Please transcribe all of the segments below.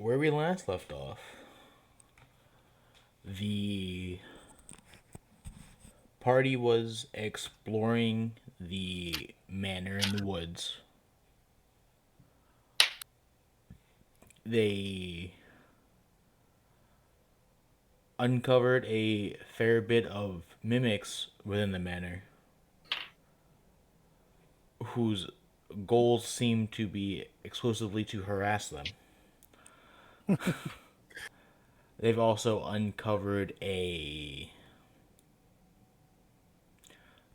where we last left off, the party was exploring the manor in the woods. They uncovered a fair bit of mimics within the manor whose goals seem to be exclusively to harass them. They've also uncovered a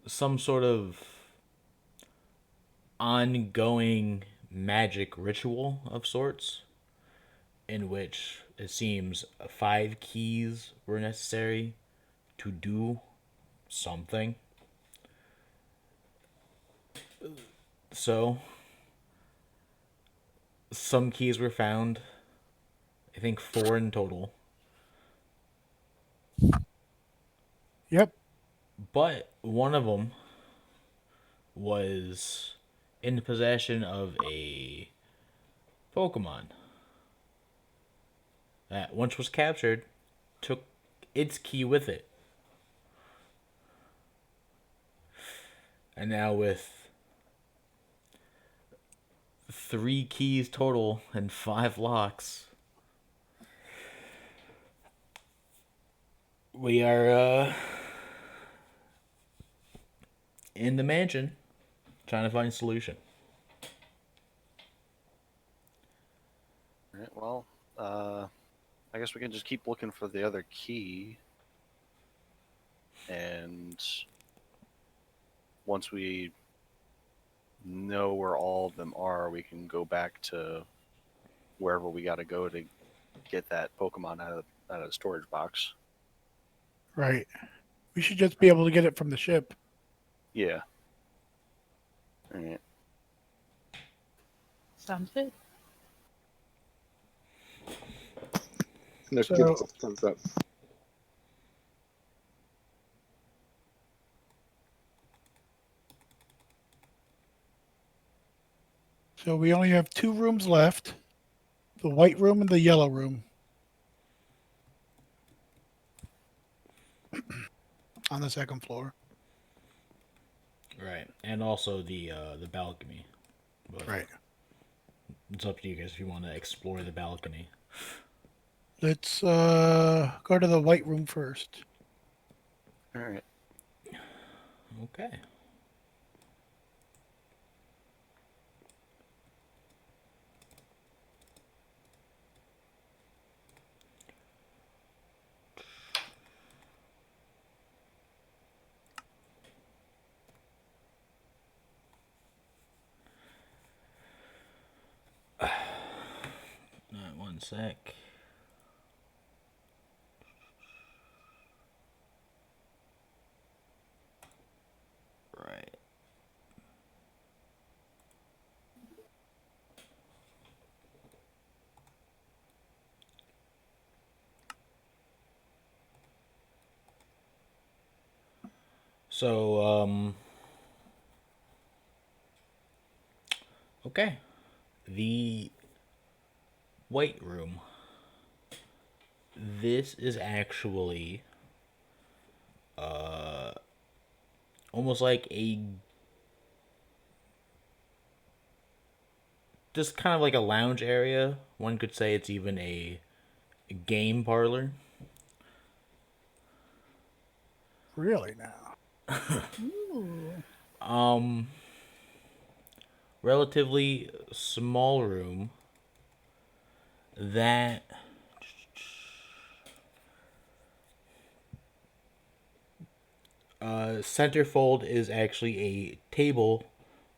some sort of ongoing magic ritual of sorts in which it seems 5 keys were necessary to do something. So, some keys were found. I think 4 in total. Yep. But one of them was in possession of a Pokemon that once was captured, took its key with it. And now with 3 keys total and 5 locks, we are in the mansion trying to find a solution. All right, well, I guess we can just keep looking for the other key. And once we know where all of them are, we can go back to wherever we got to go to get that Pokemon out of the storage box. Right. We should just be able to get it from the ship. Yeah. All right. Sounds good. Let's So- give it a thumbs up. So we only have 2 rooms left, the white room and the yellow room. On the second floor. Right, and also the balcony. But Right. it's up to you guys if you want to explore the balcony. Let's go to the white room first. All right. Okay. One sec. Right. So, okay. The white room. This is actually almost like a just kind of like a lounge area. One could say it's even a game parlor. Really now. Ooh. Um, relatively small room that centerfold is actually a table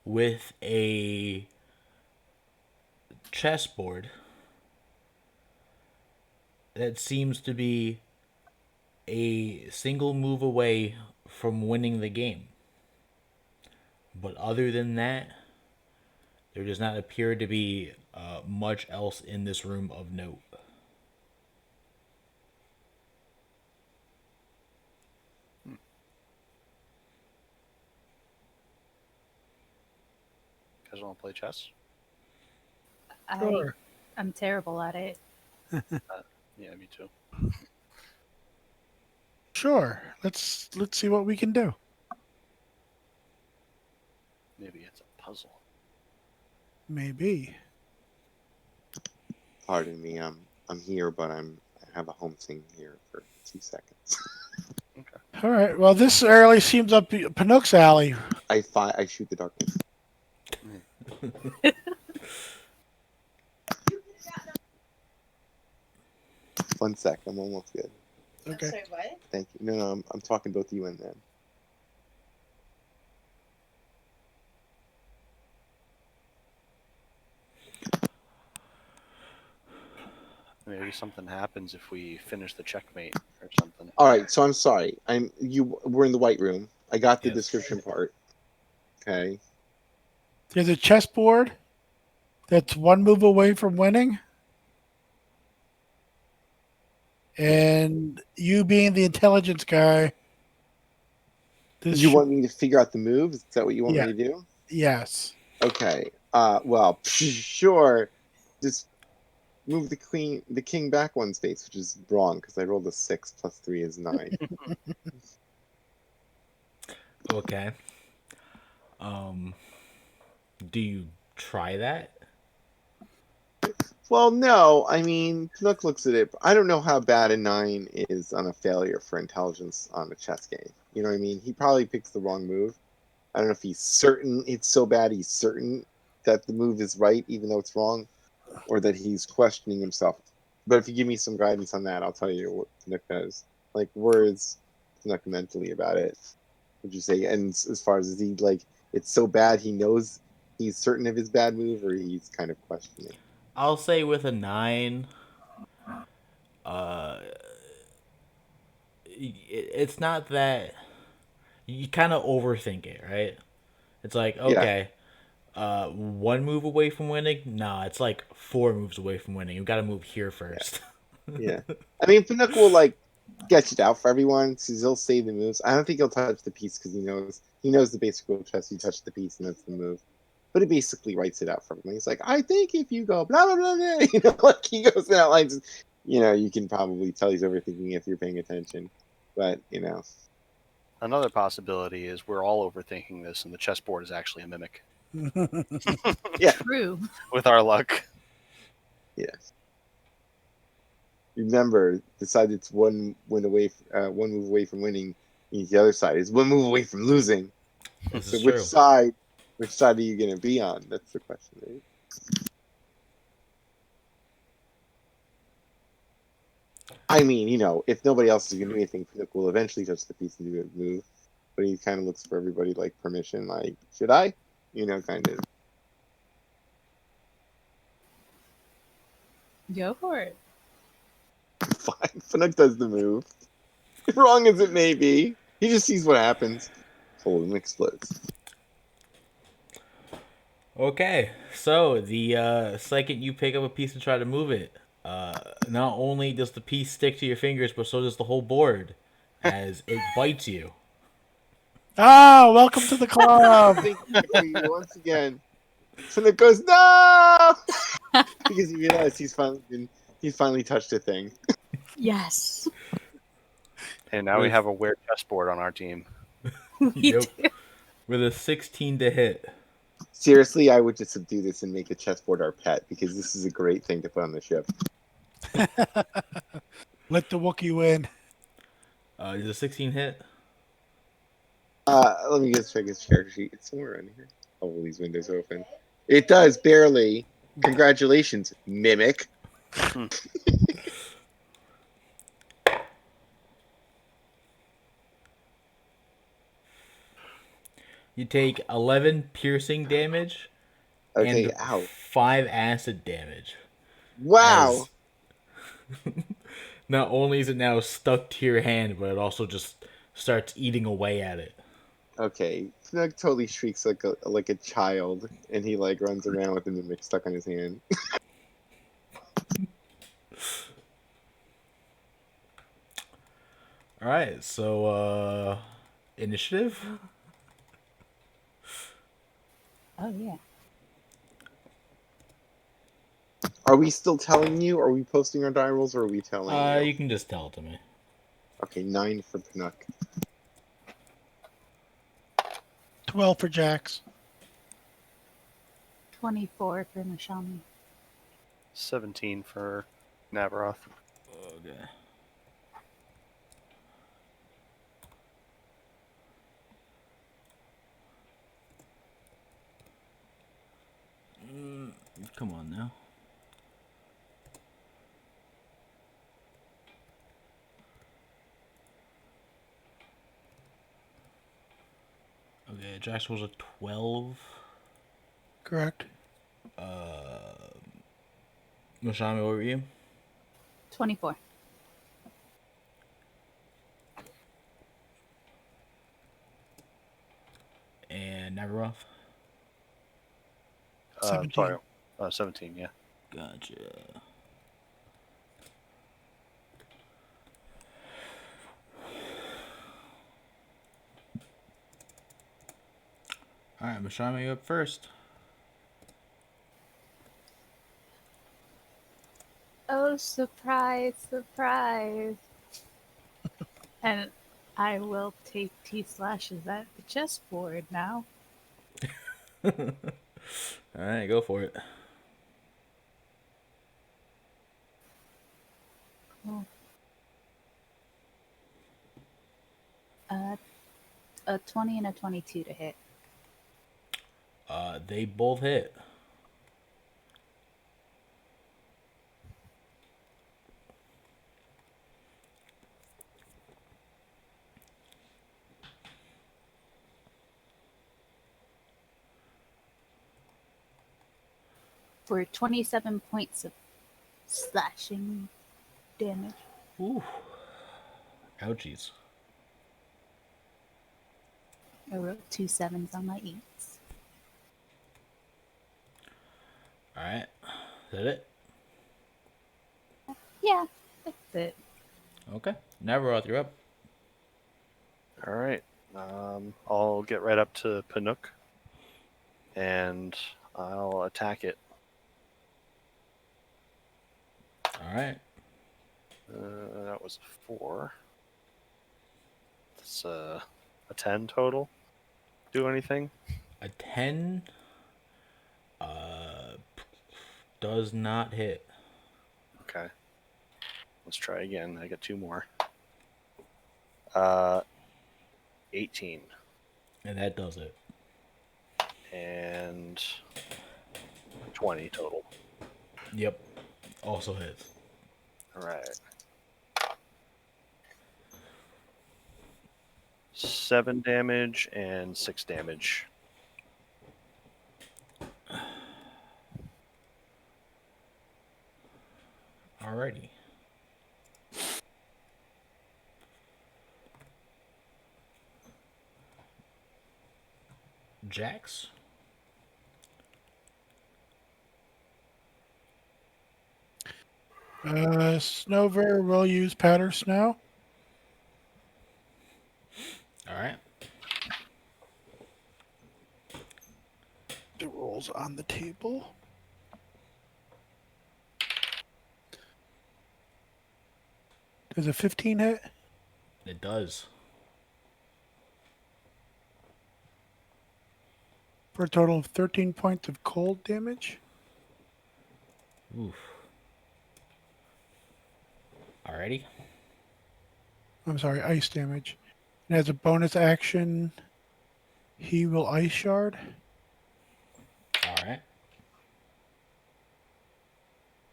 with a chessboard that seems to be a single move away from winning the game. But other than that, there does not appear to be much else in this room of note. You guys want to play chess? I Sure. I'm terrible at it. Yeah, me too. Sure. Let's see what we can do. Maybe it's a puzzle. Maybe. Pardon me, I'm here, but I have a home thing here for 2 seconds. All right. Well, this alley seems up Panook's alley. I shoot the darkness. One sec, I'm almost good. Okay. Sorry, what? Thank you. No, I'm talking both you and them. Maybe something happens if we finish the checkmate or something. All right, so I'm sorry. We're in the white room. I got the Yes. description part. Okay. There's a chessboard that's one move away from winning. And you being the intelligence guy. This You want me to figure out the moves? Is that what you want Yeah. me to do? Yes. Okay. Well, sure. Just move the king back one space, which is wrong because I rolled a 6 plus 3 is 9. Okay. Do you try that? Well, no. I mean, Canuck looks at it. I don't know how bad a 9 is on a failure for intelligence on a chess game. You know what I mean? He probably picks the wrong move. I don't know if he's certain it's so bad he's certain that the move is right, even though it's wrong, or that he's questioning himself. But if you give me some guidance on that, I'll tell you what Canuck does. Like, where is Canuck mentally about it? Would you say? And as far as is he like, it's so bad he knows he's certain of his bad move, or he's kind of questioning? I'll say with a 9, it's not that you kind of overthink it, right? It's like, Yeah. okay, one move away from winning. Nah, it's like 4 moves away from winning. You got to move here first. Yeah. I mean, Canuck will like sketch it out for everyone, so he'll say the moves. I don't think he'll touch the piece because he knows the basic rule of chess. You touch the piece and that's the move. But he basically writes it out for everyone. He's like, I think if you go blah blah blah, blah, you know, like he goes and outlines. You know, you can probably tell he's overthinking if you're paying attention. But you know, Another possibility is we're all overthinking this, and the chessboard is actually a mimic. yeah, True. With our luck. yes. Remember, the side that's one move away from winning means the other side is one move away from losing. This So is true. which side are you going to be on? That's the question, right? I mean, you know, if nobody else is going to do anything, Pinnock will eventually touch the piece and do a move. But he kind of looks for everybody like permission, like, should I? You know, kind of. Go for it. Fine. Pinnock does the move. Wrong as it may be, he just sees what happens. Fold and explodes. Okay, so the second you pick up a piece and try to move it, not only does the piece stick to your fingers, but so does the whole board, as it bites you. Ah, welcome to the club. Thank you once again. Pinnock goes, no! Because he realized he's finally touched a thing. Yes. And now we have a weird chessboard on our team. We Yep. do. With a 16 to hit. Seriously, I would just subdue this and make the chessboard our pet because this is a great thing to put on the ship. Let the Wookiee win. Is a 16 hit? Let me just check his character sheet. It's somewhere around here. All these windows are open. It does, barely. Congratulations, Mimic. You take 11 piercing damage Okay, and ow. 5 acid damage. Wow. As not only is it now stuck to your hand, but it also just starts eating away at it. Okay, Snug totally shrieks like a child, and he like runs around with the Mimic stuck on his hand. Alright, so, initiative? Oh yeah. Are we still telling you? Are we posting our die rolls, or are we telling you? You can just tell it to me. Okay, 9 for Pinook. 12 for Jax. 24 for Mashami. 17 for Navaroth. Okay. Come on now. Okay, Jax was a 12. Correct. Mashami, what were you? 24. And Navaroth? 17. Sorry, 17, yeah. Gotcha. Alright, Mashami, you up first. Oh, surprise, surprise. And I will take 2 slashes at the chessboard now. Alright, go for it. Cool. A 20 and a 22 to hit. They both hit. For 27 points of slashing damage. Ooh. Ouchies. I wrote 2 7s on my 8s. Alright. Is that it? Yeah, that's it. Okay. Navaroth, you're up. All right. I'll get right up to Pinook, and I'll attack it. Alright. That was a 4. That's a 10 total. Do anything? A 10 does not hit. Okay. Let's try again. I got 2 more. 18 And that does it. and 20 total. Yep. Also hits. All right. 7 damage and 6 damage. Alrighty. Jax? Snover will use powder snow. Alright. The rolls on the table. Does a 15 hit? It does. For a total of 13 points of cold damage. Oof. Alrighty. I'm sorry, ice damage. And as a bonus action, he will ice shard. Alright.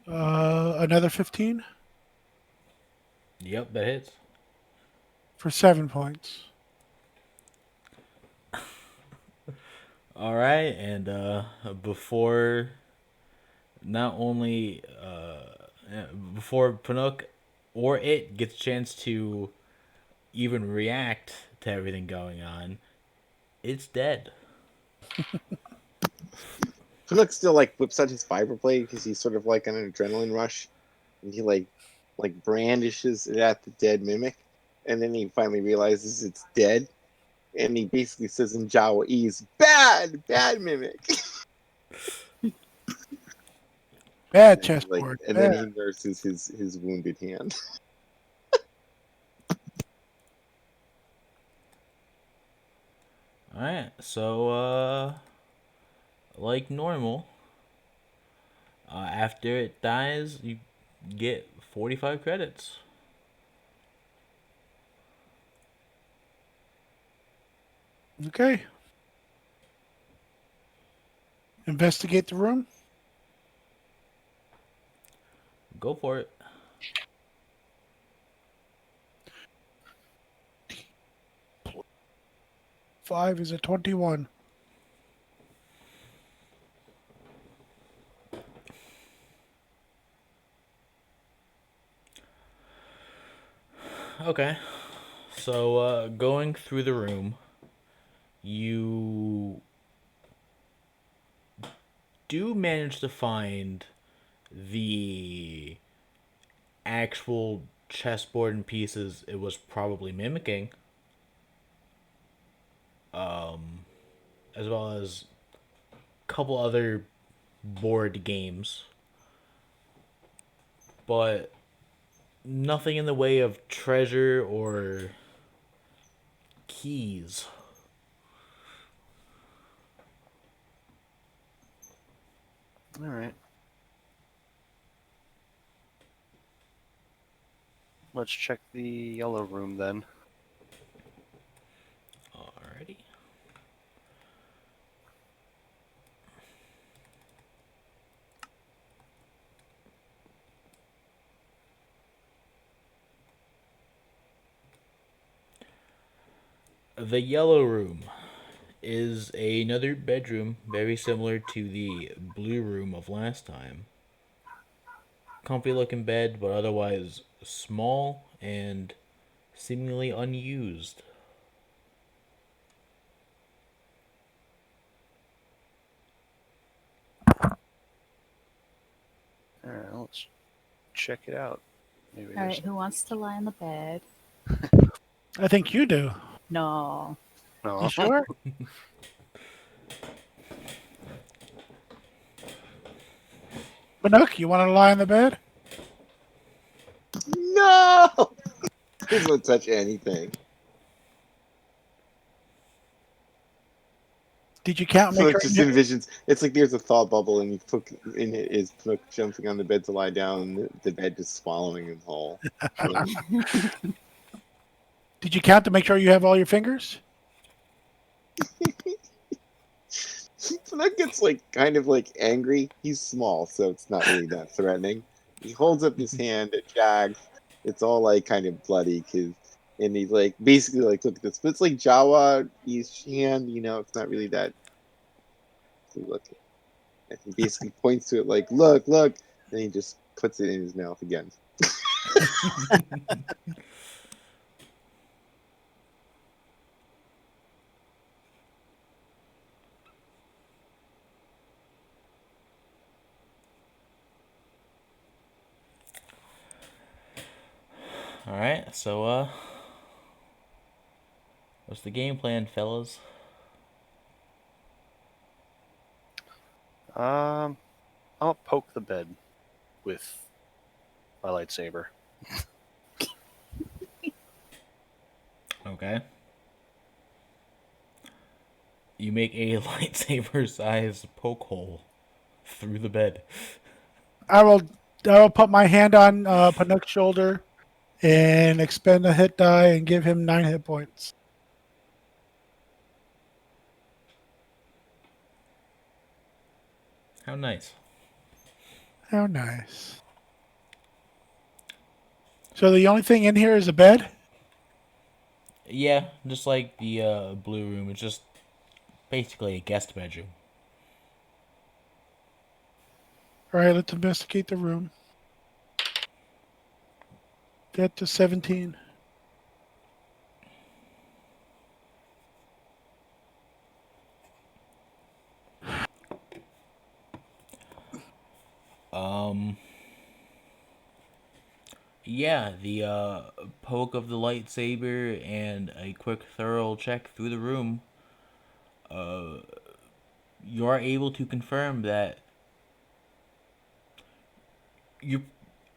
Another 15 Yep, that hits. for 7 points. Alright, and before not only before Pinook or it gets a chance to even react to everything going on, it's dead. Pinook still like whips out his vibroblade because he's sort of like on an adrenaline rush, and he like brandishes it at the dead mimic, and then he finally realizes it's dead, and he basically says in Jawaese, "Bad, bad mimic." Bad And, like, chessboard. and then Bad. he nurses his wounded hand. Alright, so, like normal, after it dies, you get 45 credits. Okay. Investigate the room. Go for it. Five is a 21. Okay. So, going through the room, you do manage to find the actual chessboard and pieces it was probably mimicking, as well as a couple other board games, but nothing in the way of treasure or keys. All right. Let's check the yellow room then. Alrighty. The yellow room is another bedroom very similar to the blue room of last time. Comfy looking bed, but otherwise small and seemingly unused. All right, let's check it out. Maybe All right, there's who wants to lie on the bed? I think you do. No. no. You sure? Banuk, you want to lie on the bed? No! Please don't touch anything. Did you count and make It sure? just envisions. It's like there's a thought bubble, and you put in it is Pnook jumping on the bed to lie down, and the bed just swallowing him whole. Did you count to make sure you have all your fingers? Pnook gets like kind of like angry. He's small, so it's not really that threatening. He holds up his hand at Jax. It's all like kind of bloody, and he's like basically like, look at this. But it's like Jawa. His hand, it's not really that. Look, and he basically points to it like, look, look, and he just puts it in his mouth again. Alright, so, what's the game plan, fellas? I'll poke the bed with my lightsaber. Okay. You make a lightsaber sized poke hole through the bed. I will put my hand on Panuk's shoulder and expend a hit die and give him 9 hit points. How nice. How nice. So the only thing in here is a bed? Yeah, just like the blue room, it's just basically a guest bedroom. All right, let's investigate the room. Get to 17. Yeah, the poke of the lightsaber and a quick thorough check through the room, you are able to confirm that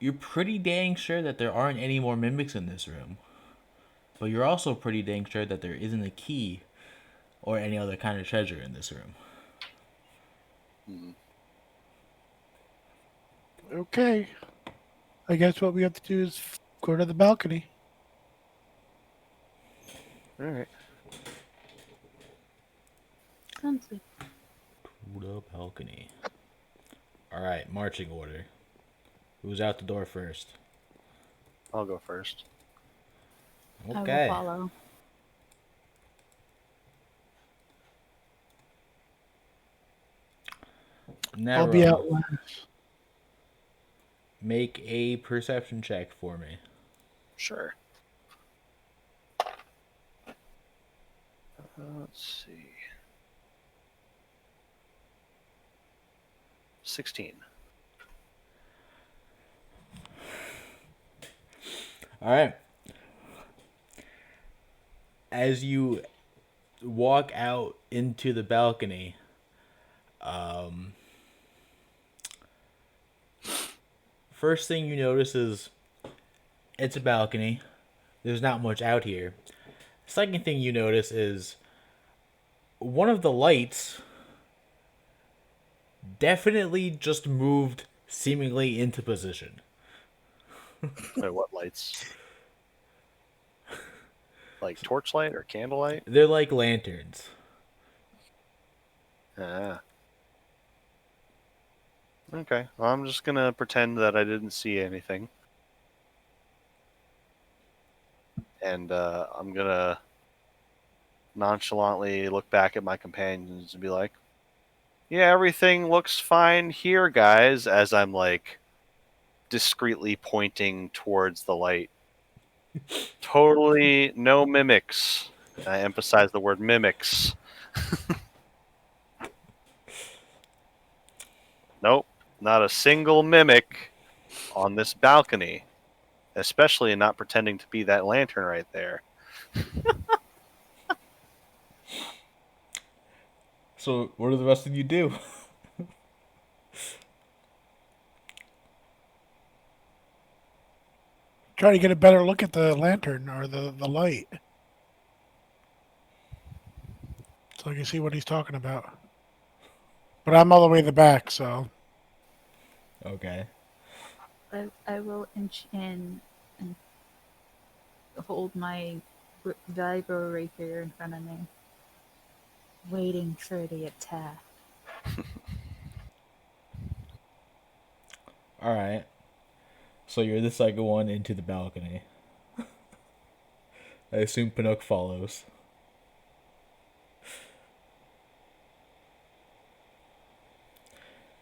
you're pretty dang sure that there aren't any more mimics in this room, but you're also pretty dang sure that there isn't a key or any other kind of treasure in this room. Hmm. Okay. I guess what we have to do is go to the balcony. All right. Sounds good. To the balcony. All right, marching order. Who's out the door first? I'll go first. I will Okay. follow. I'll be out Navaroth, last. make a perception check for me. Sure. Let's see. 16. All right. As you walk out into the balcony, first thing you notice is it's a balcony. There's not much out here. Second thing you notice is one of the lights definitely just moved seemingly into position. Wait, what lights? Like torchlight or candlelight? They're like lanterns. Ah. Okay. Well, I'm just gonna pretend that I didn't see anything. And I'm gonna nonchalantly look back at my companions and be like, yeah, everything looks fine here, guys, as I'm like discreetly pointing towards the light. Totally no mimics. I emphasize the word mimics. Nope, not a single mimic on this balcony, especially not pretending to be that lantern right there. So, what do the rest of you do? Try to get a better look at the lantern or the light. So I can see what he's talking about. But I'm all the way in the back, so Okay. I will inch in and hold my vibro rapier in front of me, waiting for the attack. All right. So you're the second one into the balcony. I assume Pinocchio follows.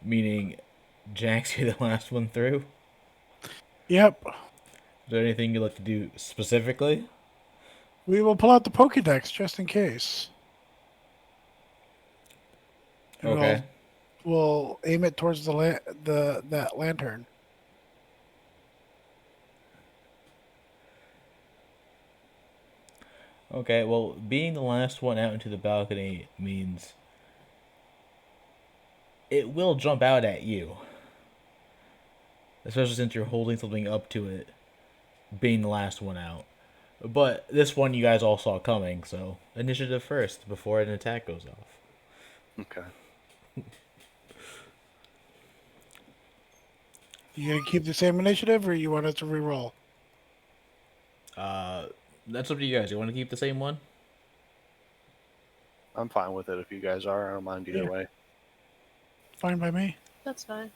Meaning, Jax, you're the last one through. yep. Is there anything you'd like to do specifically? We will pull out the Pokédex just in case. And Okay. we'll aim it towards that lantern. Okay, well, being the last one out into the balcony means it will jump out at you. Especially since you're holding something up to it, being the last one out. But this one you guys all saw coming, so initiative first before an attack goes off. Okay. You gonna keep the same initiative, or you want us to reroll? That's up to you guys. You want to keep the same one? I'm fine with it if you guys are. I don't mind either Yeah. way. Fine by me. That's fine.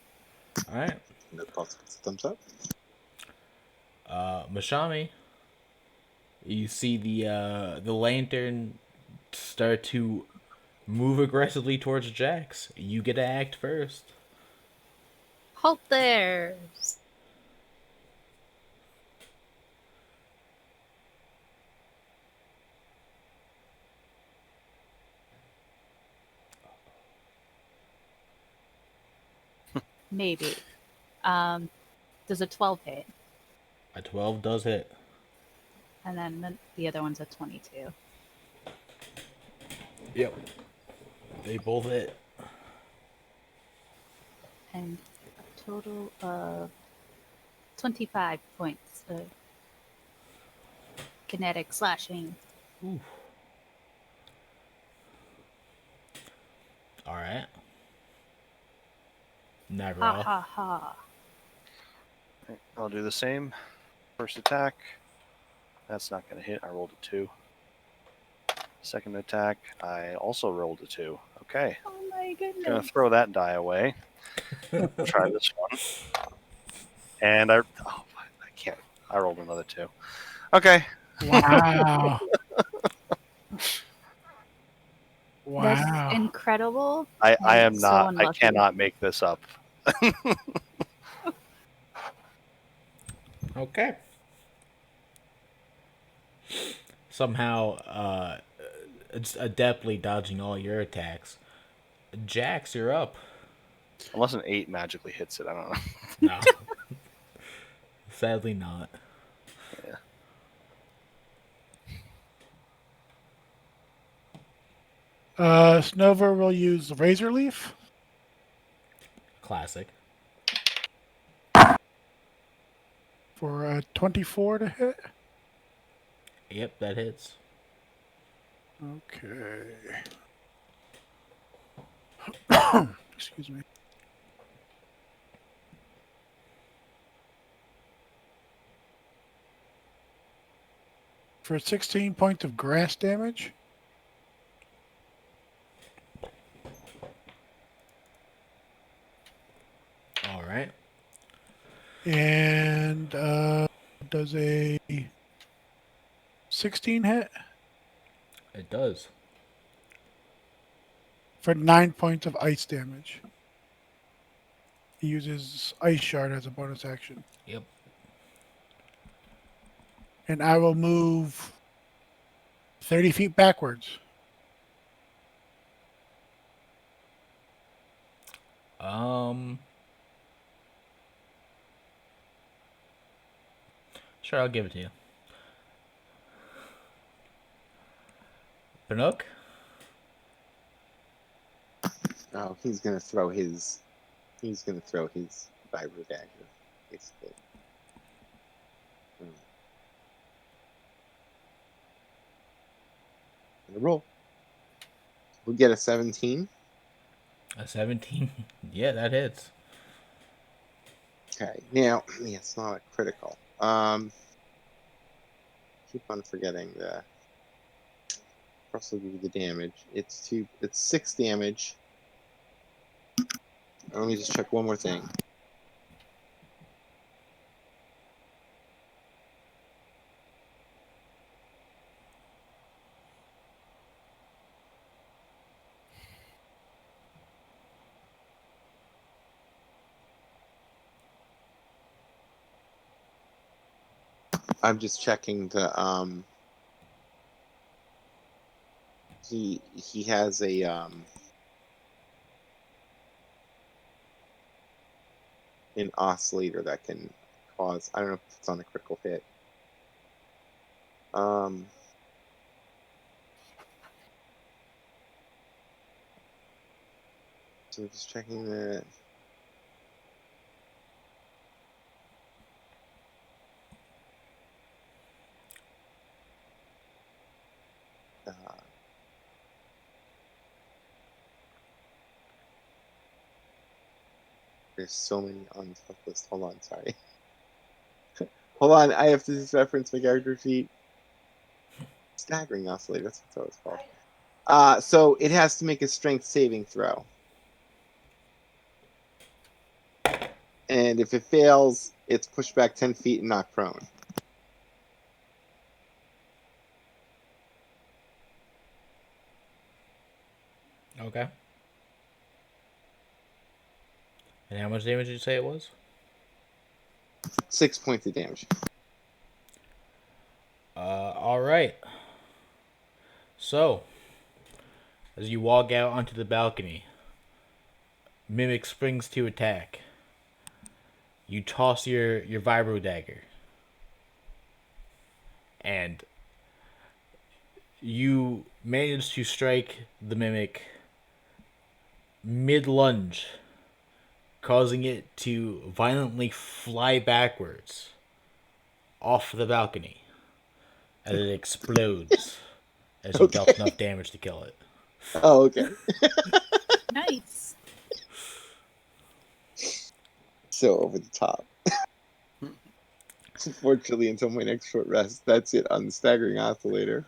All right. No possible thumbs up. Mashami, you see the lantern start to move aggressively towards Jax. You get to act first. Halt there! Maybe. Does a 12 hit? A 12 does hit. And then the other one's a 22. Yep. They both hit. And a total of 25 points of kinetic slashing. Ooh. All right. Ha Navaroth. ha ha. I'll do the same. First attack. That's not going to hit. I rolled a 2. Second attack. I also rolled a 2. Okay. Oh my Gonna goodness. throw that die away. Try this one. And I can't. I rolled another 2. Okay. Wow. That's Wow. incredible. I and am so not. I unlucky. cannot make this up. Okay. Somehow, it's adeptly dodging all your attacks. Jax, you're up. Unless an 8 magically hits it. I don't know. No. Sadly not. Yeah. Snowver will use Razor Leaf Classic. for a 24 to hit. Yep, that hits. Okay. Excuse me. For 16 points of grass damage. All right. And does a 16 hit It does. for 9 points of ice damage. He uses Ice Shard as a bonus action. Yep. And I will move 30 feet backwards. Sure, I'll give it to you. Pinook? Oh, he's gonna throw his. He's gonna throw his vibro dagger, basically. Gonna roll. We get a 17. A 17? Yeah, that hits. Okay. Now, yeah, it's not a critical. Keep on forgetting the. Also give you the damage. It's 6 damage. Let me just check one more thing. I'm just checking the he has a an oscillator that can cause, I don't know if it's on a critical hit. So just checking that. There's so many on this list. Hold on, sorry. Hold on, I have to just reference my character sheet. Staggering oscillator, that's what it's called. So it has to make a strength saving throw. And if it fails, it's pushed back 10 feet and knocked prone. Okay. And how much damage did you say it was? 6 points of damage. All right. So, as you walk out onto the balcony, Mimic springs to attack. You toss your vibro dagger. And you manage to strike the Mimic mid lunge causing it to violently fly backwards off the balcony as it explodes as you dealt Okay. enough damage to kill it. Oh, okay. Nice. So over the top. Unfortunately, until my next short rest, that's it on the staggering oscillator.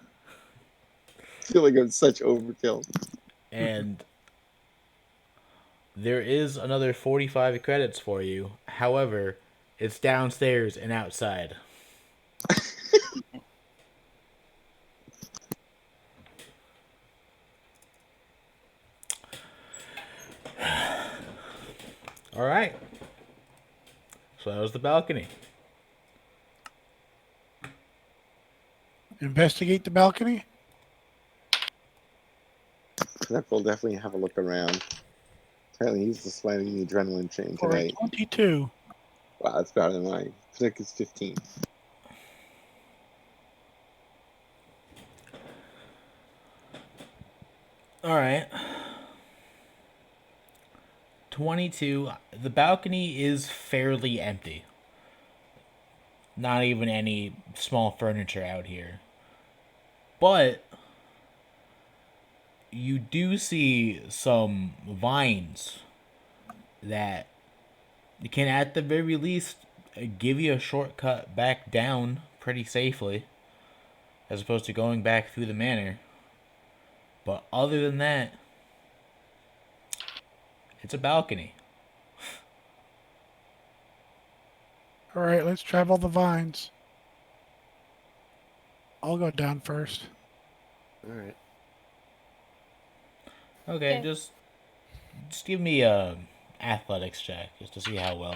I feel like I'm such overkill. And there is another 45 credits for you. However, it's downstairs and outside. All right. So that was the balcony. Investigate the balcony. Knuck will definitely have a look around. Apparently, he's just sliding the adrenaline chain For a today. 22. Wow, that's better than mine. Knuck is 15. All right. 22. The balcony is fairly empty. Not even any small furniture out here. But you do see some vines that can, at the very least, give you a shortcut back down pretty safely, as opposed to going back through the manor. But other than that, it's a balcony. All right, let's travel the vines. I'll go down first. All right. Okay, Okay. just give me a athletics check just to see how well.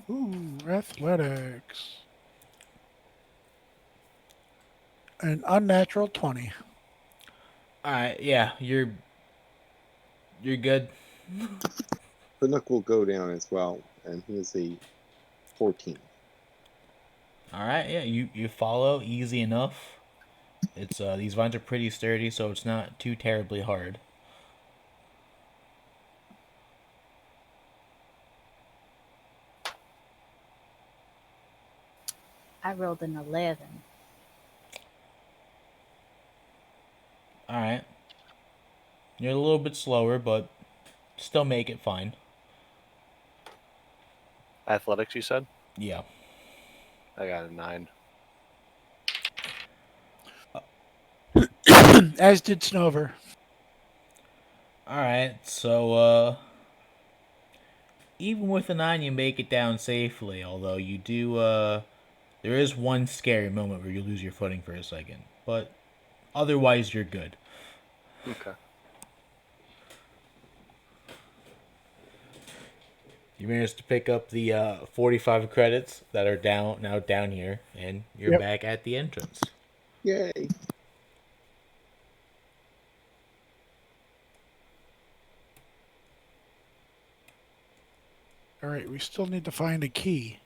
Ooh, athletics. An unnatural 20. All right, yeah, you're good. Knuck will go down as well, and he is a 14. All right, yeah, you follow easy enough. It's these vines are pretty sturdy, so it's not too terribly hard. I rolled an 11. All right, you're a little bit slower, but still make it fine. Athletics, you said? Yeah. I got a 9. As did Snover. All right, so even with a 9, you make it down safely. Although you do, there is one scary moment where you lose your footing for a second, but otherwise you're good. Okay. You managed to pick up the 45 credits that are down here, and you're Yep. back at the entrance. Yay. All right, we still need to find a key.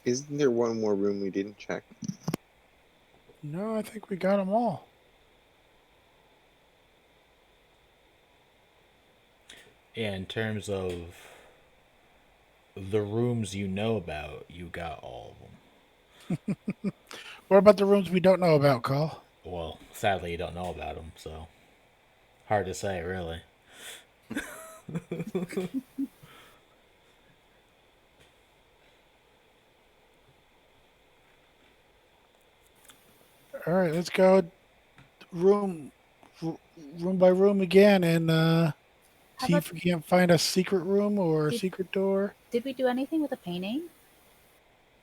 Isn't there one more room we didn't check? No, I think we got them all. Yeah, in terms of the rooms you know about, you got all of them. What about the rooms we don't know about, Carl? Well, sadly, you don't know about them, so hard to say, really. All right, let's go room room by room again and How see about if we can't find a secret room or a Did- secret door. did we do anything with the painting?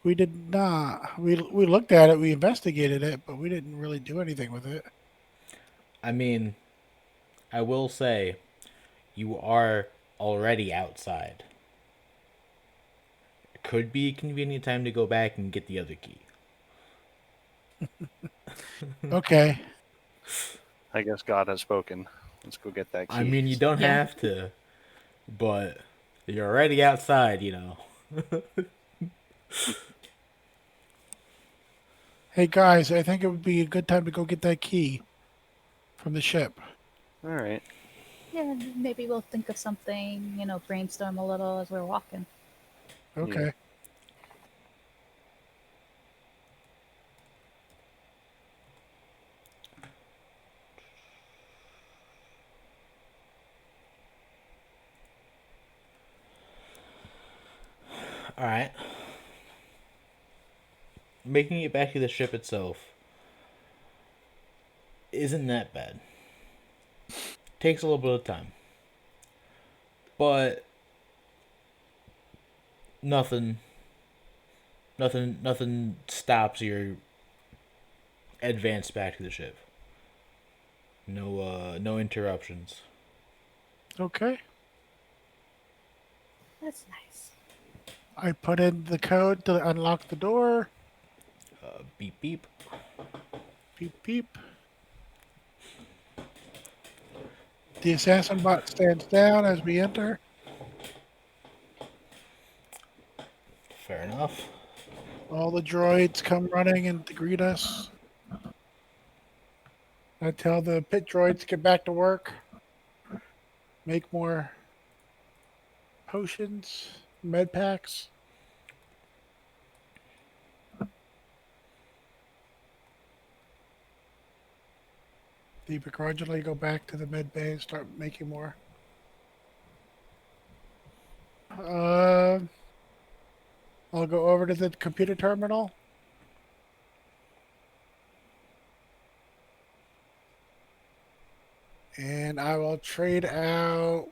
We did not. We looked at it, we investigated it, but we didn't really do anything with it. I mean, I will say, you are already outside. It could be a convenient time to go back and get the other key. Okay. I guess God has spoken. Let's go get that key. I mean, you don't Yeah. have to, but you're already outside, you know. Hey guys, I think it would be a good time to go get that key. from the ship. All right. Yeah, maybe we'll think of something, brainstorm a little as we're walking. Okay. Yeah. All right. Making it back to the ship itself isn't that bad. Takes a little bit of time. But nothing nothing stops your advance back to the ship. No interruptions. Okay. That's nice. I put in the code to unlock the door. Beep beep. Beep beep. The assassin bot stands down as we enter. Fair enough. All the droids come running and to greet us. I tell the pit droids to get back to work. Make more potions, med packs. They begrudgingly go back to the med bay and start making more. Uh, I'll go over to the computer terminal. And I will trade out.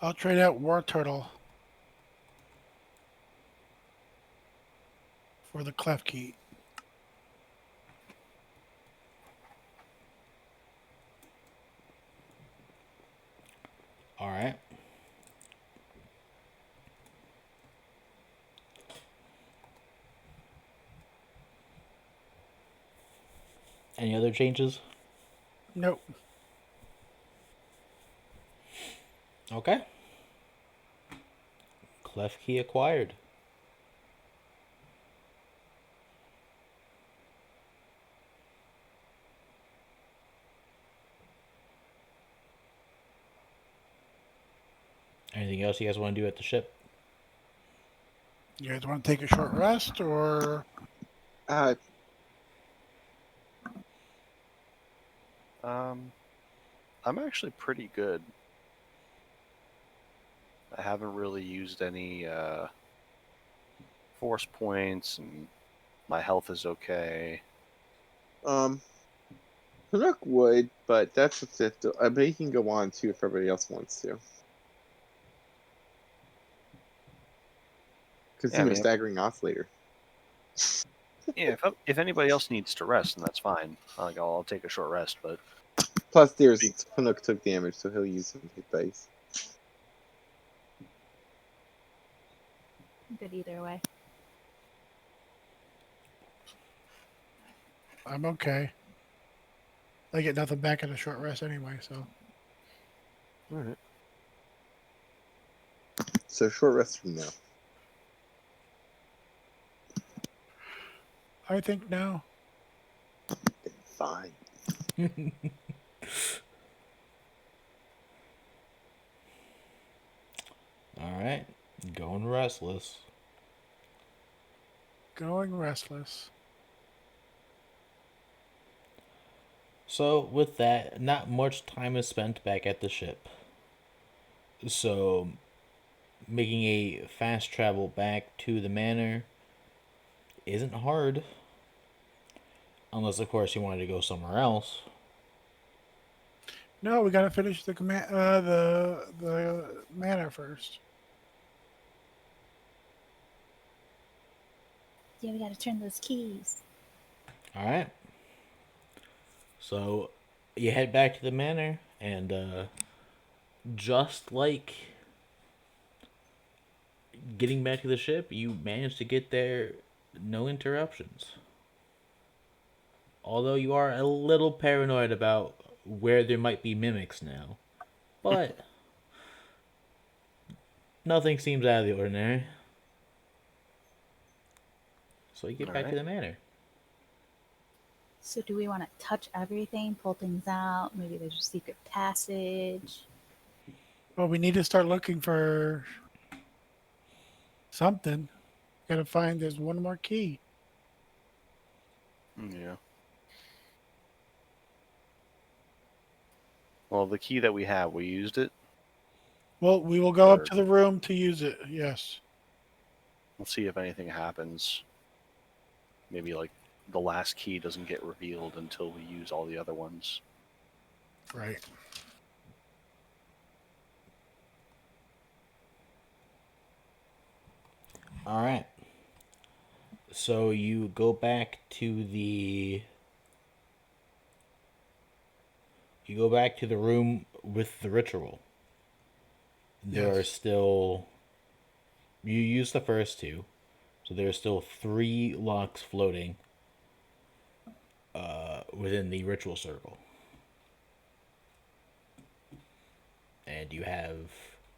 I'll trade out War Turtle for the Clef Key. All right. Any other changes? Nope. Okay. Clef key acquired. Anything else you guys want to do at the ship? You guys want to take a short rest or? Uh, I'm actually pretty good. I haven't really used any force points, and my health is okay. um, Canuck would, but that's a fifth. But he can go on too if everybody else wants to. Because Yeah, I mean, staggering oscillator. yeah. If anybody else needs to rest, then that's fine. Like I'll take a short rest, but Plus, Be- Canuck took damage, so he'll use some hit dice. Good either way. I'm okay. I get nothing back in a short rest anyway, so. all right. So short rest from now. I think now. Fine. All right. Going restless. Going restless. So, with that, not much time is spent back at the ship. So, making a fast travel back to the manor isn't hard. Unless, of course, you wanted to go somewhere else. No, we gotta finish the the manor first. Yeah, we gotta turn those keys. All right. So, you head back to the manor, and just like getting back to the ship, you manage to get there, no interruptions. Although you are a little paranoid about where there might be mimics now. But nothing seems out of the ordinary. So you get All back to right. the manor. So do we want to touch everything, pull things out? Maybe there's a secret passage. Well, we need to start looking for something. Gotta find. There's one more key. Yeah. Well, the key that we have, we used it. Well, we will go up Or to the room to use it. Yes. let's see if anything happens. Maybe like the last key doesn't get revealed until we use all the other ones. Right. All right. So you go back to the room with the ritual. There are Yes. still you use the first two, so there are still 3 locks floating within the ritual circle. And you have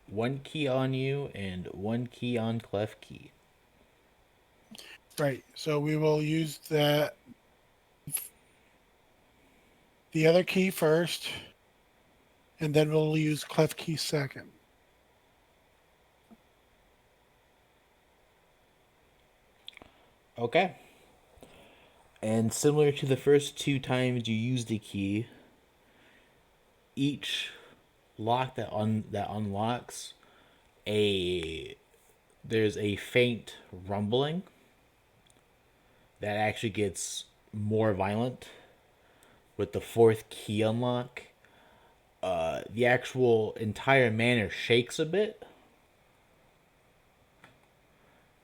1 key on you and 1 key on Clef Key. Right. So we will use the other key first, and then we'll use clef key second. Okay. And similar to the first 2 times you used the key, each lock that unlocks a there's a faint rumbling that actually gets more violent with the 4th key unlock. The actual entire manor shakes a bit,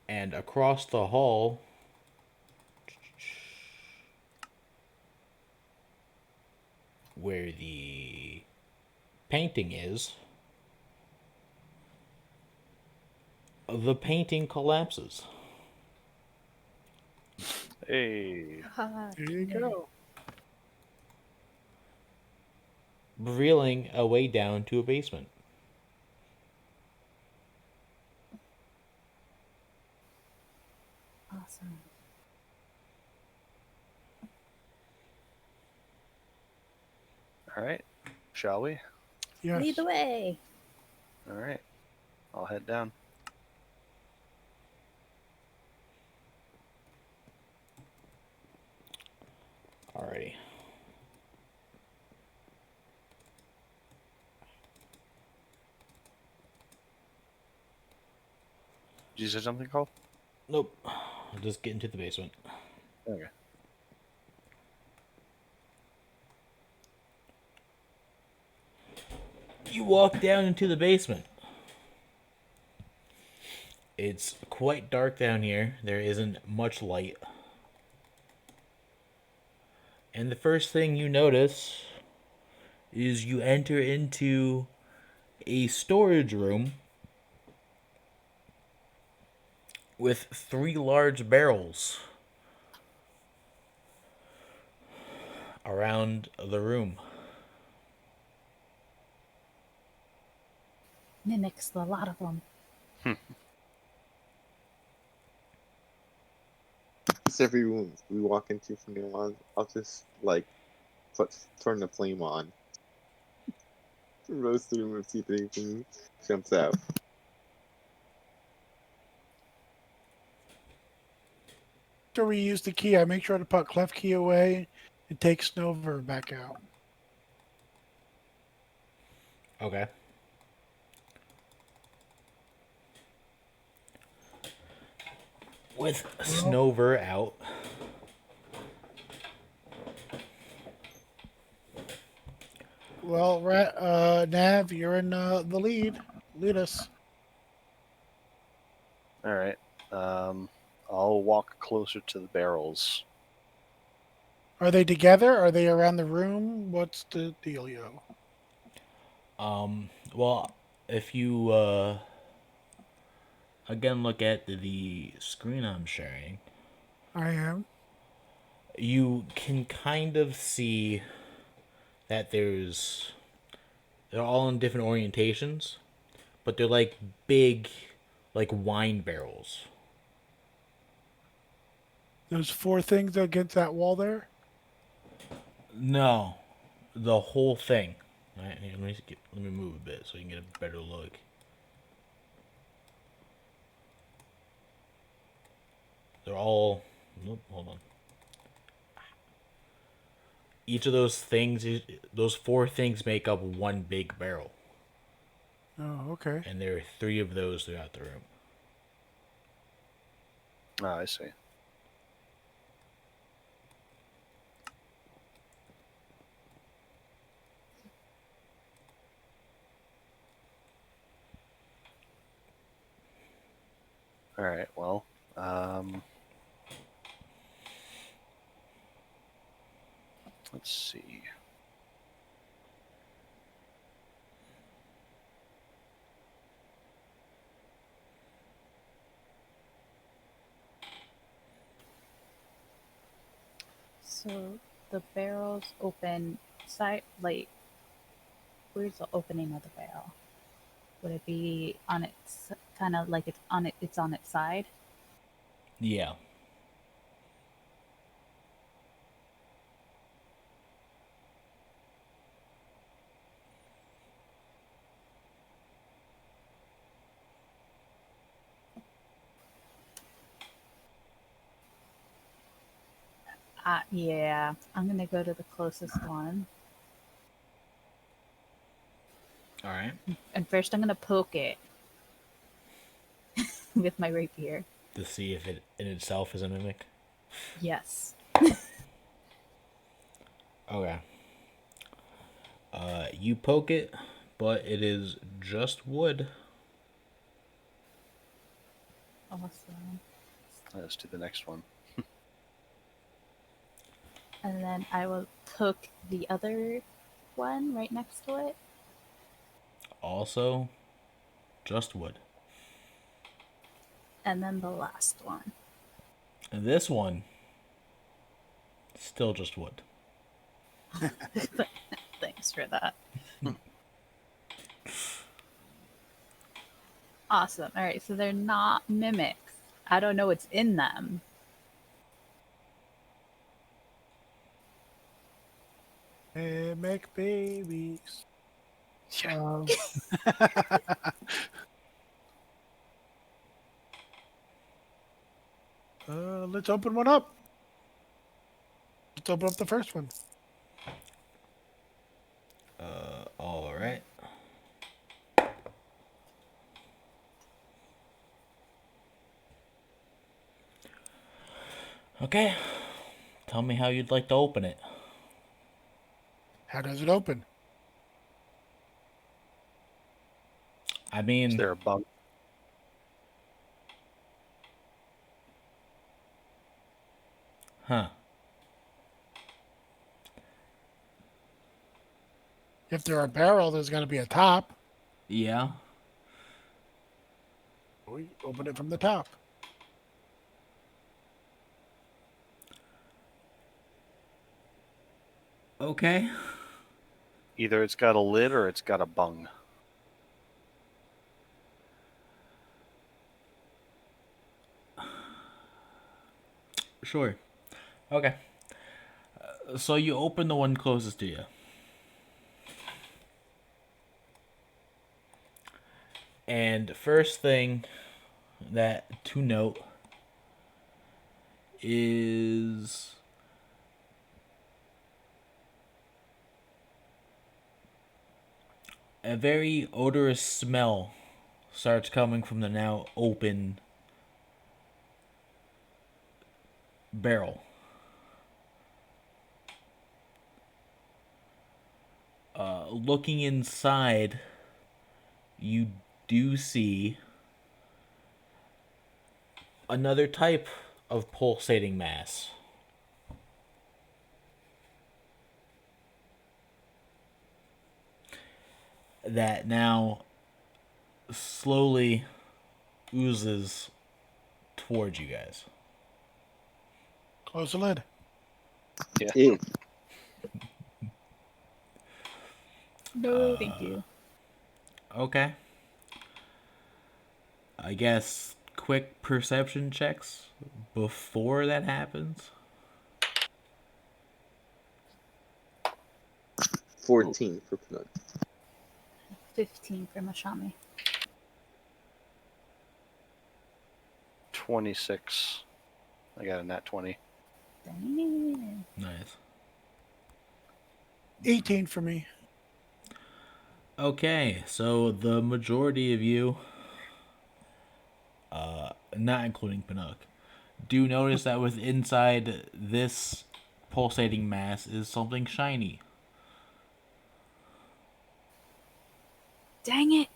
and across the hall, where the painting is, the painting collapses, Hey. There you go. revealing a way down to a basement. Awesome. All right. Shall we? Yes. Lead the way. All right. I'll head down. Alrighty. Did you say something, Cole? Nope. I'll just get into the basement. Okay. You walk down into the basement. It's quite dark down here. There isn't much light. And the first thing you notice is you enter into a storage room with 3 large barrels around the room. Mimics, a lot of them. Just every room we walk into from now on, I'll just like turn the flame on, roast the room and see if anything jumps out. After we use the key, I make sure to put clef key away and take Snover back out. Okay. With Snover out, Well, Nav, you're in the lead. Lead us. All right. I'll walk closer to the barrels. Are they together? Are they around the room? What's the dealio? well, if you again look at the screen I'm sharing, I am. You can kind of see that they're all in different orientations, but they're like big, like wine barrels. Those four things against that wall there. No, the whole thing. All right, let me move a bit so you can get a better look. They're all. Nope, hold on. Each of those four things make up one big barrel, Oh, okay. and there are three of those throughout the room. Oh, I see. All right. Well, let's see. So the barrels open side, like, where's the opening of the barrel? Would it be on its kind of like it's on its side? Yeah. Yeah, I'm gonna go to the closest one, All right. and first I'm gonna poke it with my rapier. To see if it in itself is a mimic. Yes. Okay. You poke it, but it is just wood. Awesome. Let's do the next one. And then I will poke the other one right next to it. Also, just wood. And then the last one. And this one, still just wood. Thanks for that. Awesome. All right, so they're not mimics. I don't know what's in them. Hey, make babies. Yeah. Let's open one up. Let's open up the first one. All right. Okay. Tell me how you'd like to open it. How does it open? I Is mean, there a bug? huh. If there are a barrel, there's going to be a top. Yeah. We open it from the top. Okay. Either it's got a lid or it's got a bung. Sure. Okay. So you open the one closest to you. And first thing that to note is a very odorous smell starts coming from the now open barrel. Looking inside, you do see another type of pulsating mass. That now slowly oozes towards you guys. Close the lid. Yeah. Ew. No, thank you. Okay. I guess quick perception checks before that happens. 14 for Pinot. 15 for Mashami. 26. I got a nat 20. Dang. Nice. 18 for me. Okay, so the majority of you, not including Pinnock, do notice that with inside this pulsating mass is something shiny. Dang it.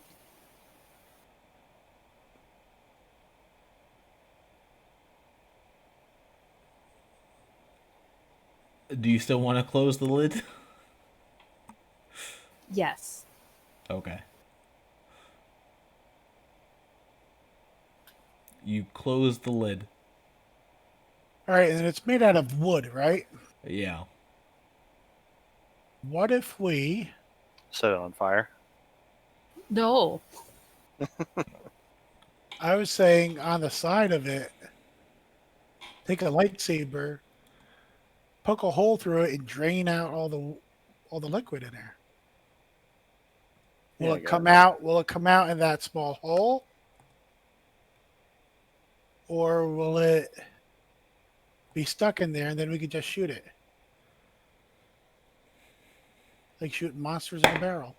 Do you still want to close the lid? Yes. Okay. You close the lid. All right, and it's made out of wood, right? Yeah. What if we Set it on fire. No. I was saying on the side of it, take a lightsaber, poke a hole through it, and drain out all the liquid in there. Will Yeah, I it got come it. out? Will it come out in that small hole, or will it be stuck in there and then we could just shoot it, like shooting monsters in a barrel?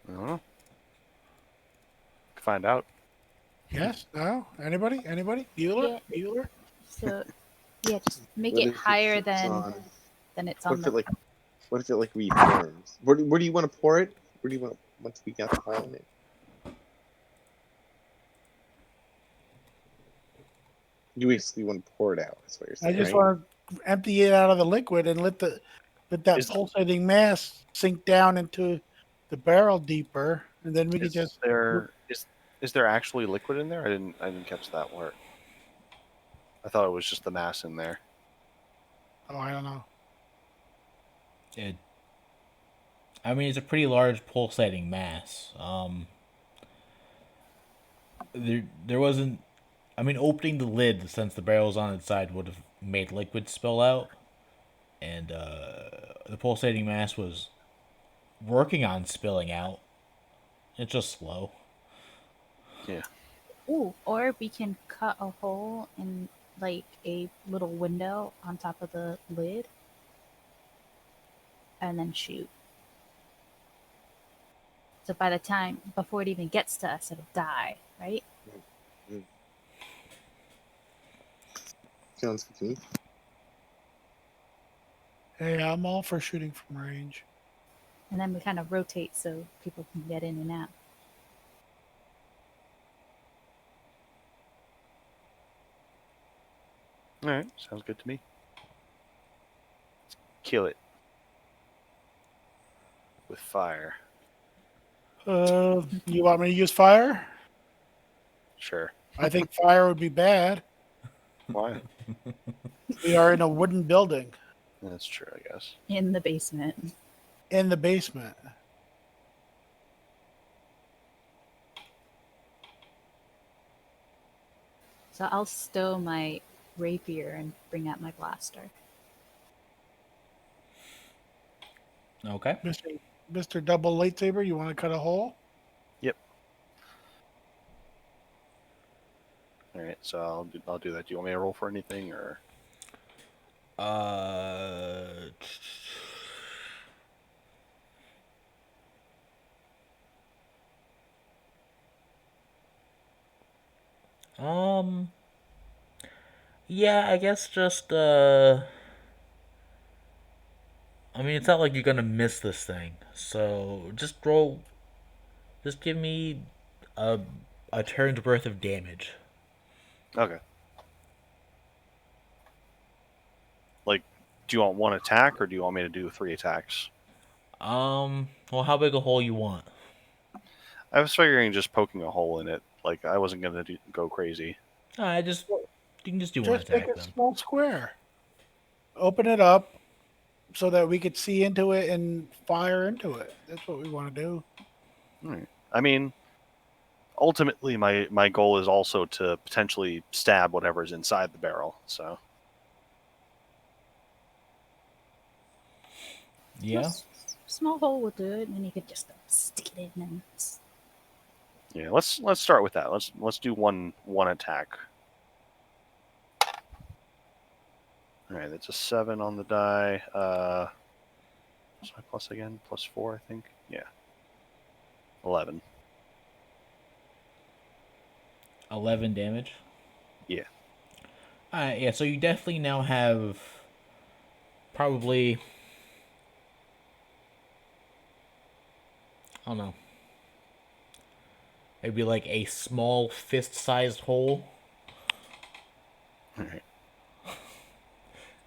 I don't know. Find out. Yes? No? Anybody? Anybody? Bueller? Yeah. Bueller? So, yeah, just make What it if higher it's than on? it's What on if the. it like? What if it like reforms? Where do you want to pour it? Where do you want? Once we got the hole in it, you basically want to pour it out. That's what you're I saying, just right? want to empty it out of the liquid and let that Is pulsating mass sink down into the barrel deeper, and then we could is just. there is there actually liquid in there? I didn't catch that part. I thought it was just the mass in there. Oh, I don't know. It, I mean, it's a pretty large pulsating mass. There wasn't. I mean, opening the lid since the barrel's on its side would have made liquid spill out, and the pulsating mass was working on spilling out. It's just slow. Yeah. Ooh, or we can cut a hole in like a little window on top of the lid and then shoot. So by the time before it even gets to us, it'll die, right? Sounds good to me. Hey, I'm all for shooting from range. And then we kind of rotate so people can get in and out. All right. Sounds good to me. Kill it with fire. You want me to use fire? Sure. I think fire would be bad. Why? We are in a wooden building That's true, I guess. In the basement. in the basement. So I'll stow my rapier and bring out my blaster. Okay. Mr. Double Lightsaber, you want to cut a hole? Yep. All right. So I'll do that. Do you want me to roll for anything or? Uh. Um. Yeah, I guess just I mean, it's not like you're gonna miss this thing, so just roll. Just give me a a turn's worth of damage. Okay. Like, do you want one attack or do you want me to do 3 attacks? Well, how big a hole you want? I was figuring just poking a hole in it. Like, I wasn't gonna go crazy. I just you can just do one Just make attack a then. small square. Open it up so that we could see into it and fire into it. That's what we want to do. Alright. I mean, ultimately, my goal is also to potentially stab whatever's inside the barrel. So Yeah. Small hole will do it, and then you could just stick it in and yeah, let's start with that. Let's do one attack. All right, that's a 7 on the die. What's my plus again? +4, I think. Yeah, 11. 11 damage. Yeah. Yeah, so you definitely now have probably, I don't know, maybe like a small fist-sized hole. All right.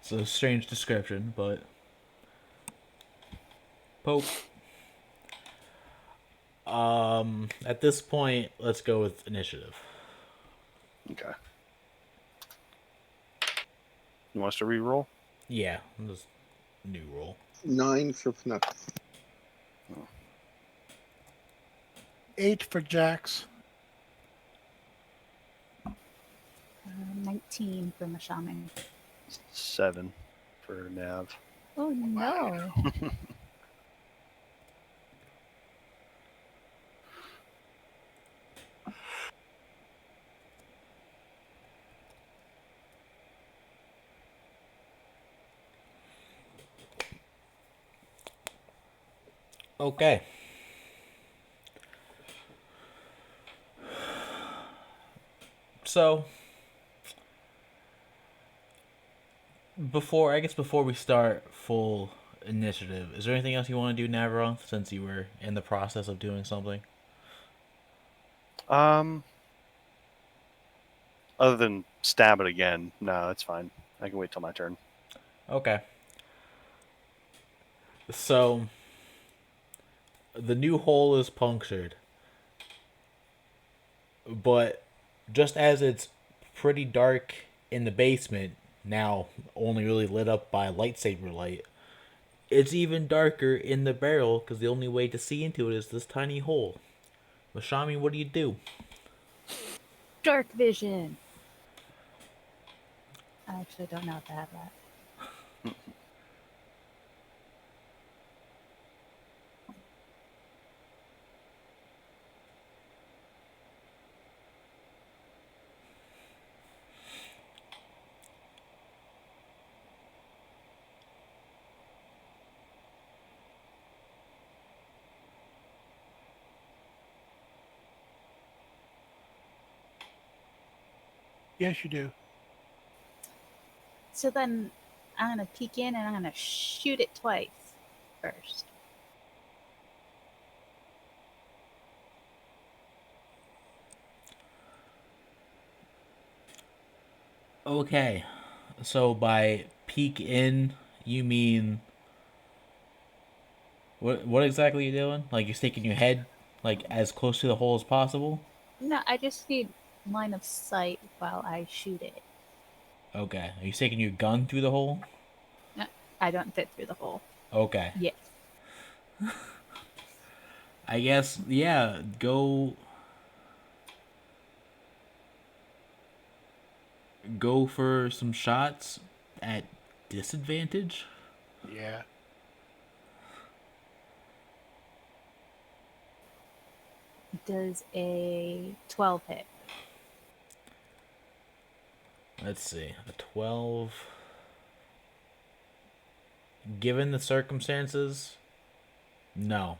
It's a strange description, but poke. At this point, let's go with initiative. Okay. You want us to re-roll? Yeah, just new roll. 9 for Canuck. 8 for Jax. 19 for my shaman. 7 for Nav. Oh no! Okay. So, before we start full initiative, is there anything else you want to do, Navaroth, since you were in the process of doing something? Other than stab it again, no, it's fine. I can wait till my turn. Okay. So, the new hole is punctured, but just as it's pretty dark in the basement, now only really lit up by lightsaber light, it's even darker in the barrel because the only way to see into it is this tiny hole. Mashami, what do you do? Dark vision. I actually don't know if I have that. Yes, you do. So then I'm gonna peek in and I'm gonna shoot it twice first. Okay, so by peek in, you mean what? What exactly are you doing? Like you're sticking your head like as close to the hole as possible? No, I just need line of sight while I shoot it. Okay, are you sticking your gun through the hole? No, I don't fit through the hole. Okay, Yes. I guess yeah. Go for some shots at disadvantage. Yeah. Does a 12 hit? Let's see, a 12. Given the circumstances, no.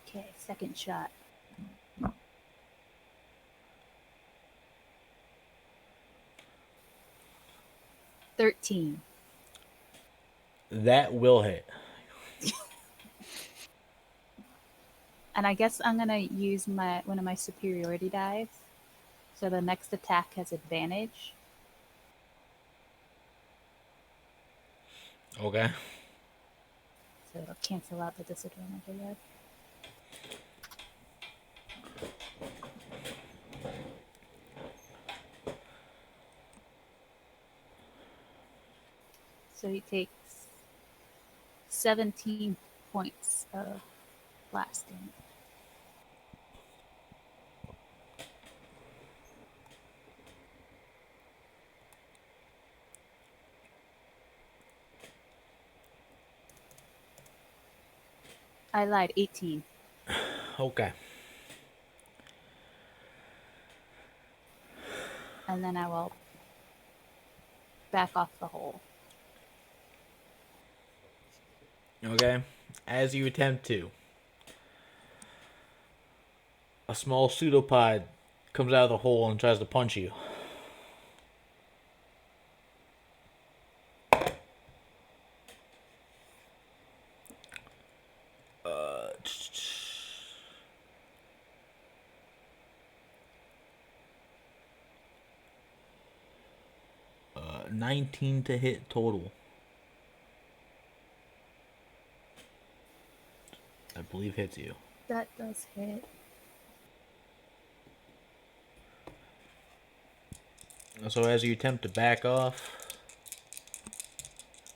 Okay, second shot. 13. That will hit. And I guess I'm gonna use one of my superiority dice. So the next attack has advantage. Okay. So it'll cancel out the disadvantage, I guess. So he takes 17 points of blasting. I lied, 18. Okay. And then I will back off the hole. Okay. As you attempt to, a small pseudopod comes out of the hole and tries to punch you. Uh, 19 to hit total. I believe hits you. That does hit. So as you attempt to back off,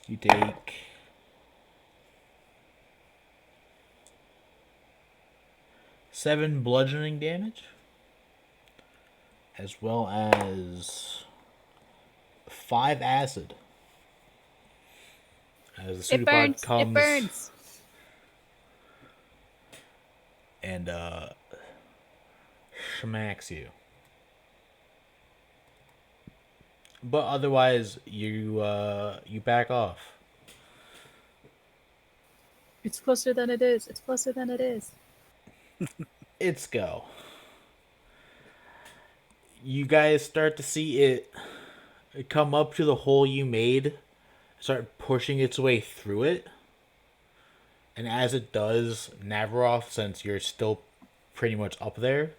you take 7 bludgeoning damage, as well as 5 acid. As the It pseudopod burns! comes It burns! and smacks you. But otherwise, you back off. It's closer than it is. It's closer than it is. It's go. You guys start to see it come up to the hole you made, start pushing its way through it. And as it does, Navaroth, since you're still pretty much up there,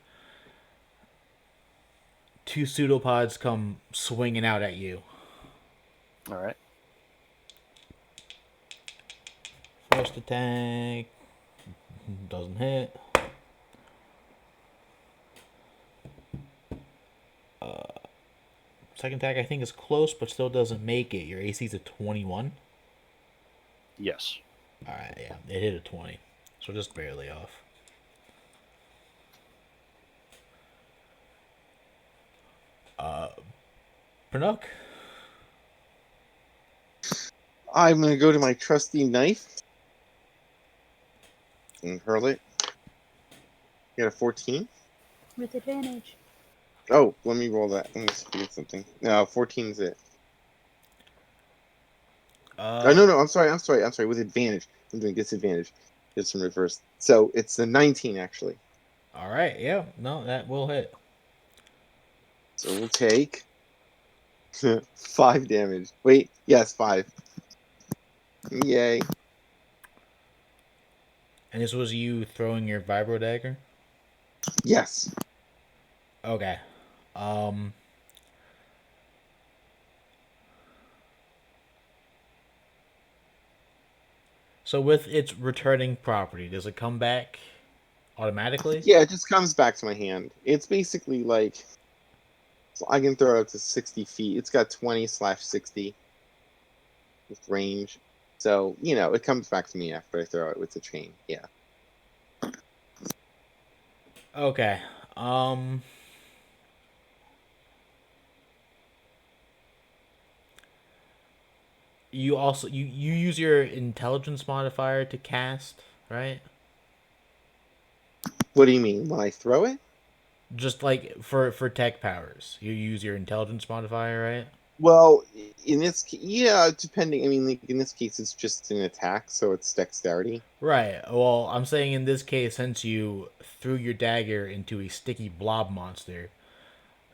2 pseudopods come swinging out at you. All right. First attack doesn't hit. Second attack I think is close, but still doesn't make it. Your AC is a 21. Yes. All right, yeah, it hit a 20, so just barely off. Pernuk. I'm gonna go to my trusty knife and hurl it. Got a 14. With advantage. Oh, let me roll that. Let me forget something. No, 14 is it. No. I'm sorry. With advantage. I'm doing disadvantage. It's in reverse. So it's the 19 actually. All right, yeah, no, that will hit. So we'll take 5 damage. Wait, yes, 5. Yay. And this was you throwing your vibro dagger? Yes. Okay. Um. So with its returning property, does it come back automatically? Yeah, it just comes back to my hand. It's basically like, so I can throw it up to 60 feet. It's got 20/60 with range. So, it comes back to me after I throw it with the chain. Yeah. Okay. You also you use your intelligence modifier to cast, right? What do you mean? When I throw it? Just like for tech powers, you use your intelligence modifier, right? Well, in this, yeah, depending. I mean, like, in this case, it's just an attack, so it's dexterity. Right. Well, I'm saying in this case, since you threw your dagger into a sticky blob monster,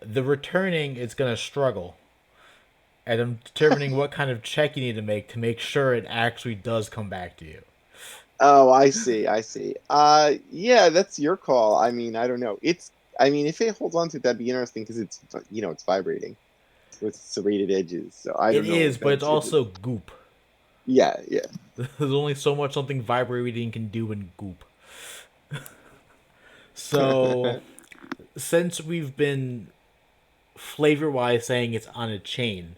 the returning is gonna struggle. And I'm determining what kind of check you need to make sure it actually does come back to you. Oh, I see. I see. Yeah, that's your call. I mean, I don't know. I mean, if it holds on to it, that'd be interesting because it's vibrating with serrated edges. So I It don't know is, what but it's that's. also goop. Yeah, yeah. There's only so much something vibrating can do in goop. So, since we've been flavor wise saying it's on a chain,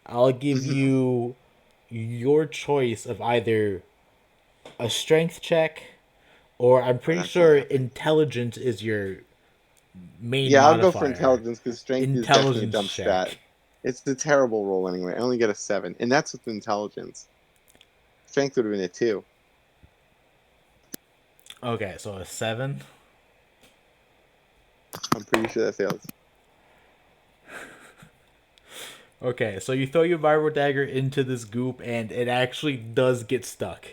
I'll give you your choice of either a strength check or I'm pretty That's not sure happening. intelligence is your main Yeah, I'll go for modifier. intelligence because strength is definitely a Intelligence dump stat. check. It's a terrible roll anyway. I only get a 7, and that's with intelligence. Strength would have been a 2. Okay, so a 7. I'm pretty sure that fails. Okay, so you throw your vibro dagger into this goop and it actually does get stuck.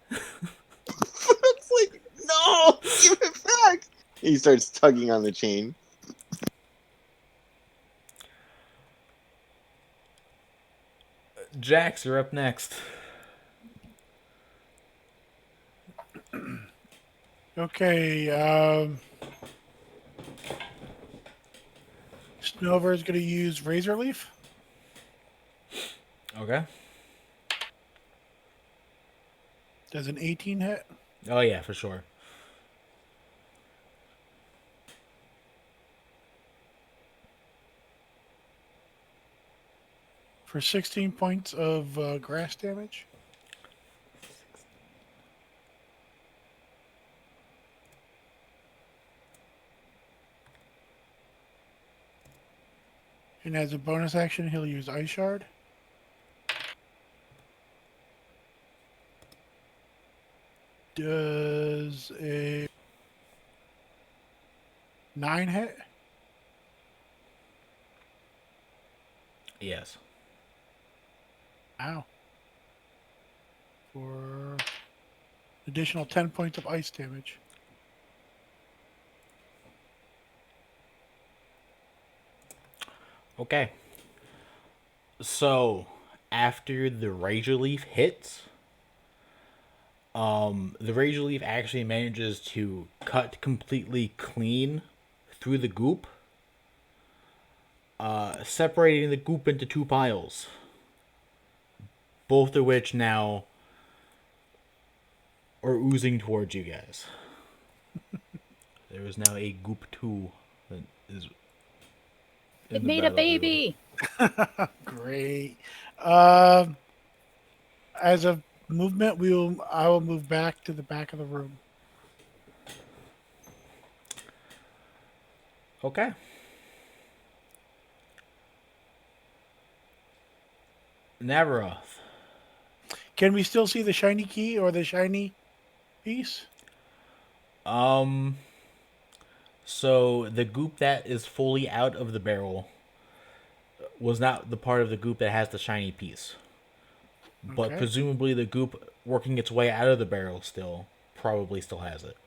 It's like, no, give it back. He starts tugging on the chain. Jax, you're up next. Okay. Snover is going to use Razor Leaf. Okay. Does an 18 hit? Oh yeah, for sure. For 16 points of grass damage. And as a bonus action, he'll use Ice Shard. Does a 9 hit? Yes. Ow. For additional 10 points of ice damage. Okay. So, after the Razor Leaf hits, the Razor Leaf actually manages to cut completely clean through the goop, separating the goop into two piles, both of which now are oozing towards you guys. There is now a goop 2 that is in It the made a battlefield. baby. Great. As a movement, I will move back to the back of the room. Okay. Navaroth. Can we still see the shiny key or the shiny piece? So the goop that is fully out of the barrel was not the part of the goop that has the shiny piece. But Okay. presumably the goop working its way out of the barrel probably still has it.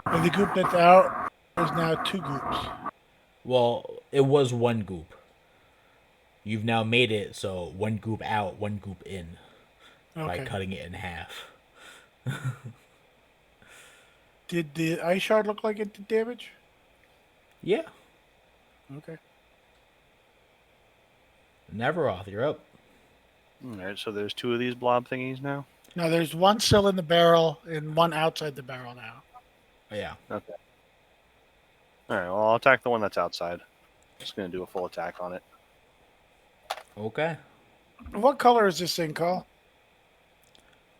And the goop that's out is now 2 goops. Well, it was one goop. You've now made it so one goop out, one goop in by Okay. cutting it in half. Did the ice shard look like it did damage? Yeah. Okay. Navaroth, you're up. All right, so there's 2 of these blob thingies now. Now there's one still in the barrel and one outside the barrel now. Yeah. Okay. All right, well, I'll attack the one that's outside. Just gonna do a full attack on it. Okay. What color is this thing, Call?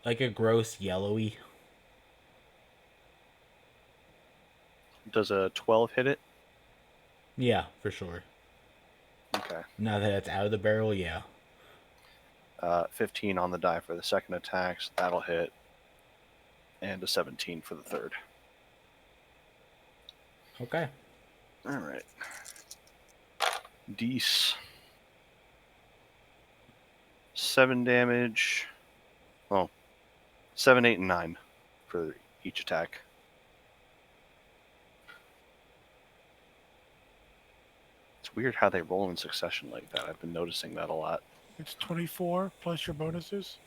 Like a gross yellowy. Does a 12 hit it? Yeah, for sure. Okay. Now that it's out of the barrel, yeah. 15 on the die for the second attack, so that'll hit. And a 17 for the third. Okay. All right. Deece. 7 damage. Oh, 7, 8, and 9 for each attack. It's weird how they roll in succession like that. I've been noticing that a lot. It's 24 plus your bonuses.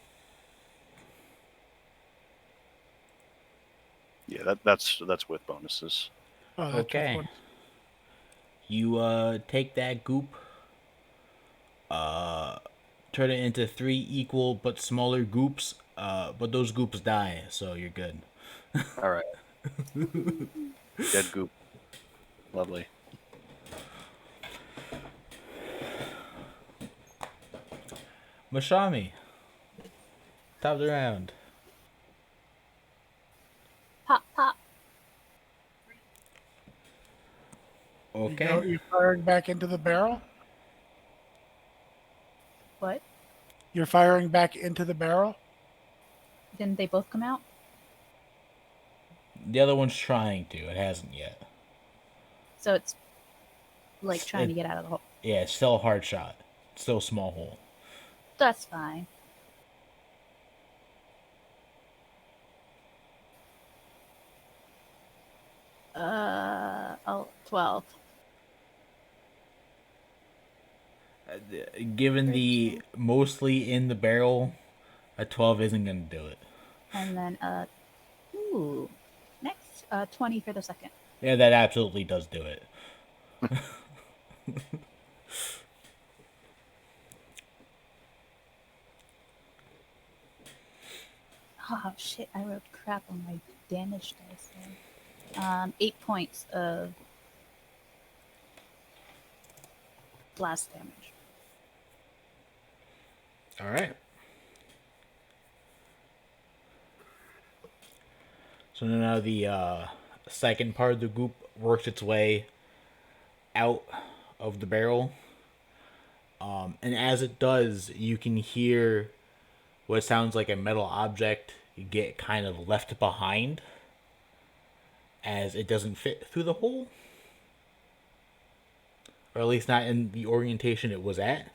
Yeah, that's with bonuses. Oh, that's Okay. with You take that goop, turn it into 3 equal but smaller goops, but those goops die, so you're good. All right. Dead goop. Lovely. Mashami. Top of the round. Pop, pop. Okay. You're firing back into the barrel. What? You're firing back into the barrel. Didn't they both come out? The other one's trying to. It hasn't yet. So it's like trying It- to get out of the hole. Yeah, it's still a hard shot. Still a small hole. That's fine. Oh, 12. Given the mostly in the barrel, a 12 isn't going to do it. And then, ooh. Next, 20 for the second. Yeah, that absolutely does do it. Oh, shit, I wrote crap on my damage dice there. 8 points of blast damage. All right. So now the second part of the group works its way out of the barrel. And as it does, you can hear what sounds like a metal object get kind of left behind as it doesn't fit through the hole. Or at least not in the orientation it was at.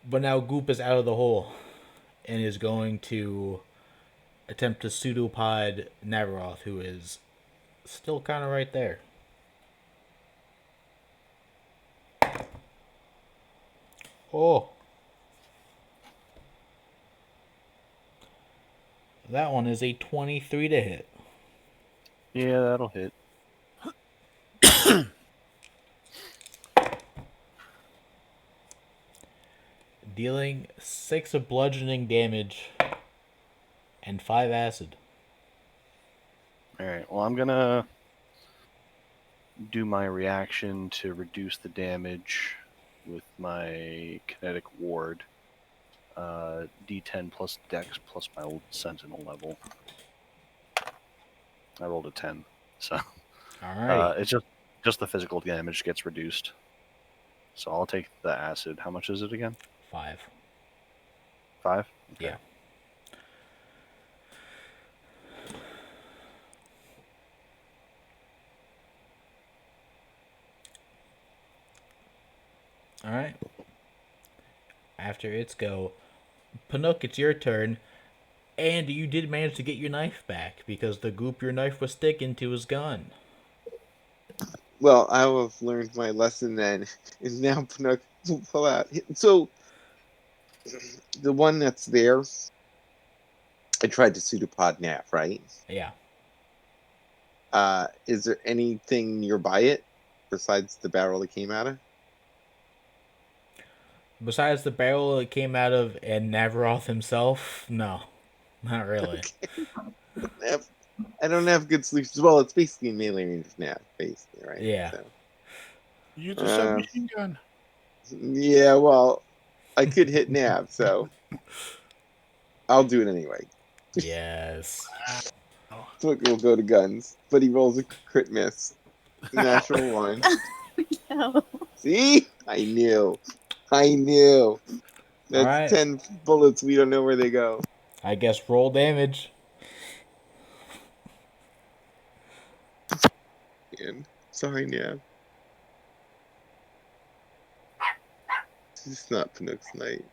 But now Goop is out of the hole and is going to attempt to pseudopod Navaroth, who is still kind of right there. Oh. That one is a 23 to hit. Yeah, that'll hit. Dealing 6 of bludgeoning damage and 5 acid. Alright, well, I'm gonna do my reaction to reduce the damage with my kinetic ward. D10 plus dex plus my old sentinel level. I rolled a 10, so Alright. it's just the physical damage gets reduced. So I'll take the acid. How much is it again? 5. 5? Okay. Yeah. Alright. After its go, Panook, it's your turn. And you did manage to get your knife back because the goop your knife was sticking to is gone. Well, I will have learned my lesson then, and now Pinook will pull out. So, the one that's there, I tried to pseudopod Nav, right? Yeah. Is there anything nearby it besides the barrel it came out of? Besides the barrel it came out of and Navaroth himself, no. Not really. I don't have good solutions. Well, it's basically a melee range of Nav, basically, right? Yeah. So, Use a submachine gun. yeah, well, I could hit Nav, so I'll do it anyway. Yes. So we'll go to guns, but he rolls a crit miss. Natural 1. No. See? I knew. That's Alright. 10 bullets. We don't know where they go. I guess roll damage. And sorry, Nav. It's not Panook's night.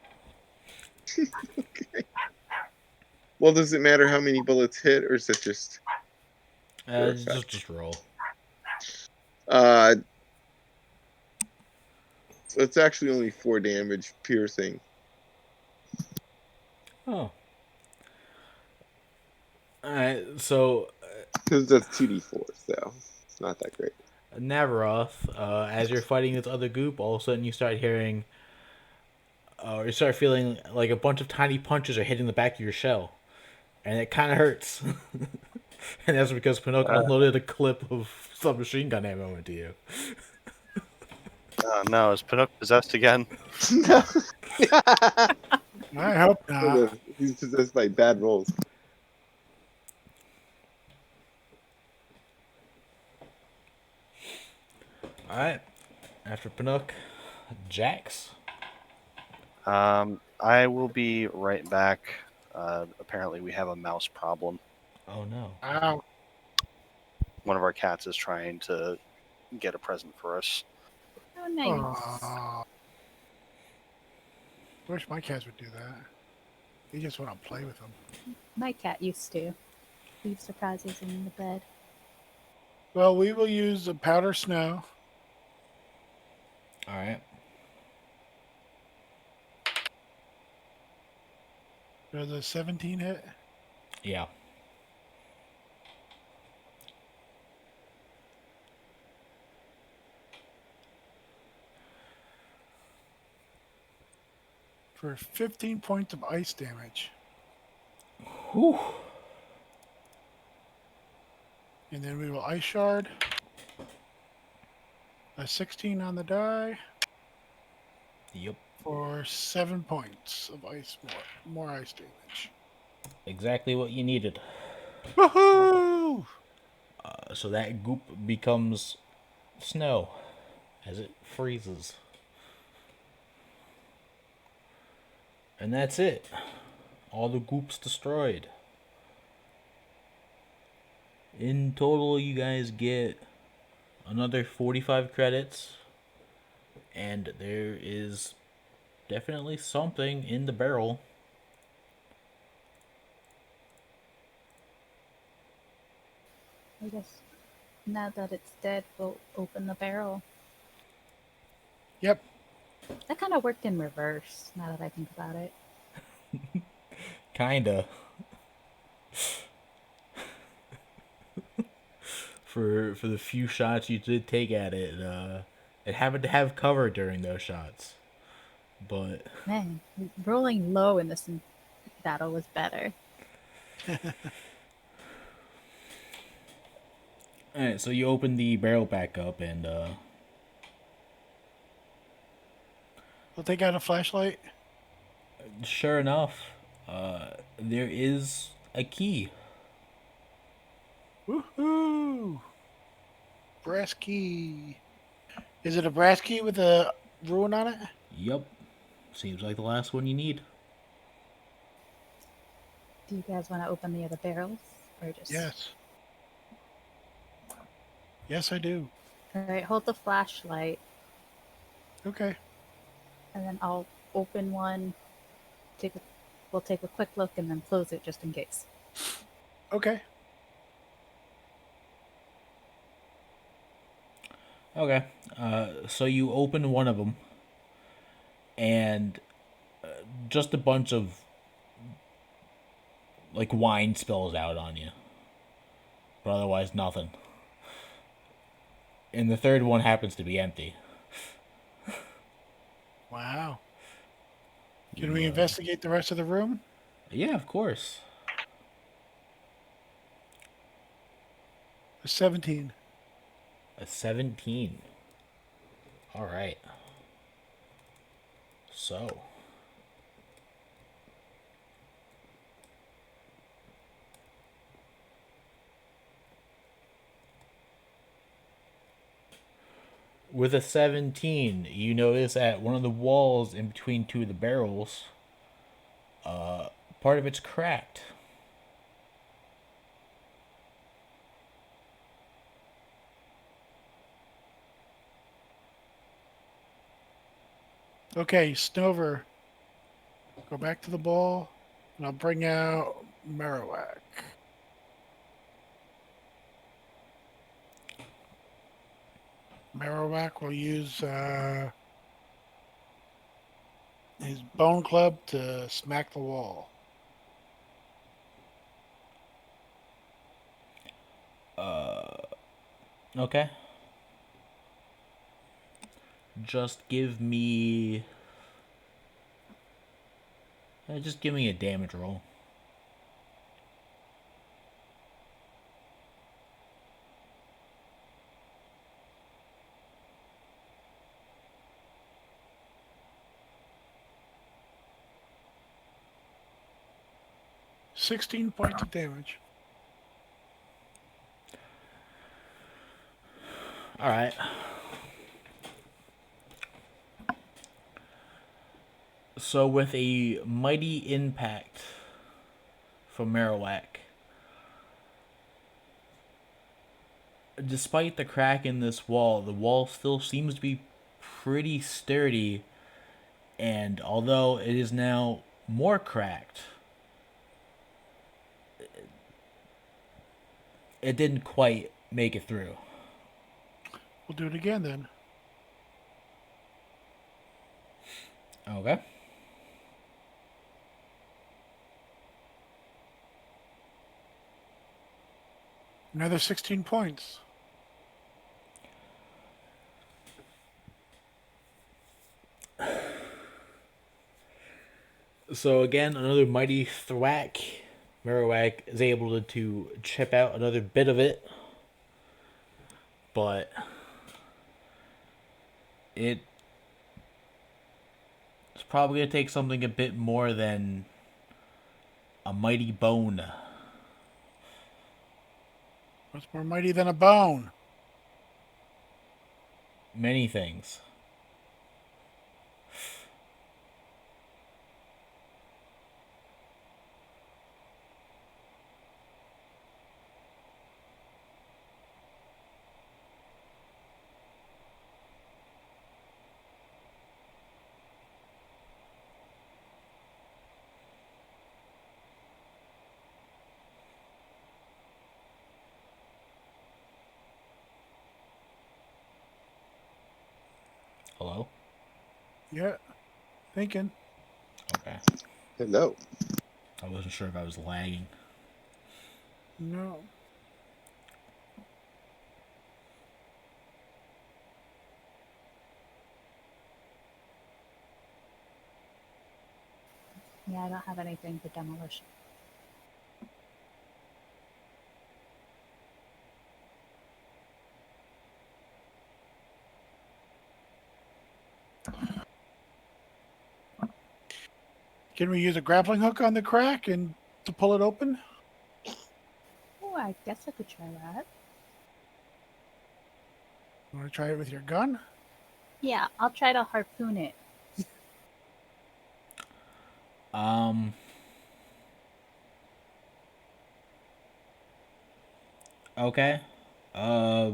Okay. Well, does it matter how many bullets hit, or is it just for effect? Just roll. So it's actually only 4 damage piercing. Oh. Alright, so Because that's 2d4, so it's not that great. Navaroth, as you're fighting this other goop, all of a sudden you start hearing, or you start feeling like a bunch of tiny punches are hitting the back of your shell. And it kind of hurts. And that's because Pinocchio unloaded a clip of submachine gun ammo into you. Oh no, is Pinnock possessed again? No. I hope not. He's possessed by bad rolls. All right. After Pinook, Jax. I will be right back. Apparently, we have a mouse problem. Oh no. Wow. One of our cats is trying to get a present for us. Oh, nice. Aw. Wish my cats would do that. You just want to play with them. My cat used to leave surprises in the bed. Well, we will use the powder snow. All right. Does a 17 hit? Yeah. For 15 points of ice damage. Whew. And then we will ice shard. A 16 on the die Yep. for 7 points of ice more ice damage. Exactly what you needed. Woohoo! So that goop becomes snow as it freezes. And that's it. All the goops destroyed. In total, you guys get another 45 credits. And there is definitely something in the barrel. I guess now that it's dead, we'll open the barrel. Yep. That kind of worked in reverse, now that I think about it. Kinda. For the few shots you did take at it, it happened to have cover during those shots. But Man, rolling low in this battle was better. alright, so you open the barrel back up and We'll take out a flashlight. sure enough, there is a key. Woohoo! Brass key. Is it a brass key with a ruin on it? Yup. Seems like the last one you need. Do you guys want to open the other barrels? Or just. Yes. Yes, I do. Alright, hold the flashlight, Okay. and then I'll open one. We'll take a quick look and then close it just in case. Okay. Okay. So you open one of them, and just a bunch of like wine spills out on you, but otherwise nothing. And the third one happens to be empty. Wow. Can we investigate the rest of the room? Yeah, of course. A 17. A 17. All right. So. With a 17, you notice at one of the walls in between two of the barrels, part of it's cracked. Okay, Snover. Go back to the ball, and I'll bring out Marowak. Marowak will use his bone club to smack the wall. Okay. Just give me. Just give me a damage roll. 16 points of damage. All right. So with a mighty impact from Marowak, despite the crack in this wall, the wall still seems to be pretty sturdy, and although it is now more cracked, it didn't quite make it through. We'll do it again then. Okay. Another 16 points. So again, another mighty thwack. Marowak is able to chip out another bit of it, but it's probably gonna take something a bit more than a mighty bone. What's more mighty than a bone? Many things. Hello? Yeah. Thinking. Okay. Hello. I wasn't sure if I was lagging. No. Yeah, I don't have anything for demolition. Can we use a grappling hook on the crack and to pull it open? Oh, I guess I could try that. You want to try it with your gun? Yeah, I'll try to harpoon it. Um. Okay. Uh.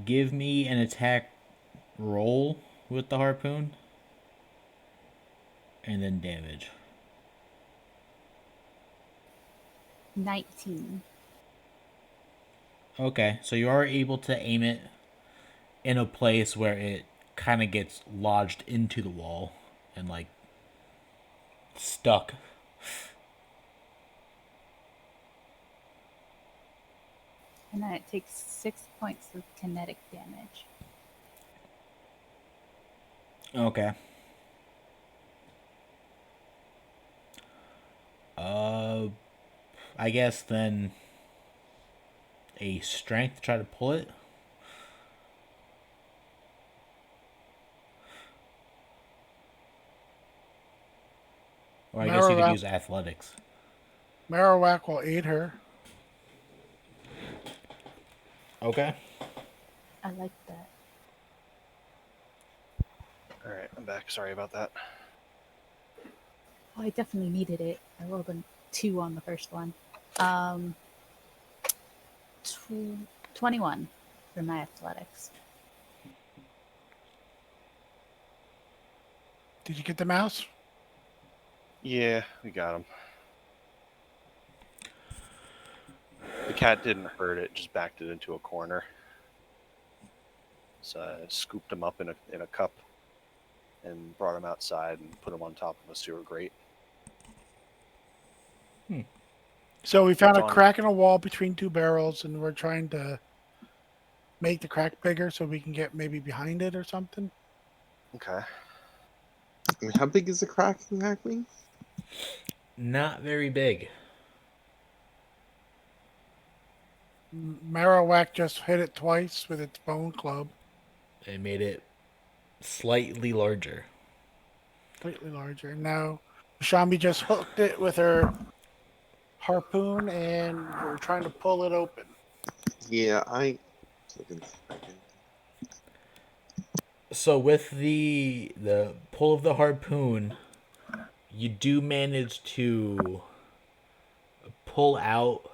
Give me an attack roll with the harpoon, and then damage. 19. Okay, so you are able to aim it in a place where it kind of gets lodged into the wall and like stuck. And then it takes 6 points of kinetic damage. Okay. Uh, I guess then a strength to try to pull it. Or I guess you could use athletics. Marowak will aid her. Okay. I like that. All right, I'm back. Sorry about that. Oh, I definitely needed it. I rolled a 2 on the first one. 21 for my athletics. Did you get the mouse? Yeah, we got him. The cat didn't hurt it; just backed it into a corner. So I scooped him up in a cup and brought him outside and put him on top of a sewer grate. So we found a It's on- crack in a wall between two barrels, and we're trying to make the crack bigger so we can get maybe behind it or something. Okay. I mean, how big is the crack exactly? Not very big. Marowak just hit it twice with its bone club, It made it slightly larger. slightly larger. Now Shambi just hooked it with her harpoon, and we're trying to pull it open. Yeah, I looking. So with the pull of the harpoon, you do manage to pull out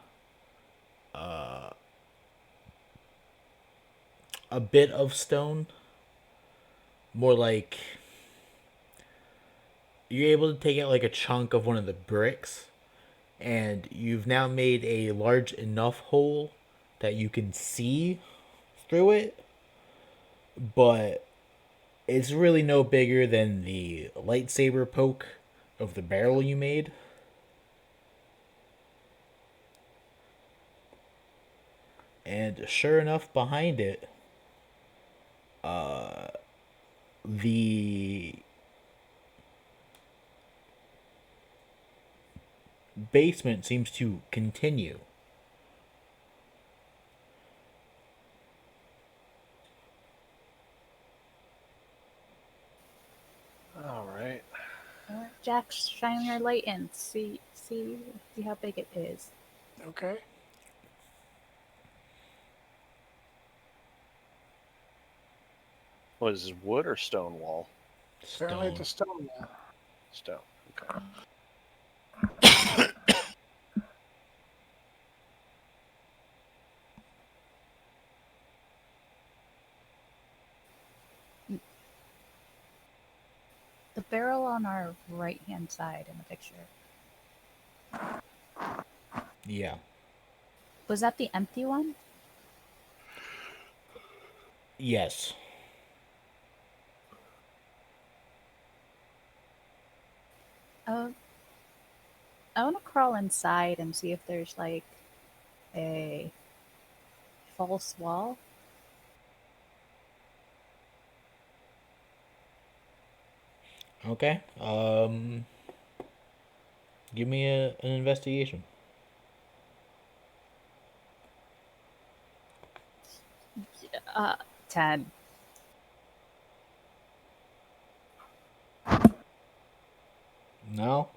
a bit of stone. More like you're able to take out like a chunk of one of the bricks, and you've now made a large enough hole that you can see through it, but it's really no bigger than the lightsaber poke of the barrel you made. And sure enough, behind it, the basement seems to continue. All right. Jack, shine your light in. See how big it is. Okay. What is this, wood or stone wall? Apparently it's Stone. a stone wall. Stone. Okay. The barrel on our right hand side in the picture. Yeah. Was that the empty one? Yes. Uh, I want to crawl inside and see if there's like a false wall. Okay. Give me an investigation. 10. No.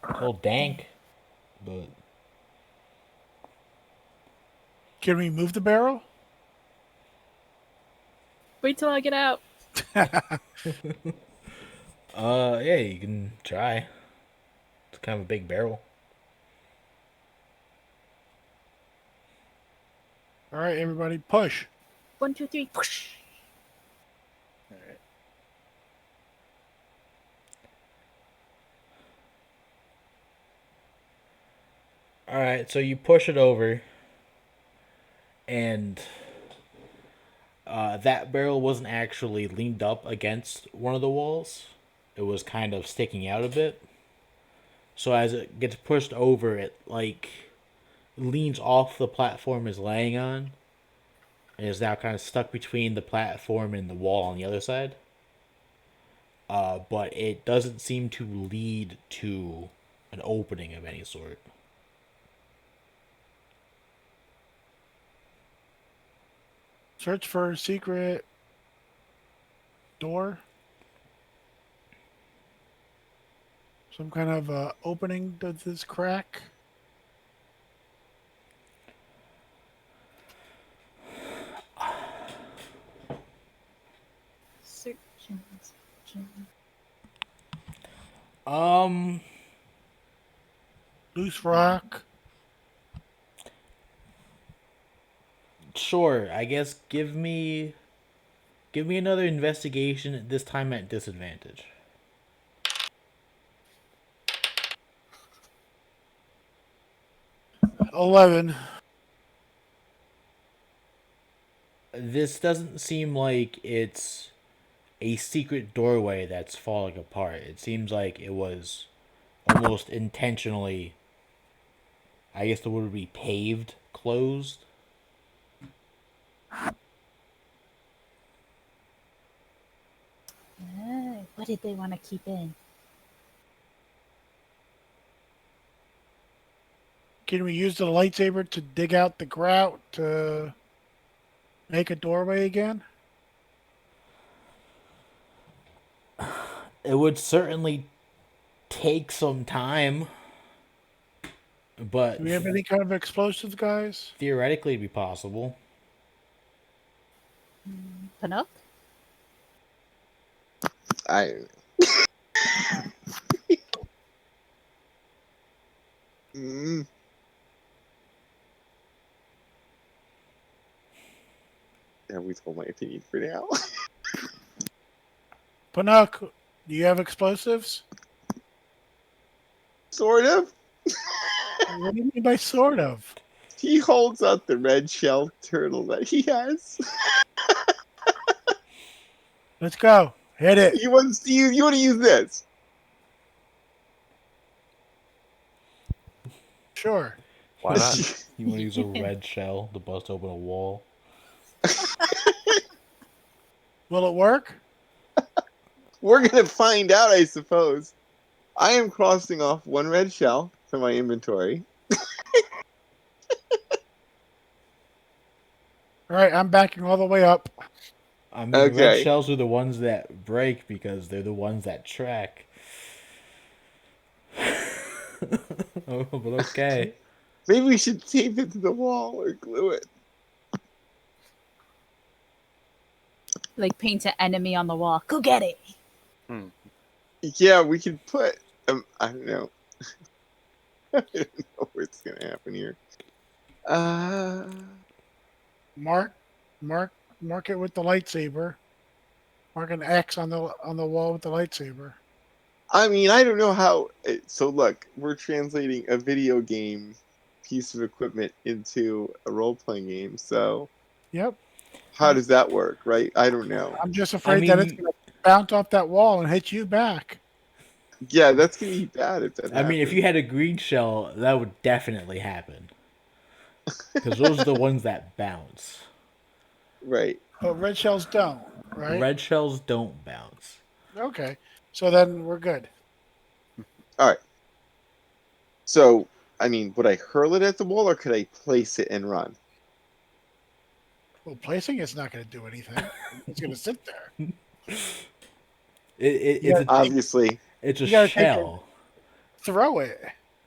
It's all dank, but Can we move the barrel? Wait till I get out. yeah, you can try. It's kind of a big barrel. All right, everybody, push. 1, 2, 3. Push. All right. All right, so you push it over, and that barrel wasn't actually leaned up against one of the walls. It was kind of sticking out a bit. So as it gets pushed over, it like leans off the platform it's laying on, and is now kind of stuck between the platform and the wall on the other side. But it doesn't seem to lead to an opening of any sort. Search for a secret door. Some kind of opening to this crack. Searching. Um, Loose rock. sure. I guess give me another investigation. This time at disadvantage. 11. This doesn't seem like it's a secret doorway that's falling apart. It seems like it was almost intentionally, I guess the word would be paved, closed. What did they want to keep in? Can we use the lightsaber to dig out the grout to make a doorway again? It would certainly take some time, but Do we have any kind of explosives, guys? theoretically it'd be possible. Panook? I mm, yeah, we told my opinion for now. Panook, do you have explosives? Sort of. What do you mean by sort of? He holds out the red shell turtle that he has. Let's go. Hit it. He wants to use. You want to use this? Sure. Why not? You want to use a red shell to bust open a wall? Will it work? We're gonna find out, I suppose. I am crossing off one red shell from my inventory. All right, I'm backing all the way up. I mean, red Okay. shells are the ones that break because they're the ones that track. Oh, but okay. Maybe we should tape it to the wall or glue it. Like paint an enemy on the wall. Go get it. Yeah, we could put. I don't know. I don't know what's gonna happen here. Mark it with the lightsaber. Mark an X on the wall with the lightsaber. I mean, I don't know how. So look, we're translating a video game piece of equipment into a role-playing game. So Yep. how does that work, right? I don't know. I'm just I afraid that it's mean, gonna bounce off that wall and hit you back. Yeah, that's gonna be bad if that I mean, if happens. you had a green shell, that would definitely happen. Because those are the ones that bounce. Right. But red shells don't, right? Red shells don't bounce. Okay. So then we're good. All right. So, I mean, would I hurl it at the wall or could I place it and run? Well, placing it's not going to do anything. It's going to sit there. It's Yeah. Obviously. it's a You gotta take it. shell. Throw it.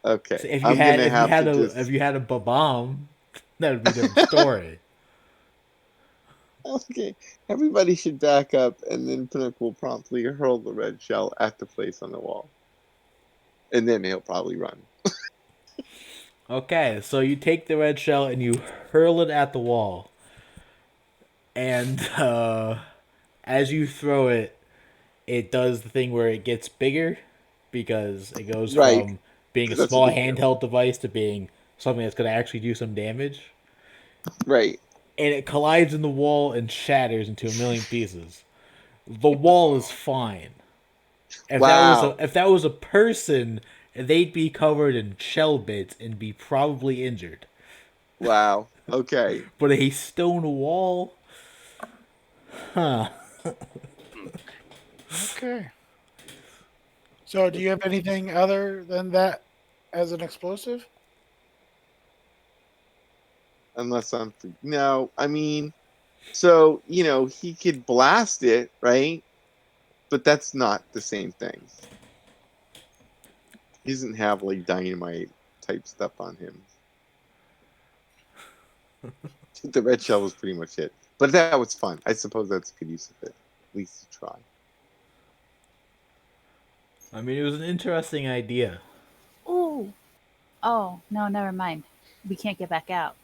Okay. So if you I'm had gonna if you have had to a just. if you had a bomb, that would be a different story. Okay. Everybody should back up, and then Pinnock will promptly hurl the red shell at the place on the wall, and then he'll probably run. Okay, so you take the red shell and you hurl it at the wall, and as you throw it, it does the thing where it gets bigger because it goes Right. from being a That's small what they do. handheld device to being something that's going to actually do some damage. Right. And it collides in the wall and shatters into a million pieces. The wall is fine. Wow. If that was a person, they'd be covered in shell bits and be probably injured. Wow. Okay. But a stone wall, huh? Okay. So do you have anything other than that as an explosive? Unless I'm. No, I mean, so, he could blast it, right? But that's not the same thing. He doesn't have, like, dynamite type stuff on him. The red shell was pretty much it. But that was fun. I suppose that's a good use of it. At least to try. I mean, it was an interesting idea. Ooh. Oh, no, never mind. We can't get back out.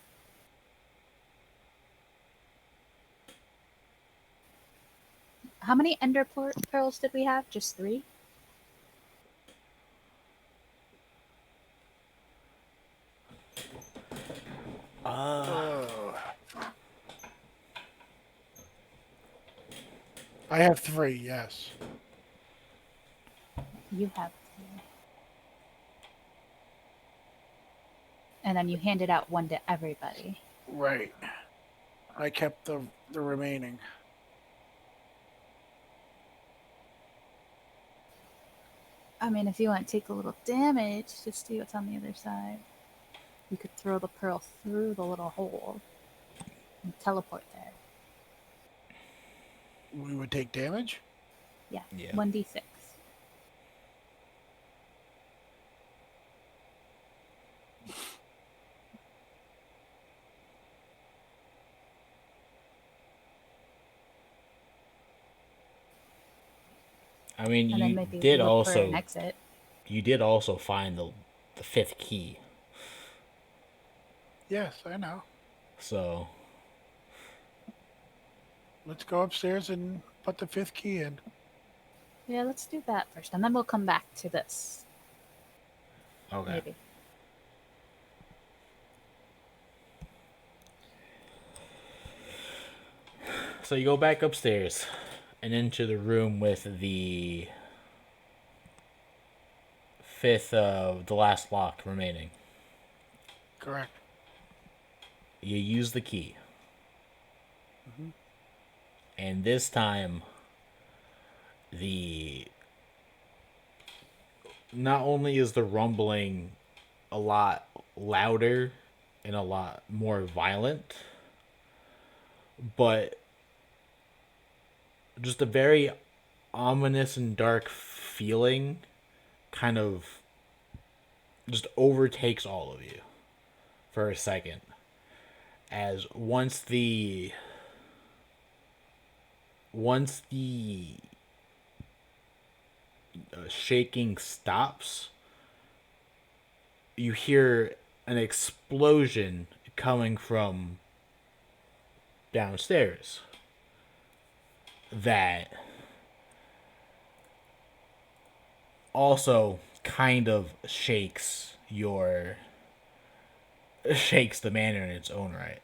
How many ender pearls did we have? Just 3? I have 3, yes. You have 3. And then you handed out 1 to everybody. Right. I kept the remaining. I mean, if you want to take a little damage, just see what's on the other side. You could throw the pearl through the little hole and teleport there. We would take damage? Yeah, Yeah. 1d6. I mean, and then maybe look for an exit. you did also find the fifth key. Yes, I know. So, Let's go upstairs and put the fifth key in. Yeah, let's do that first, and then we'll come back to this. okay. Maybe. So you go back upstairs and into the room with the fifth, the last lock remaining. Correct. You use the key. Mhm. And this time, the not only is the rumbling a lot louder and a lot more violent, but just a very ominous and dark feeling kind of just overtakes all of you for a second. As once the shaking stops, you hear an explosion coming from downstairs that also kind of shakes the manor in its own right.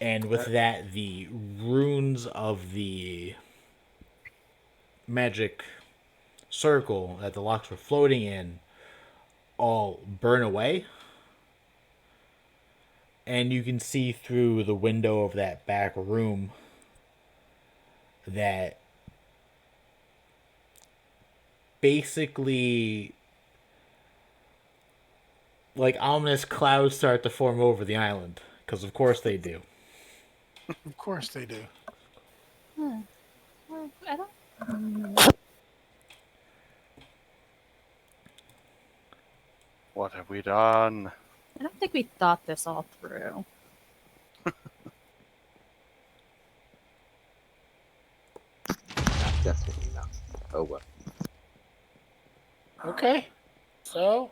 And with that, the runes of the magic circle that the locks were floating in all burn away. And you can see through the window of that back room that basically, like, ominous clouds start to form over the island. Because of course they do. Of course they do. Well, I don't. Mm, What have we done? I don't think we thought this all through. Definitely not. Oh well. Okay. So,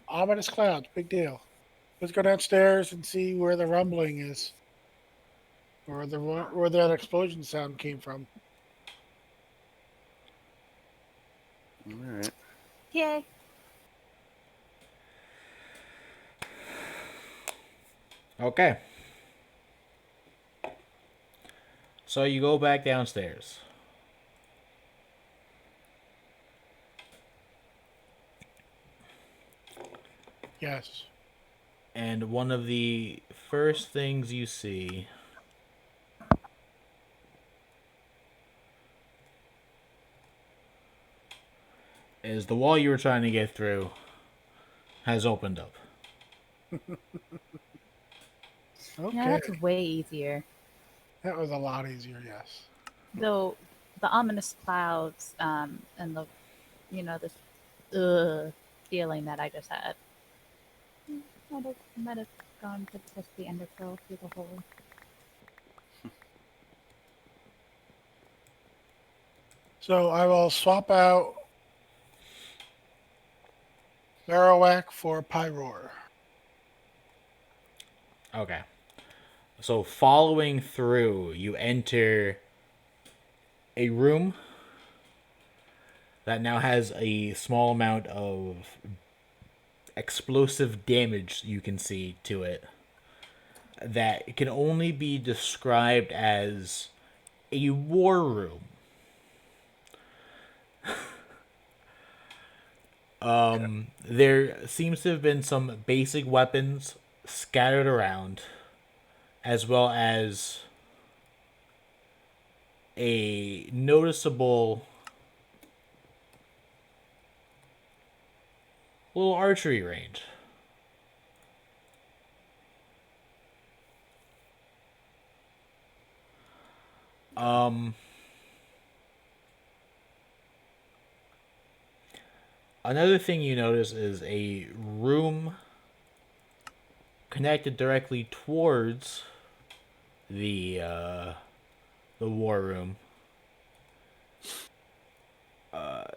ominous clouds, big deal. Let's go downstairs and see where the rumbling is, or where that explosion sound came from. All right. Yay. Okay. So you go back downstairs. Yes. And one of the first things you see is the wall you were trying to get through has opened up. Okay. Yeah, that's way easier. That was a lot easier. Yes. Though the ominous clouds, and the, this feeling that I just had. Might have gone to push the ender pearl through the hole. So I will swap out Marowak for Pyroar. Okay. So following through, you enter a room that now has a small amount of explosive damage you can see to it that can only be described as a war room. There seems to have been some basic weapons scattered around, as well as a noticeable little archery range. Another thing you notice is a room connected directly towards the the war room,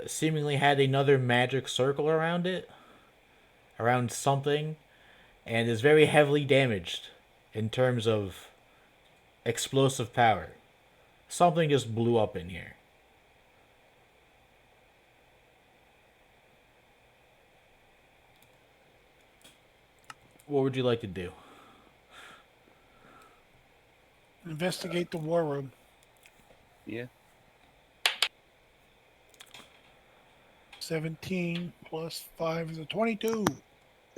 seemingly had another magic circle around it, around something, and is very heavily damaged in terms of explosive power. Something just blew up in here. What would you like to do? Investigate the war room. Yeah. 17 plus 5 is a 22.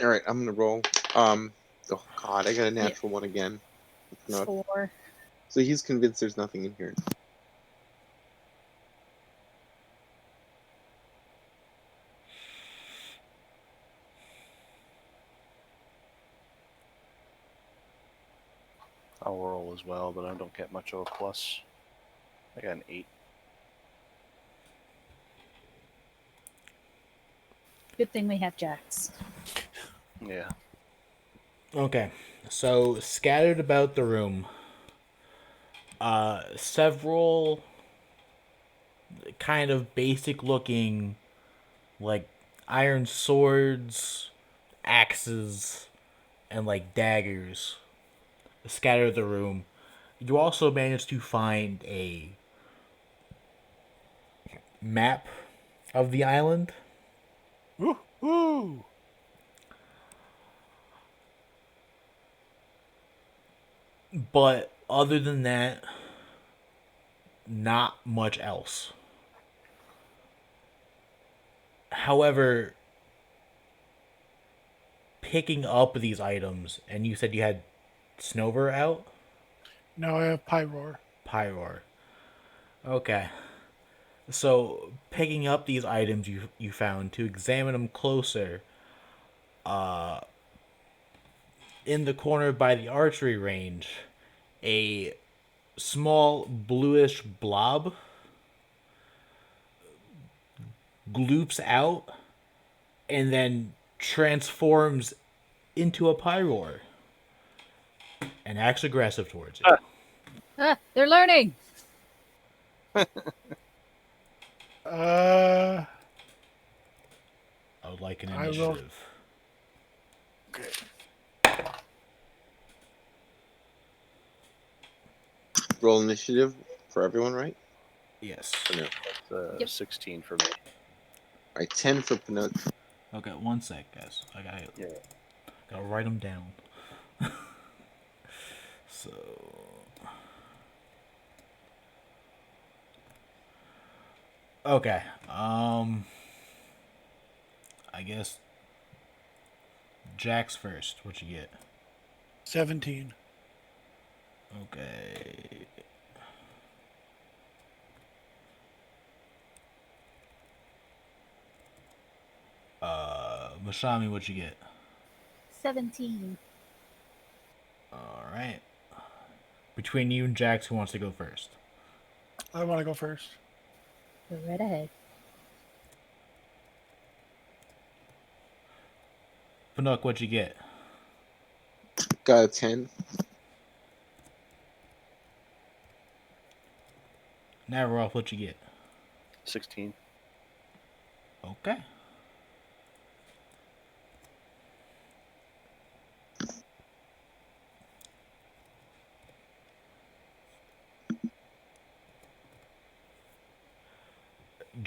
All right, I'm gonna roll. Oh God, I got a natural one again. No, 4. so he's convinced there's nothing in here. I'll roll as well, but I don't get much of a plus. I got an 8. Good thing we have Jax. Yeah. Okay, so scattered about the room, several kind of basic looking, like iron swords, axes, and like daggers scatter the room. You also managed to find a map of the island, Woo! Woo! but other than that, not much else. However, picking up these items, and you said you had Snover out? Now I have Pyroar. Pyroar. Okay. So, picking up these items you found to examine them closer, in the corner by the archery range, a small bluish blob gloops out and then transforms into a Pyroar and acts aggressive towards you. Ah, they're learning. Uh, I would like an I will. initiative. Okay. Roll initiative for everyone, right? Yes. Or no? Yep. 16 for me. All right, 10 for Pinocchio. Okay, one sec, guys. Yeah. Gotta write them down. So, okay. I guess Jack's first. What you get? 17. Okay. Mashami, what you get? 17. All right. Between you and Jax, who wants to go first? I want to go first. Go right ahead. Panook, what you get? Got a 10. Navaroth, what you get? 16. Okay.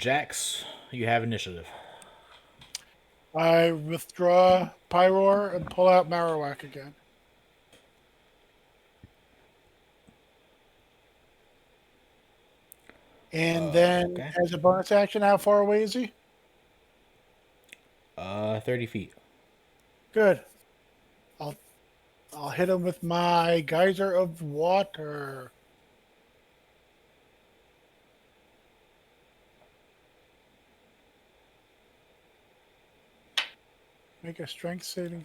Jax, you have initiative. I withdraw Pyroar and pull out Marowak again. And then, Okay. as a bonus action, how far away is he? 30 feet. Good. I'll hit him with my Geyser of Water. Make a strength saving.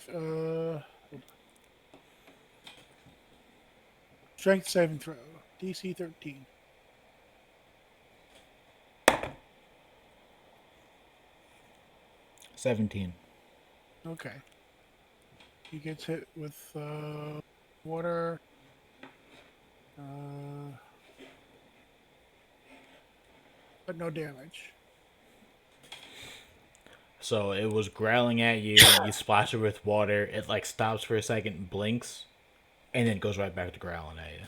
Strength saving throw. DC 13. $17. Okay. He gets hit with water. but no damage. So it was growling at you. You splash it with water. It like stops for a second, blinks, and then goes right back to growling at you.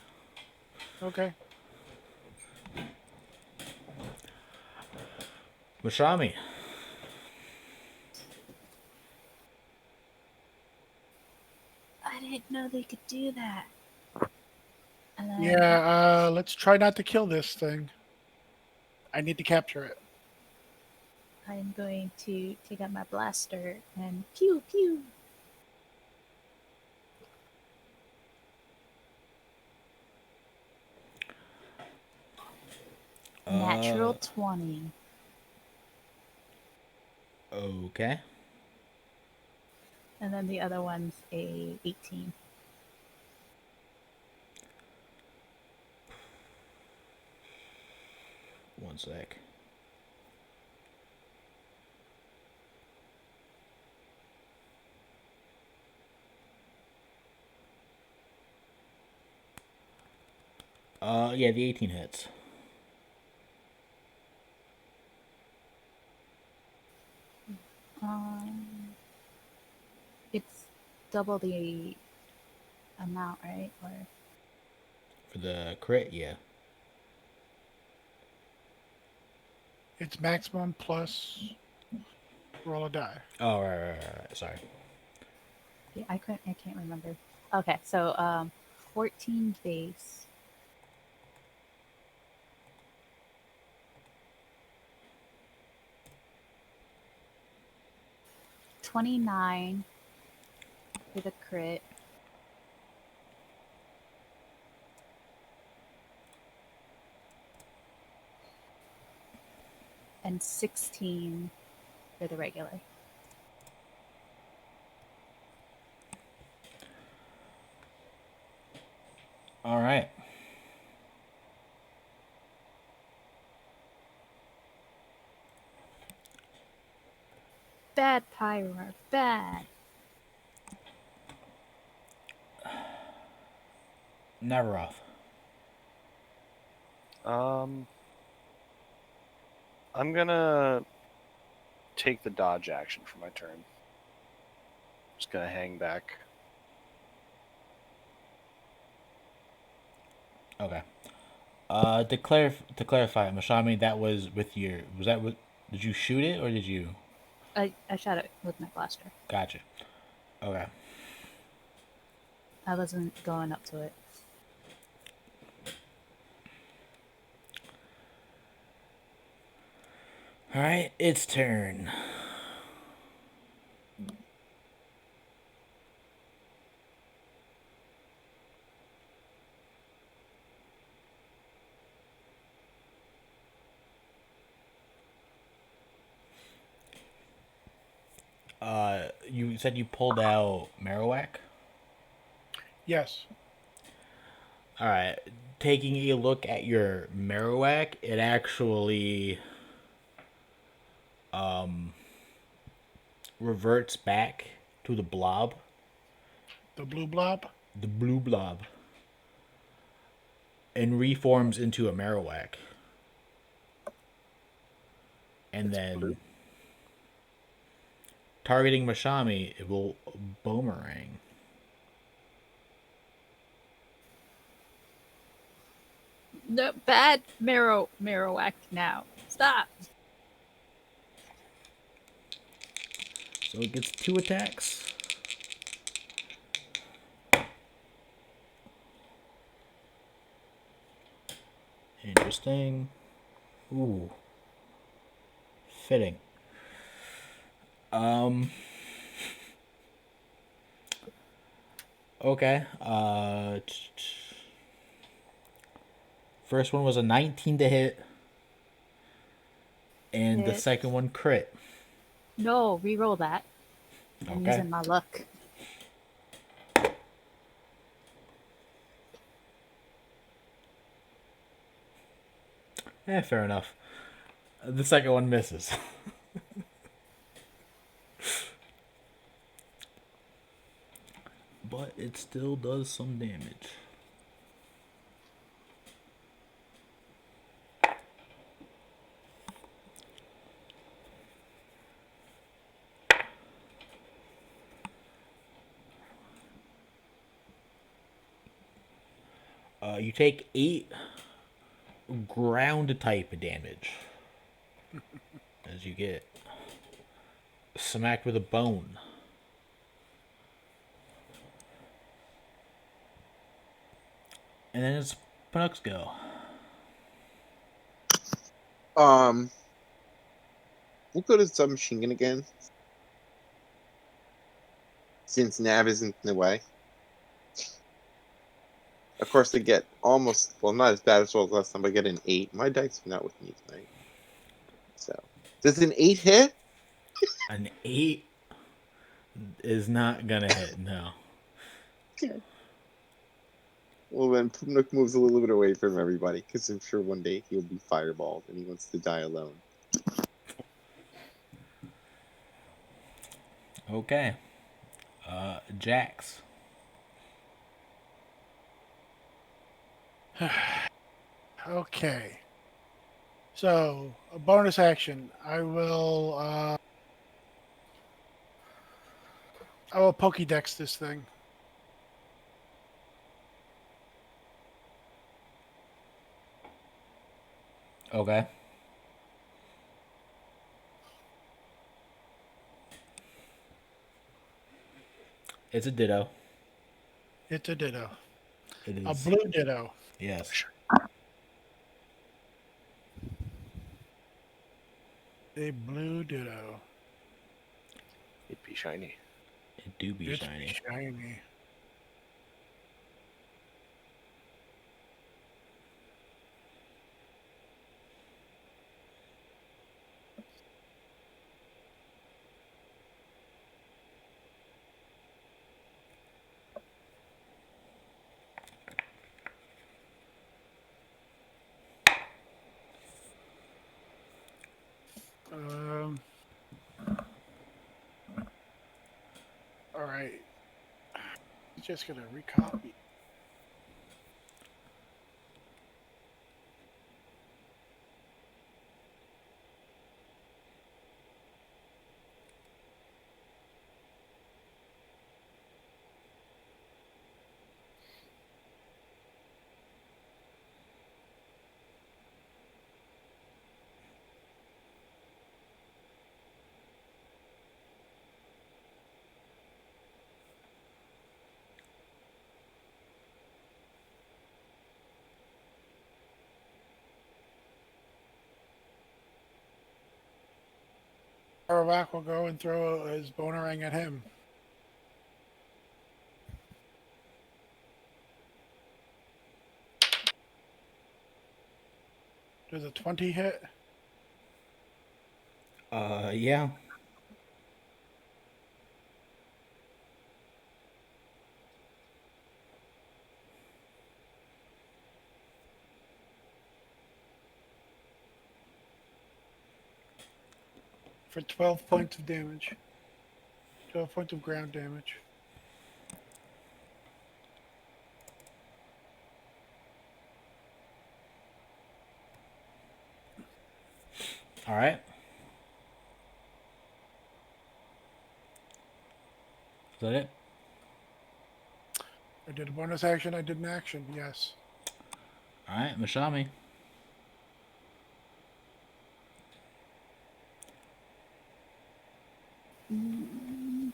Okay. Mashami. I didn't know they could do that. And then Yeah, let's try not to kill this thing. I need to capture it. I'm going to take out my blaster and pew pew. Natural 20. Okay. And then the other one's a 18. One sec. Yeah, the 18 hits. It's double the amount, right? Or For the crit, yeah. It's maximum plus roll a die. Oh, right. Sorry. yeah, I can't remember. Okay, so 14 base. $29 for the crit. And 16 for the regular. All right. Bad Pyro, bad. Navaroth. I'm gonna take the dodge action for my turn. Just gonna hang back. Okay. To clarify, Mashami, that was with your. Was that with? Did you shoot it or did you? I shot it with my blaster. Gotcha. Okay. I wasn't going up to it. All right, its turn. You said you pulled out Marowak. Yes. All right. Taking a look at your Marowak, it actually reverts back to the blob, The blue blob. the blue blob, and reforms into a Marowak. And It's then blue. targeting Mashami, it will boomerang. No, bad Marowak now. Stop. So it gets 2 attacks. Interesting. Ooh. Fitting. Okay. First one was a 19 to hit, and the Hit. second one crit. No, re-roll that. I'm Okay. using my luck. Fair enough. The second one misses. But it still does some damage. You take 8 ground type damage as you get smacked with a bone. And then it's Panook's go. We'll go to submachine gun again. Since Nav isn't in the way. Of course, they get almost, well, not as bad as well as last time, but I get an 8. My dice are not with me tonight. So, does an 8 hit? An 8 is not gonna hit, no. Okay. Well, then Nook moves a little bit away from everybody, because I'm sure one day he'll be fireballed and he wants to die alone. Okay. Jax. Okay. So, a bonus action. I will Pokédex this thing. Okay. It's a ditto. It's a ditto. It A is. blue ditto. Yes. A blue ditto. It'd be shiny. It do be It's shiny. shiny. Um. All right. Just gonna recopy. Arawak will go and throw his bonerang at him. Does a 20 hit? Yeah. For 12 points of damage. 12 points of ground damage. All right. Is that it? I did a bonus action, I did an action, yes. All right, Mashami. Mm,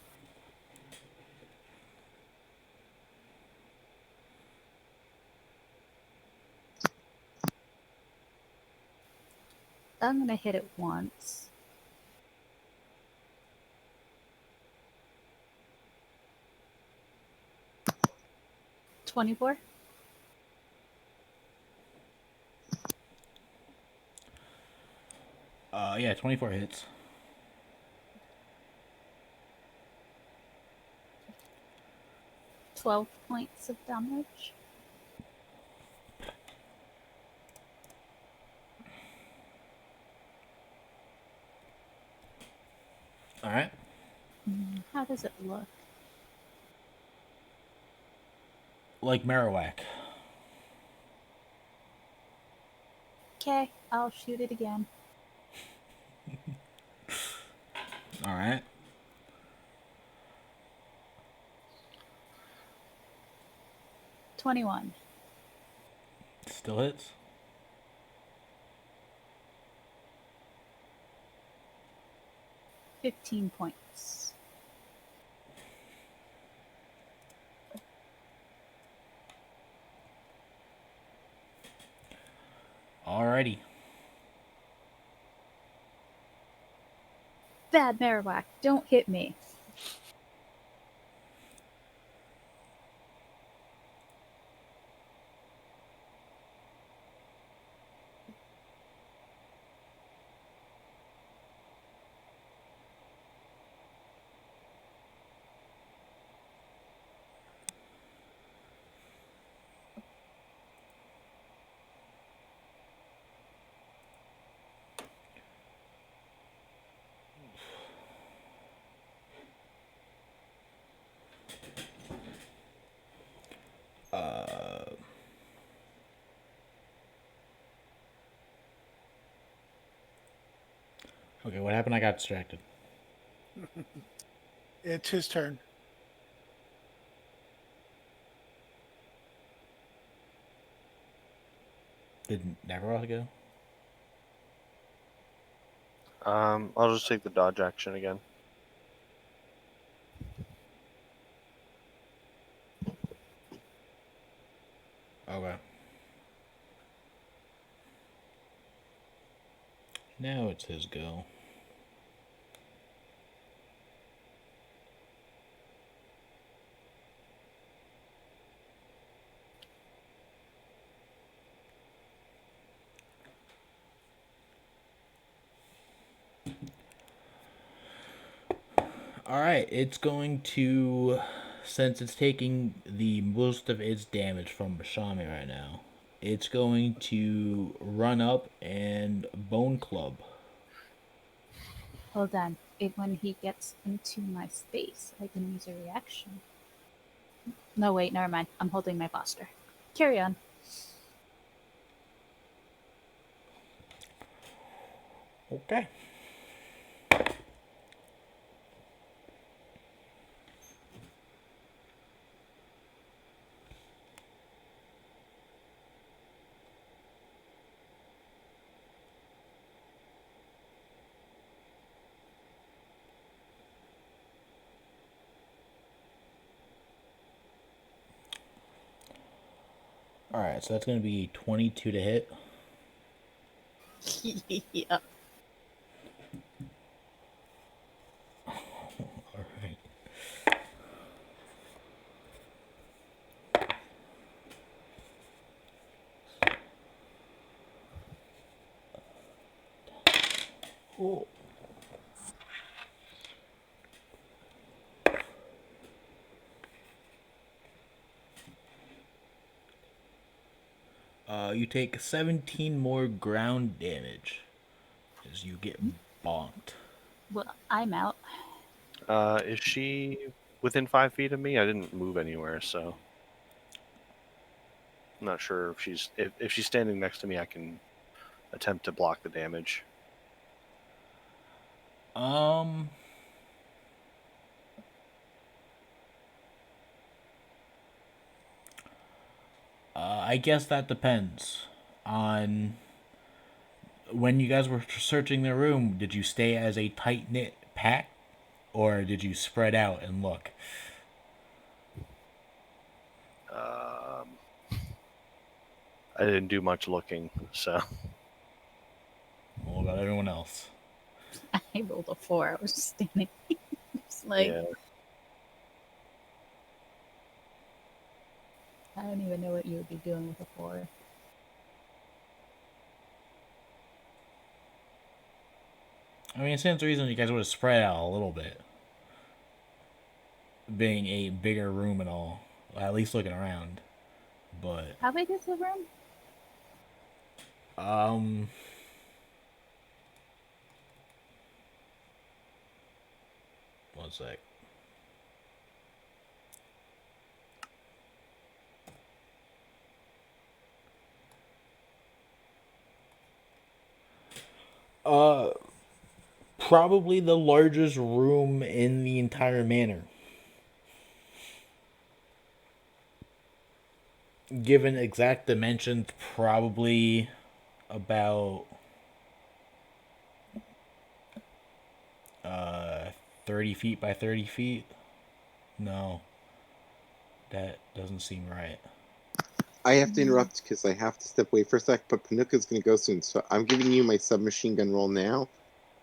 I'm gonna hit it once. $24. Yeah, 24 hits. $12 points of damage. All right. How does it look? Like Marowak. Okay, I'll shoot it again. All right. 21. Still hits. £15 points. Alrighty. Bad Marowak, don't hit me. Okay, what happened? I got distracted. It's his turn. Did Navaroth go? I'll just take the dodge action again. Okay. Now it's his go. Alright, it's going to, since it's taking the most of its damage from Bashami right now, it's going to run up and Bone Club. Hold on. When he gets into my space, I can use a reaction. No, wait, never mind. I'm holding my posture. Carry on. Okay. Alright, so that's going to be 22 to hit. Yeah. Alright. Oh. You take 17 more ground damage as you get bonked. Well, I'm out. Is she within 5 feet of me? I didn't move anywhere, so I'm not sure if she's standing next to me. I can attempt to block the damage. I guess that depends on when you guys were searching the room. Did you stay as a tight knit pack, or did you spread out and look? I didn't do much looking, so What about everyone else? I rolled a 4. I was just standing. It's like, yeah. I don't even know what you would be doing with a 4. I mean, it stands to reason you guys would have spread out a little bit, being a bigger room and all. At least looking around, but How big is the room? um. One sec. Probably the largest room in the entire manor. given exact dimensions, probably about 30 feet by 30 feet. No, that doesn't seem right. I have to interrupt because I have to step away for a sec, but Panuka's going to go soon. So I'm giving you my submachine gun roll now.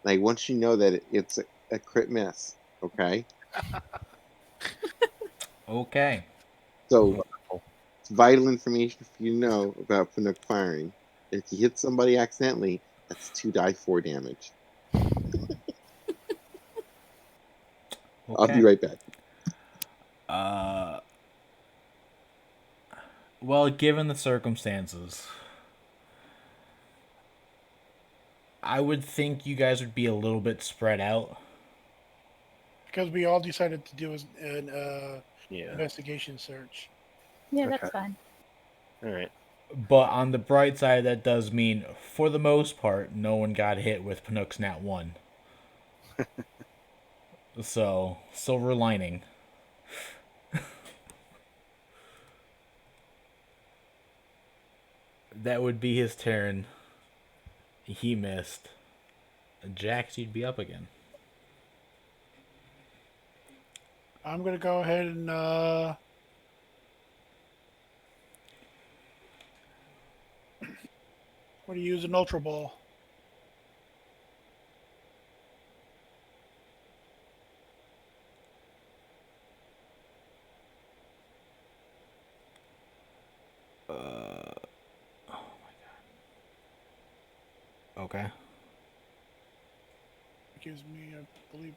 And I want you to know that it's a crit miss. Okay? Okay. So Wonderful. it's vital information for you to know about Panook firing. If you hit somebody accidentally, that's 2d4 damage. I'll be Okay. right back. Well, given the circumstances, I would think you guys would be a little bit spread out. Because we all decided to do an Yeah. investigation search. Yeah, Okay. that's fine. All right. But on the bright side, that does mean, for the most part, no one got hit with Panook's Nat 1. So, silver lining. That would be his turn. He missed. Jax, you'd be up again. I'm going to go ahead and what do you use an Ultra Ball? Okay. Gives me, I believe,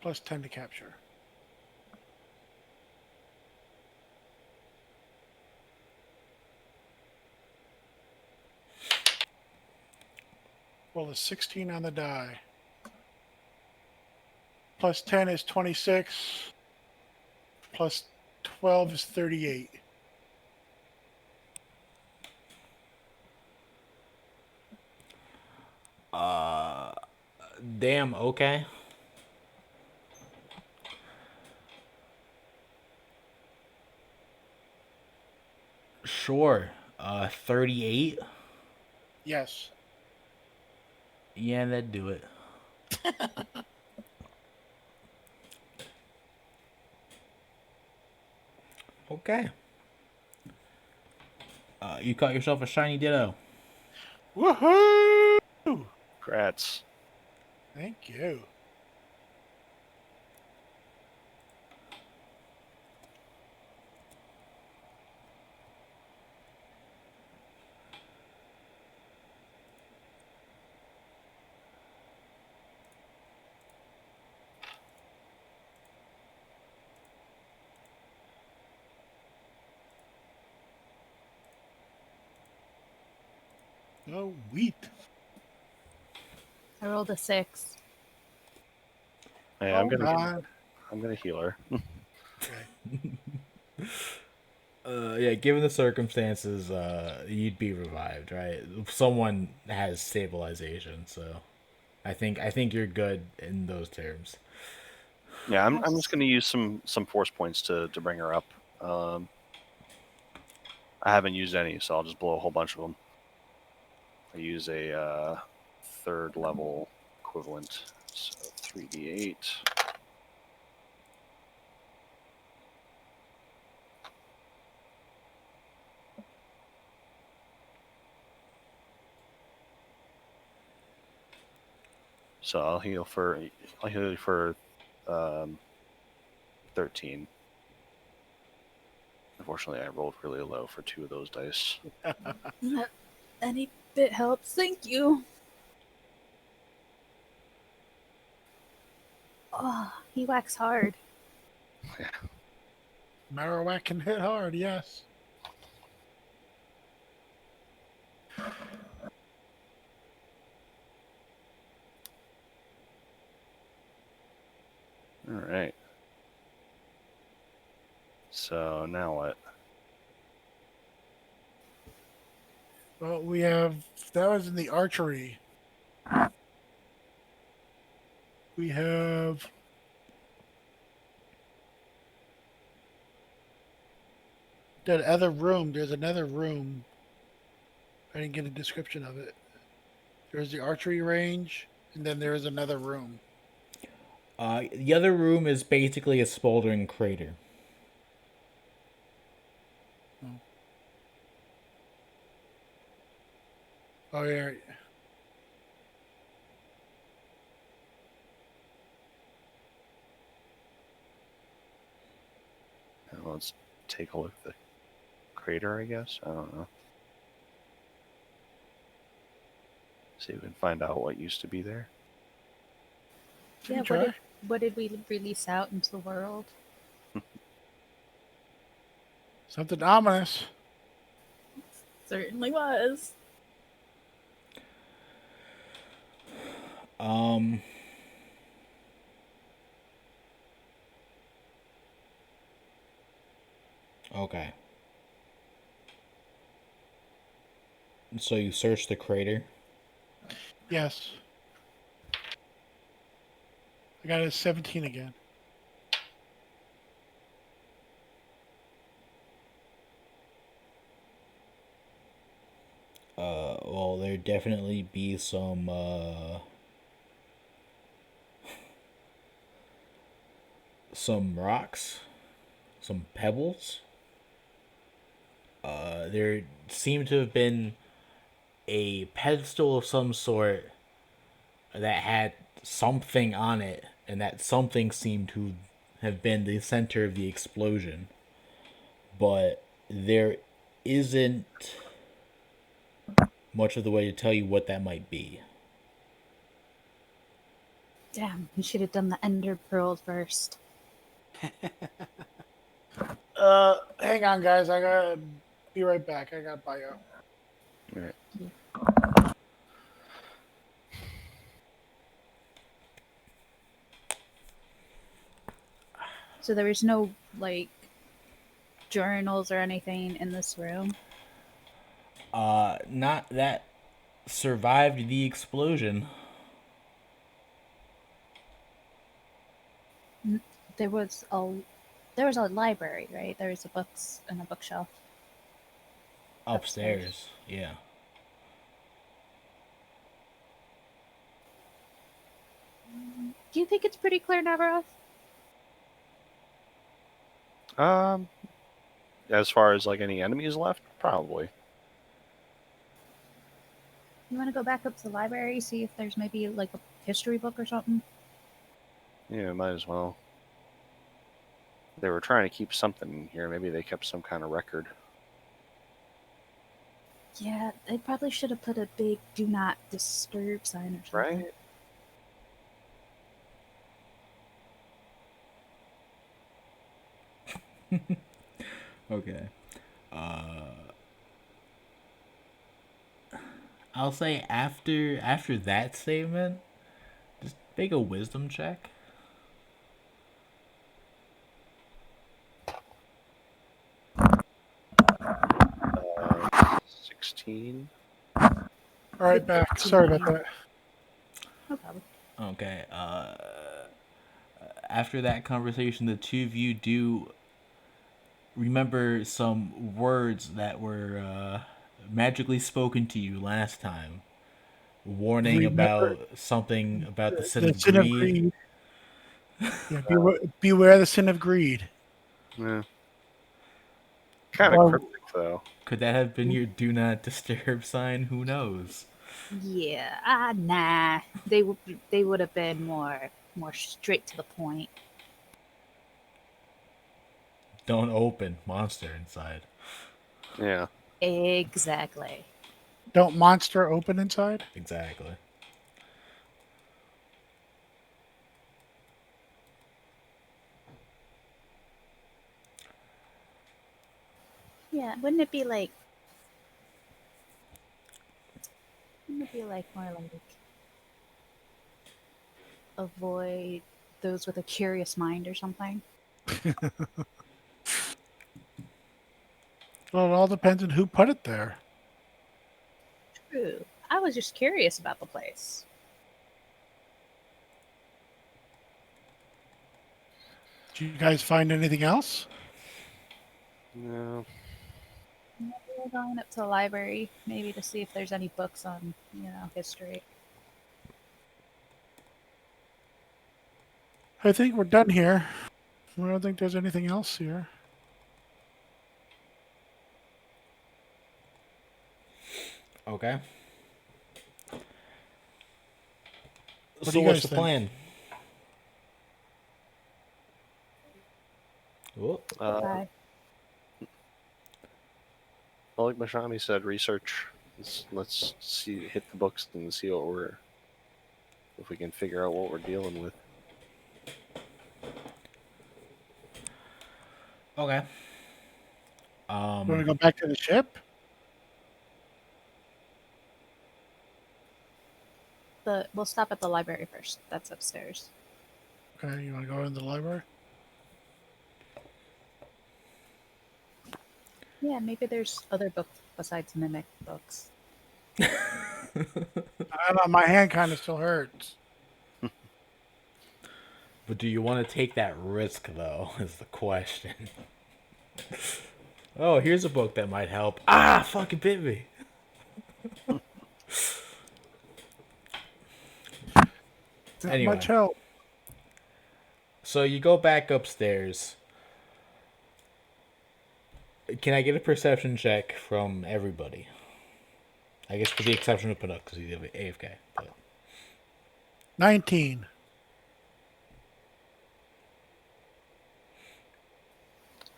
plus 10 to capture. Roll a 16 on the die. Plus 10 is 26. Plus 12 is 38. Damn, okay. Sure. 38? Yes. Yeah, that'd do it. Okay. You caught yourself a shiny ditto. Woohoo! Congrats. Thank you. Oh, wheat. I rolled a 6. Hey, Oh, God. I'm gonna heal her. Okay. Yeah, given the circumstances, you'd be revived, right? Someone has stabilization, so I think you're good in those terms. Yeah, I'm just gonna use some force points to bring her up. I haven't used any, so I'll just blow a whole bunch of them. I use a third level equivalent, so 3d8. So I'll heal for 13. Unfortunately, I rolled really low for 2 of those dice. Any bit helps. Thank you. Oh, he whacks hard. Marowak can hit hard, yes. So now what? Well, we have that was in the archery. We have that other room. There's another room. I didn't get a description of it. There's the archery range, and then there is another room. The other room is basically a smoldering crater. Oh yeah. Let's take a look at the crater, I guess. I don't know. See if we can find out what used to be there. You Yeah, can try. what did we release out into the world? Something ominous. Certainly was. Um. Okay. So you search the crater. Yes. I got it at 17 again. Well, there definitely be some rocks, some pebbles. There seemed to have been a pedestal of some sort that had something on it, and that something seemed to have been the center of the explosion. But there isn't much of the way to tell you what that might be. Damn, we should have done the ender pearl first. Hang on, guys. I gotta be right back. I got bio. All right. So there was no like journals or anything in this room. Not that survived the explosion. There was a there was a library, right? There was a books and a bookshelf. Upstairs. Yeah. Do you think it's pretty clear, Navaroth? As far as like any enemies left, probably. You want to go back up to the library, see if there's maybe like a history book or something? Yeah, might as well. They were trying to keep something in here. Maybe they kept some kind of record. Yeah, they probably should have put a big "Do Not Disturb" sign or something. Right? Okay. I'll say after that statement, just make a wisdom check. 16. All right, Good back. Sorry about 15. that. No problem. Okay. After that conversation, the two of you do remember some words that were magically spoken to you last time, warning Remember about something about the sin the of sin of greed. greed. Yeah, beware the sin of greed. Yeah. Kind of Or cryptic, though. Could that have been your do not disturb sign? Who knows? Yeah, nah. They would have been more straight to the point. Don't open monster inside. Yeah. Exactly. don't monster open inside? Exactly. Yeah, wouldn't it be like? Wouldn't it be like more like avoid those with a curious mind or something? Well, it all depends on who put it there. True. I was just curious about the place. Did you guys find anything else? No. We're going up to the library, maybe to see if there's any books on, history. I think we're done here. I don't think there's anything else here. Okay. What So do you what's guys the think? plan? Oh, Bye. Well, like Mashami said, research. Let's see, hit the books and see if we can figure out what we're dealing with. okay. You want to go back to the ship? We'll stop at the library first. That's upstairs. Okay, you want to go in the library? Yeah, maybe there's other books besides mimic books. I don't know. My hand kind of still hurts. But do you want to take that risk, though, is the question. Oh, here's a book that might help. Ah, fucking bit me. Not Anyway, much help. so you go back upstairs. Can I get a perception check from everybody? I guess with the exception of Pinnock, because he's AFK. But 19.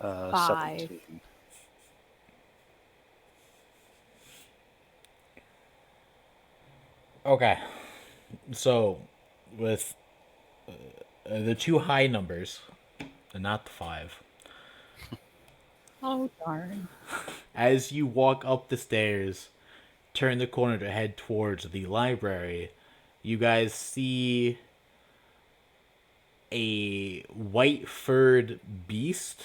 5. 17. okay, so with the two high numbers, and not the 5, Oh, darn. as you walk up the stairs, turn the corner to head towards the library, you guys see a white furred beast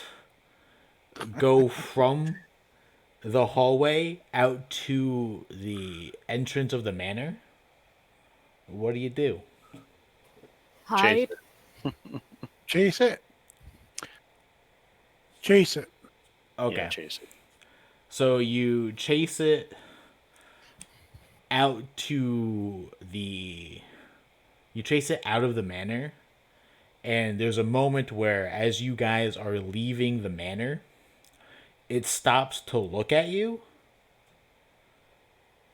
go from the hallway out to the entrance of the manor. What do you do? Hide. Chase it. Chase it. Okay. Yeah, chase it. So you chase it out to the. You chase it out of the manor, and there's a moment where, as you guys are leaving the manor, it stops to look at you.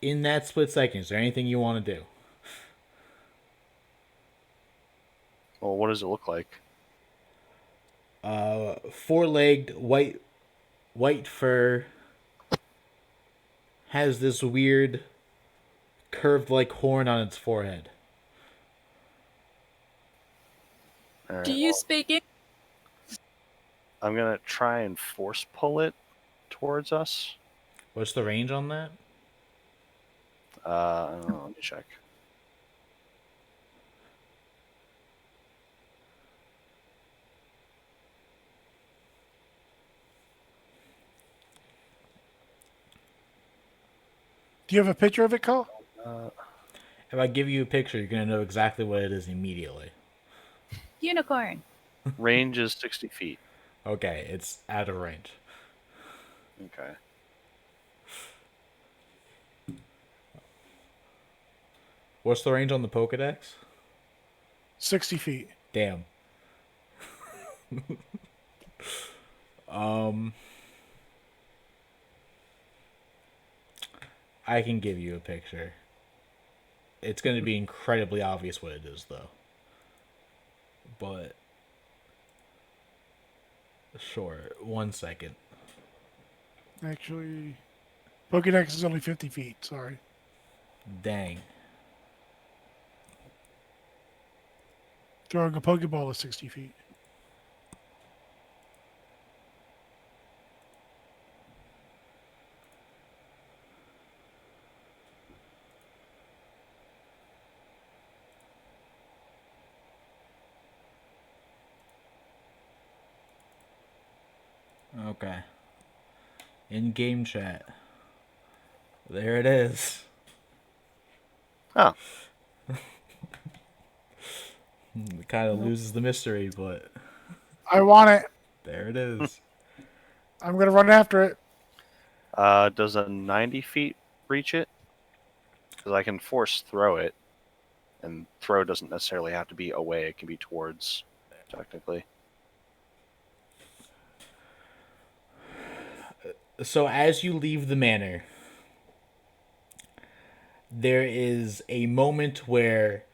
In that split second, is there anything you want to do? Well, what does it look like? Four-legged, white fur, has this weird curved like horn on its forehead. All right, Do you well, speak it? I'm gonna try and force pull it towards us. What's the range on that? I don't know. Let me check. Do you have a picture of it, Cole? If I give you a picture, you're gonna know exactly what it is immediately. Unicorn. Range is 60 feet. Okay, it's out of range. Okay. What's the range on the Pokedex? 60 feet. Damn. I can give you a picture. It's going to be incredibly obvious what it is, though. But sure, 1 second. Actually, Pokedex is only 50 feet. Sorry. Dang. Throwing a Pokeball is 60 feet. Okay. in game chat. There it is. Oh, It kind of loses the mystery, but I want it. there it is. I'm gonna run after it. does a 90 feet reach it? Because I can force throw it, and throw doesn't necessarily have to be away. It can be towards, technically. So as you leave the manor, there is a moment where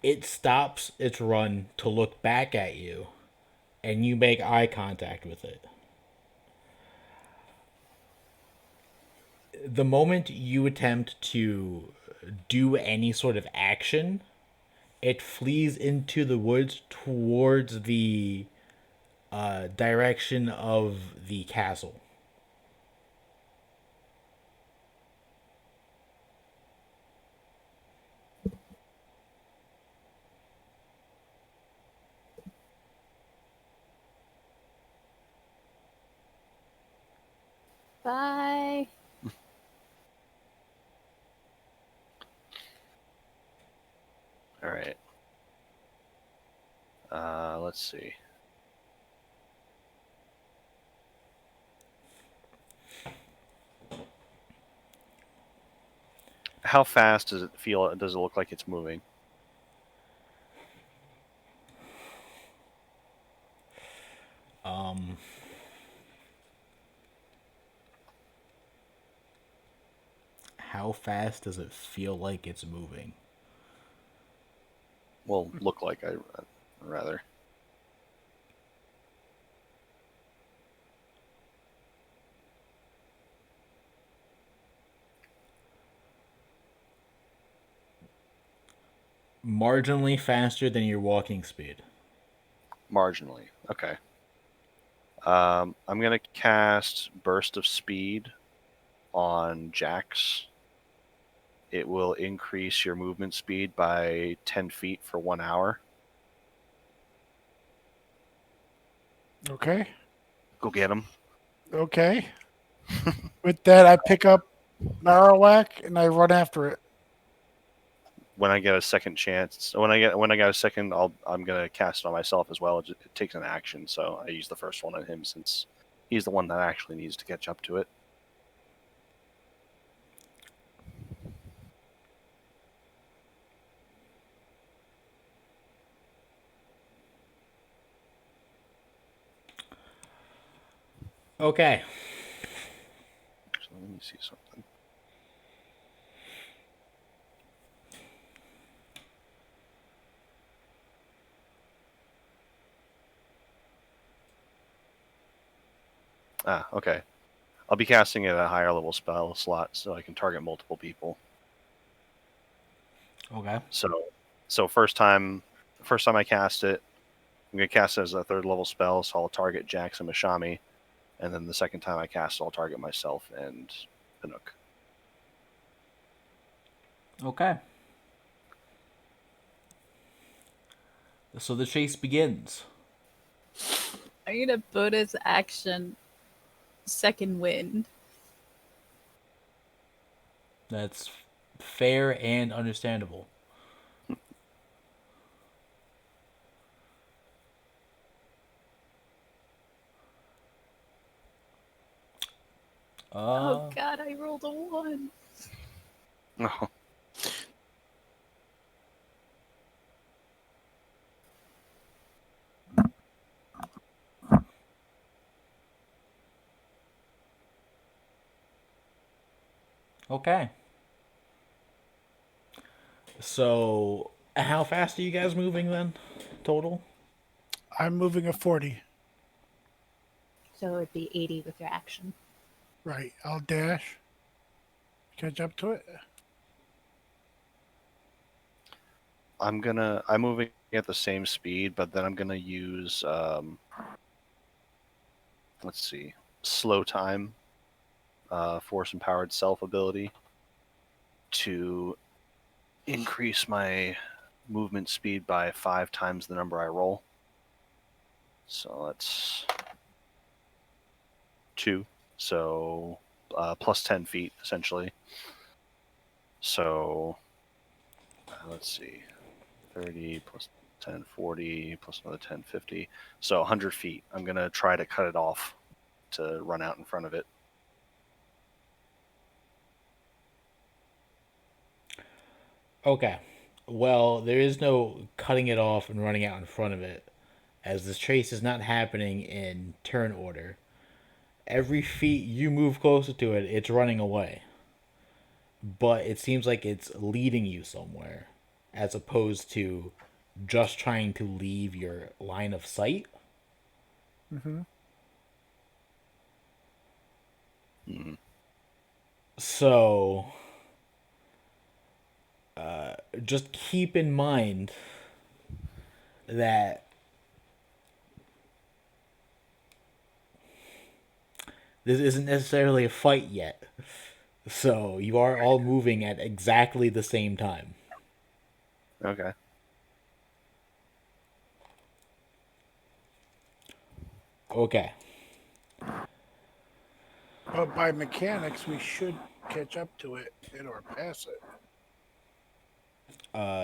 it stops its run to look back at you, and you make eye contact with it. The moment you attempt to do any sort of action, it flees into the woods towards the direction of the castle. Bye. All right. Let's see. How fast does it feel? Does it look like it's moving? How fast does it feel like it's moving? Well, look like I rather. Marginally faster than your walking speed. Marginally. Okay. I'm gonna cast Burst of Speed on Jax. It will increase your movement speed by 10 feet for 1 hour. Okay. Go get him. Okay. With that, I pick up Marowak and I run after it. When I get a second chance, when I get a second, I'm gonna cast it on myself as well. It takes an action, so I use the first one on him since he's the one that actually needs to catch up to it. Okay. So let me see something. Ah, okay. I'll be casting it at a higher level spell slot so I can target multiple people. Okay. So first time I cast it, I'm gonna cast it as a third level spell, so I'll target Jax and Mashami, and then the second time I cast it, I'll target myself and Pinook. Okay. So the chase begins. I'm gonna bonus action second wind. That's fair and understandable. Oh god, I rolled a 1. Oh, Okay. So how fast are you guys moving then? Total? I'm moving a 40. So it would be 80 with your action. Right. I'll dash. Catch up to it. I'm moving at the same speed, but then I'm gonna use let's see, slow time, force empowered self ability to increase my movement speed by 5 times the number I roll. So that's 2. So plus 10 feet, essentially. So let's see. 30 plus 10, 40, plus another 10, 50. So 100 feet. I'm going to try to cut it off to run out in front of it. Okay. Well, there is no cutting it off and running out in front of it, as this trace is not happening in turn order. Every feet you move closer to it, it's running away. But it seems like it's leading you somewhere, as opposed to just trying to leave your line of sight. Mm-hmm. Mhm. So, just keep in mind that this isn't necessarily a fight yet. So, you are all moving at exactly the same time. Okay. Okay. But by mechanics, we should catch up to it and or pass it.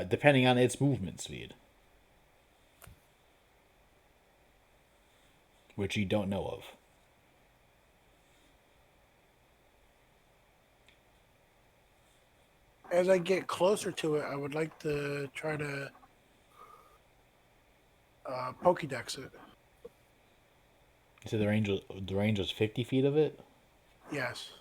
Depending on its movement speed, which you don't know of. As I get closer to it, I would like to try to Pokédex it. So the range was 50 feet of it. Yes.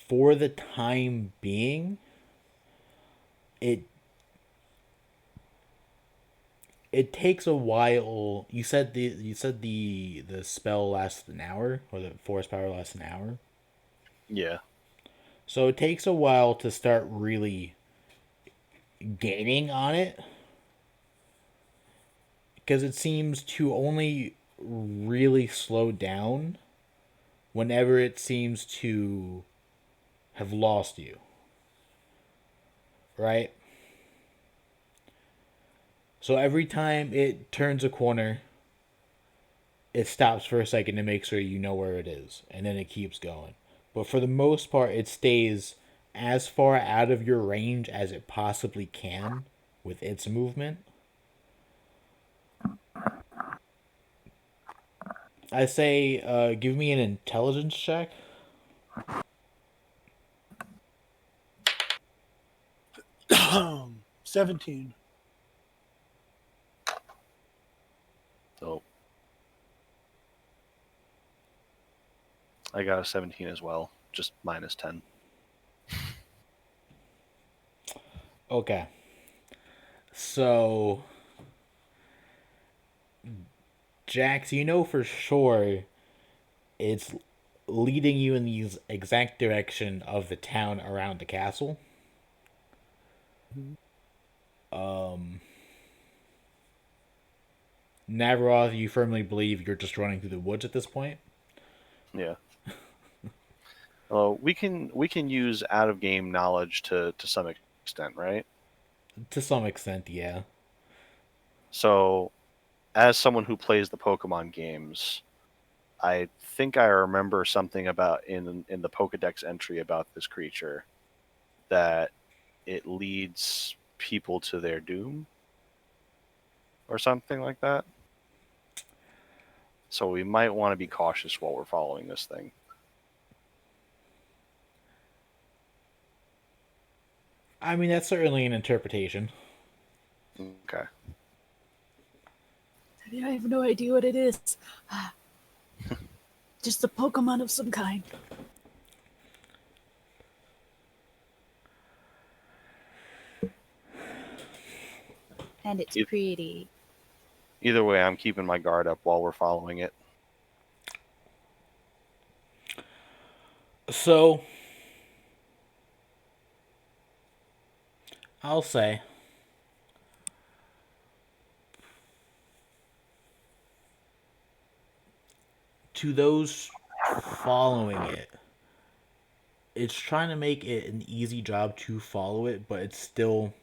For the time being, it it takes a while. You said the spell lasts an hour, or the force power lasts an hour. Yeah. So it takes a while to start really gaining on it, because it seems to only really slow down whenever it seems to have lost you. Right? So every time it turns a corner, it stops for a second to make sure you know where it is, and then it keeps going. But for the most part, it stays as far out of your range as it possibly can with its movement. I say, give me an intelligence check. 17. So I got a 17 as well, just minus 10. Okay. So, Jax, you know for sure it's leading you in the exact direction of the town around the castle. Mhm. Navaroth, you firmly believe you're just running through the woods at this point? Yeah. We can use out of game knowledge to some extent, right? To some extent, yeah. So, as someone who plays the Pokemon games, I think I remember something about in the Pokedex entry about this creature that it leads people to their doom or something like that. So we might want to be cautious while we're following this thing. I mean, that's certainly an interpretation. Okay. I have no idea what it is. Just a Pokemon of some kind. And it's E- pretty. Either way, I'm keeping my guard up while we're following it. So, I'll say, to those following it, it's trying to make it an easy job to follow it, but it's still,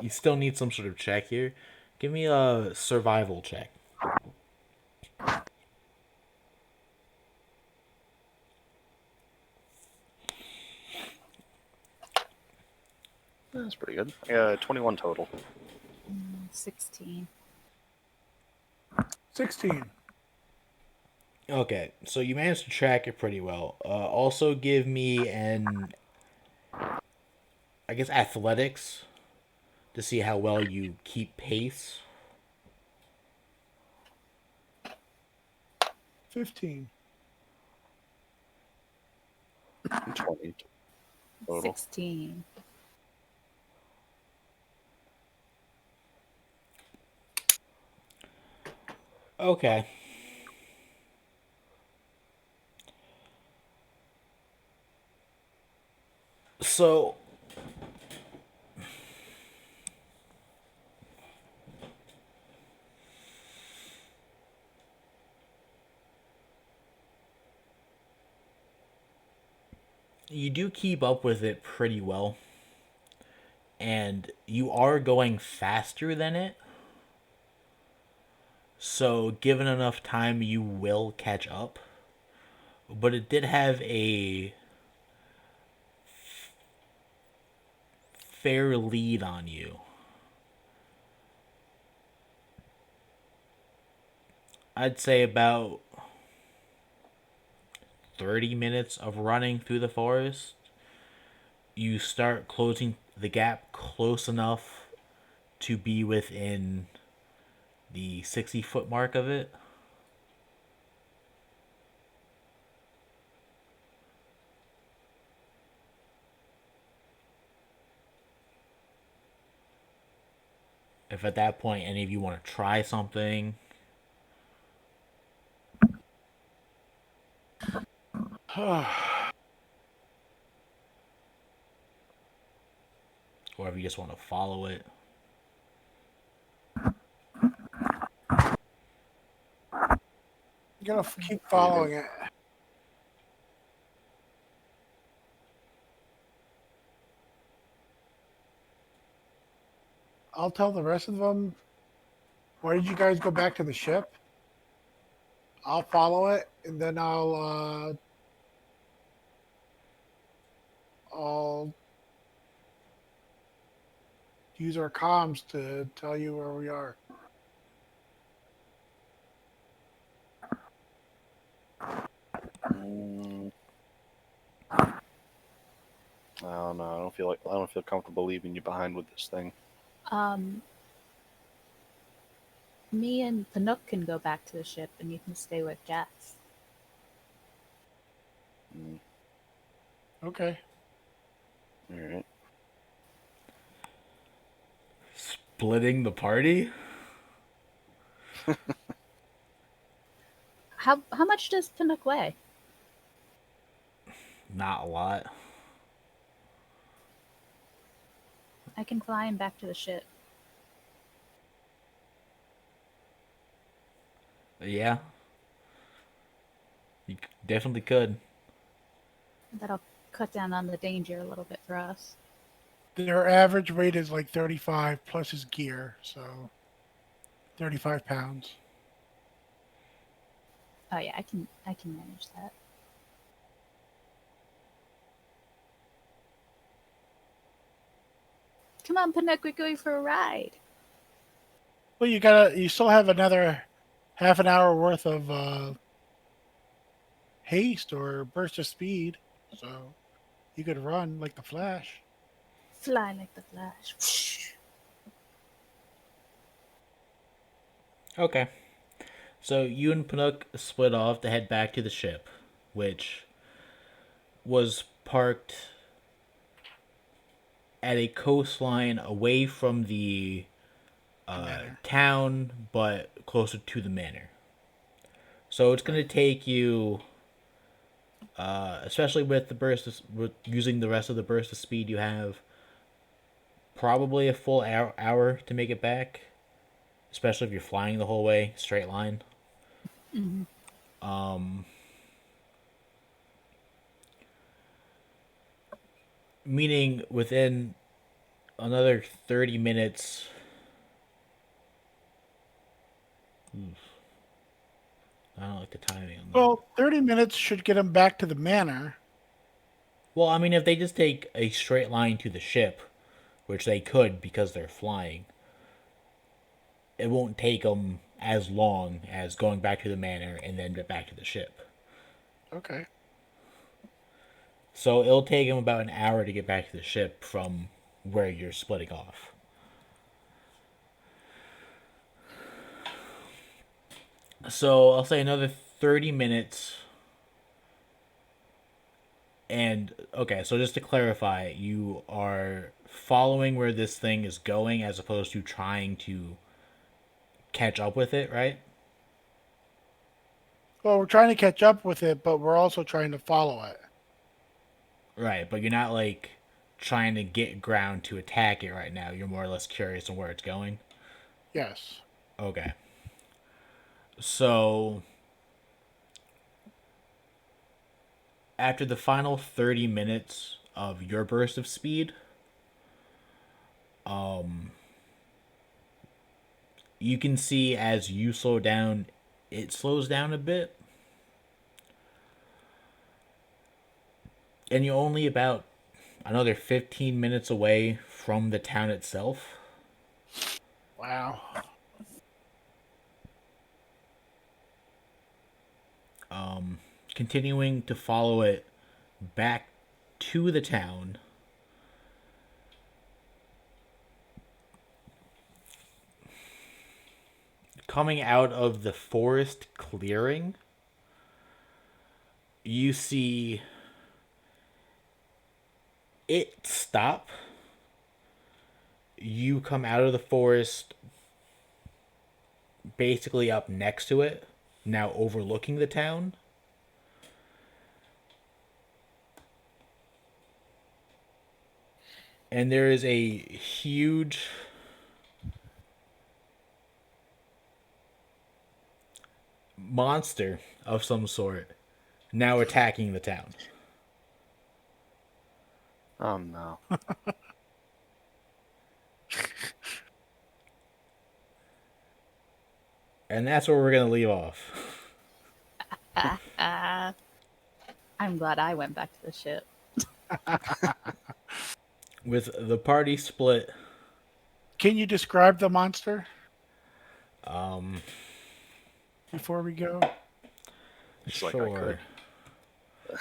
you still need some sort of check here. Give me a survival check. That's pretty good. I got 21 total. 16. 16. Okay, so you managed to track it pretty well. Also, give me I guess, athletics to see how well you keep pace. 15. 20 total. 16. Okay. So you do keep up with it pretty well, and you are going faster than it. So, given enough time, you will catch up. But it did have a fair lead on you. I'd say about 30 minutes of running through the forest. You start closing the gap close enough to be within the 60-foot mark of it. If at that point any of you want to try something, or if you just want to follow it. You gotta keep following it. I'll tell the rest of them. Why did you guys go back to the ship? I'll follow it, and then I'll use our comms to tell you where we are. I don't know. I don't feel comfortable leaving you behind with this thing. Me and Panook can go back to the ship and you can stay with Jess. Okay. All right. Splitting the party? How much does Panook weigh? Not a lot. I can fly him back to the ship. Yeah. You definitely could. That'll cut down on the danger a little bit for us. Their average weight is like 35 plus his gear, so 35 pounds. Oh yeah, I can manage that. Come on, Panook, we're going for a ride. Well, you still have another half an hour worth of haste or burst of speed, so you could run like the Flash. Fly like the Flash. Okay. So you and Panook split off to head back to the ship, which was parked at a coastline away from the Manor. town, but closer to the manor. So it's going to take you, especially with with using the rest of the burst of speed you have, probably a full hour to make it back. Especially if you're flying the whole way, straight line. Mm-hmm. Meaning within another 30 minutes, I don't like the timing on that. Well, 30 minutes should get them back to the manor. Well, I mean, if they just take a straight line to the ship, which they could because they're flying, it won't take them as long as going back to the manor and then get back to the ship. Okay. So it'll take them about an hour to get back to the ship from where you're splitting off. So I'll say another 30 minutes. And okay, so just to clarify, you are following where this thing is going as opposed to trying to catch up with it, right? Well, we're trying to catch up with it, but we're also trying to follow it. Right, but you're not like trying to get ground to attack it right now. You're more or less curious on where it's going. Yes. Okay. So after the final 30 minutes of your burst of speed, you can see as you slow down, it slows down a bit. And you're only about another 15 minutes away from the town itself. Wow. Continuing to follow it back to the town. Coming out of the forest clearing, you see it stop. You come out of the forest basically up next to it, now overlooking the town. And there is a huge monster of some sort now attacking the town. Oh no. And that's where we're going to leave off. I'm glad I went back to the ship. With the party split, Can you describe the monster um, before we go? Just like I sure. could.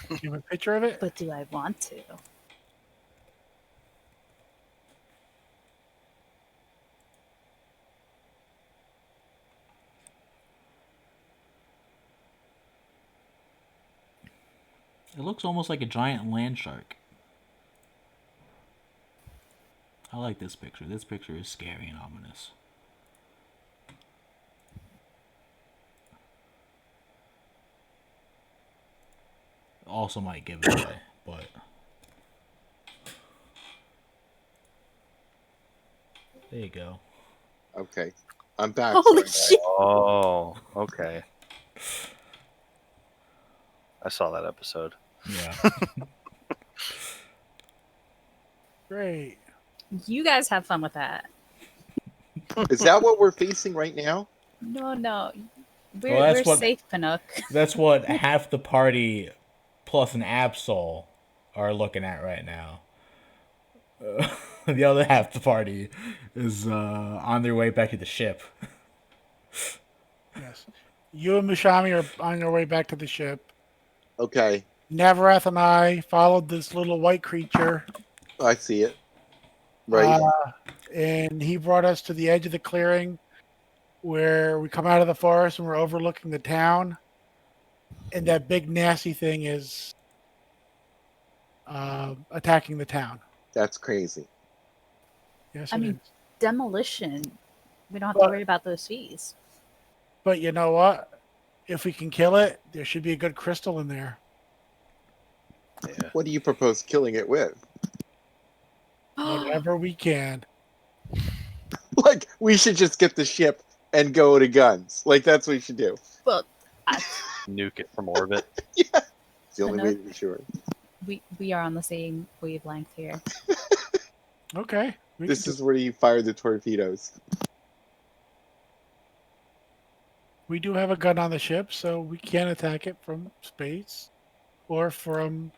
Do you have a picture of it? But do I want to? It looks almost like a giant land shark. I like this picture. This picture is scary and ominous. Also might give it away, but there you go. Okay, I'm back. Holy Sorry, shit! Oh, okay. I saw that episode. Yeah. Great. You guys have fun with that. guys. Is that what we're facing right now? No. Well, that's We're what- safe, Canuck. That's what half the party plus an Absol are looking at right now. The other half of the party is on their way back to the ship. Yes. You and Mushami are on your way back to the ship. Okay, Navaroth and I followed this little white creature, I see it. Right. and he brought us to the edge of the clearing where we come out of the forest and we're overlooking the town. And that big nasty thing is attacking the town. That's crazy. Yes, I it mean, is. demolition. We don't have to But- worry about those fees. But you know what? If we can kill it, there should be a good crystal in there. Yeah. What do you propose killing it with? Whatever we can. Like, we should just get the ship and go to guns. Like, that's what we should do. Well, Nuke it from orbit. It's the only No. way to be sure. we are on the same wavelength here. Okay. We This can is where you fire the torpedoes. we do have a gun on the ship, so we can attack it from space or from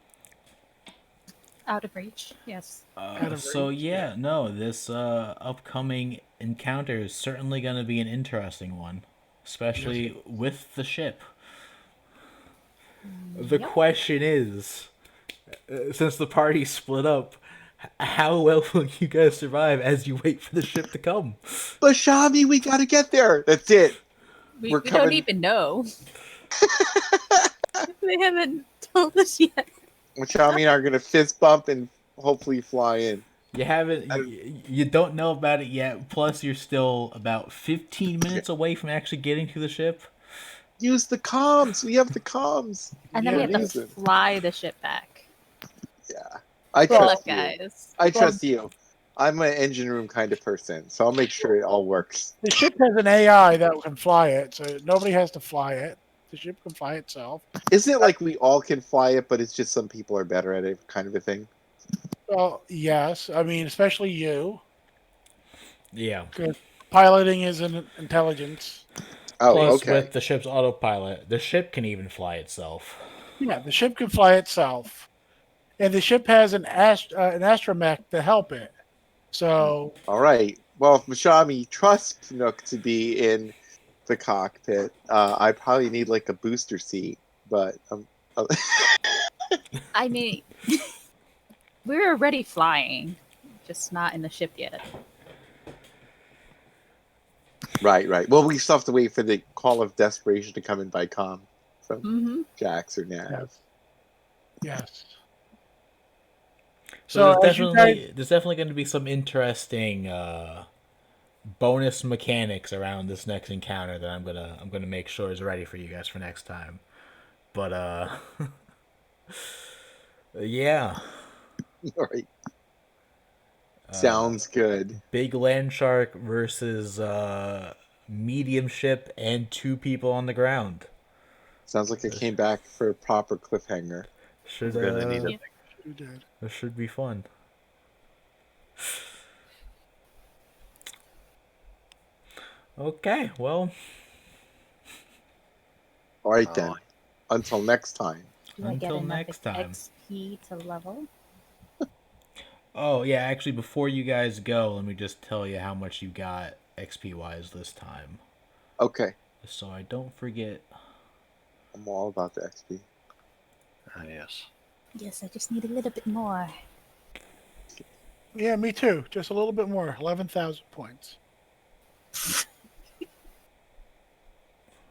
Out of reach. Yes. out of So reach. yeah, no, this upcoming encounter is certainly going to be an interesting one, especially Yes, with the ship. The Yep. question is, since the party split up, how well will you guys survive as you wait for the ship to come? Bashami, we gotta get there. That's it. We We're don't coming. even know. They haven't told us yet. Bashami and I are gonna fist bump and hopefully fly in. You haven't, you don't know about it yet. Plus, you're still about 15 minutes away from actually getting to the ship. Use the comms. We have the comms. And then we Yeah, have to Use it. fly the ship back. Yeah, I Good luck, trust you. guys. I trust you. I'm an engine room kind of person, so I'll make sure it all works. the ship has an AI that can fly it, so nobody has to fly it. The ship can fly itself. Isn't it like we all can fly it, but it's just some people are better at it, kind of a thing? Well, yes. I mean, especially you. Yeah. Because piloting is an intelligence. Oh, Plus, okay. with the ship's autopilot, the ship can even fly itself. Yeah, the ship can fly itself, and the ship has an astromech to help it. So All right. Well, if Mashami trusts Nook to be in the cockpit, I probably need like a booster seat. But I mean, we're already flying, just not in the ship yet. right. Well, we still have to wait for the call of desperation to come in by comm from Mm-hmm. Jax or Nav. yes. So So as you guys, there's definitely going to be some interesting bonus mechanics around this next encounter that I'm gonna make sure is ready for you guys for next time. But yeah, All right. Sounds good. big land shark versus medium ship and 2 people on the ground. Sounds like it came back for a proper cliffhanger. Should We're gonna need Yeah. it. you did. this should be fun. Okay, well, All right Oh, then. Until next time. Do I get Until enough next time. XP to level? oh yeah, actually, before you guys go, let me just tell you how much you got XP wise this time, Okay. so I don't forget. I'm all about the XP. yes. Yes, I just need a little bit more. Yeah, me too. Just a little bit more. 11,000 points.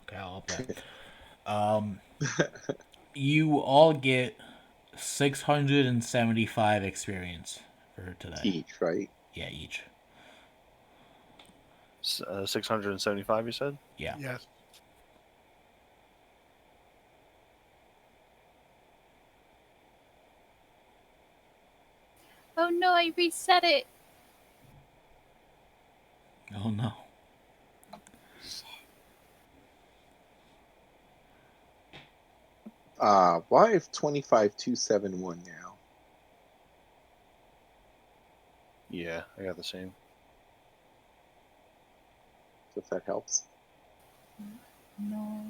Okay, I'll up that. You all get 675 experience for today. Each, right? Yeah, each. 675, you said? Yeah. Yes. Oh no, I reset it. Oh no. Why have 25271 now? Yeah, I got the same. So if that helps. No.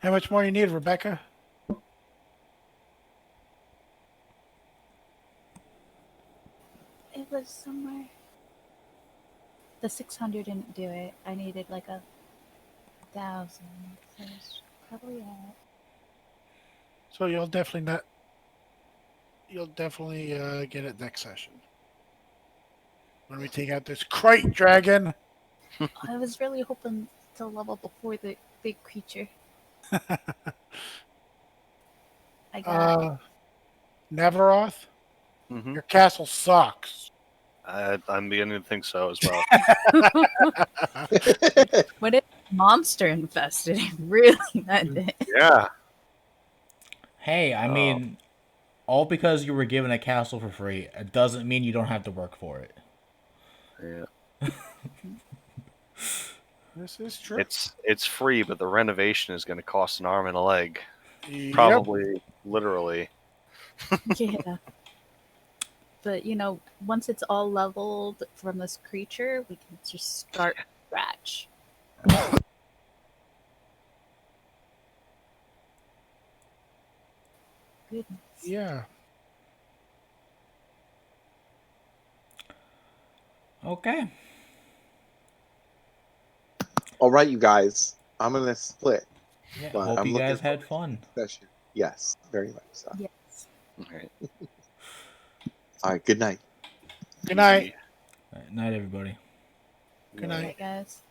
How much more you need, Rebecca? It was somewhere. The 600 didn't do it. I needed like 1,000. So it's probably at. So you'll definitely not. You'll definitely get it next session when we take out this crate dragon. I was really hoping to level before the big creature. I got. Navaroth, Mm-hmm. your castle sucks. I'm beginning to think so as well. When it's monster infested, it really meant it. Yeah. Hey, I Oh. mean, all because you were given a castle for free, it doesn't mean you don't have to work for it. Yeah. This is true. It's free, but the renovation is going to cost an arm and a leg. Yep. Probably, literally. Yeah. But once it's all leveled from this creature, we can just start from scratch. Goodness. Yeah. Okay. All right, you guys. I'm gonna split, Yeah. but Hope I'm you looking guys had forward to fun. the session. Yes, very much so. Yes. All right. All right. Good night. Good night. Night, everybody. Good Night. night. Right, guys.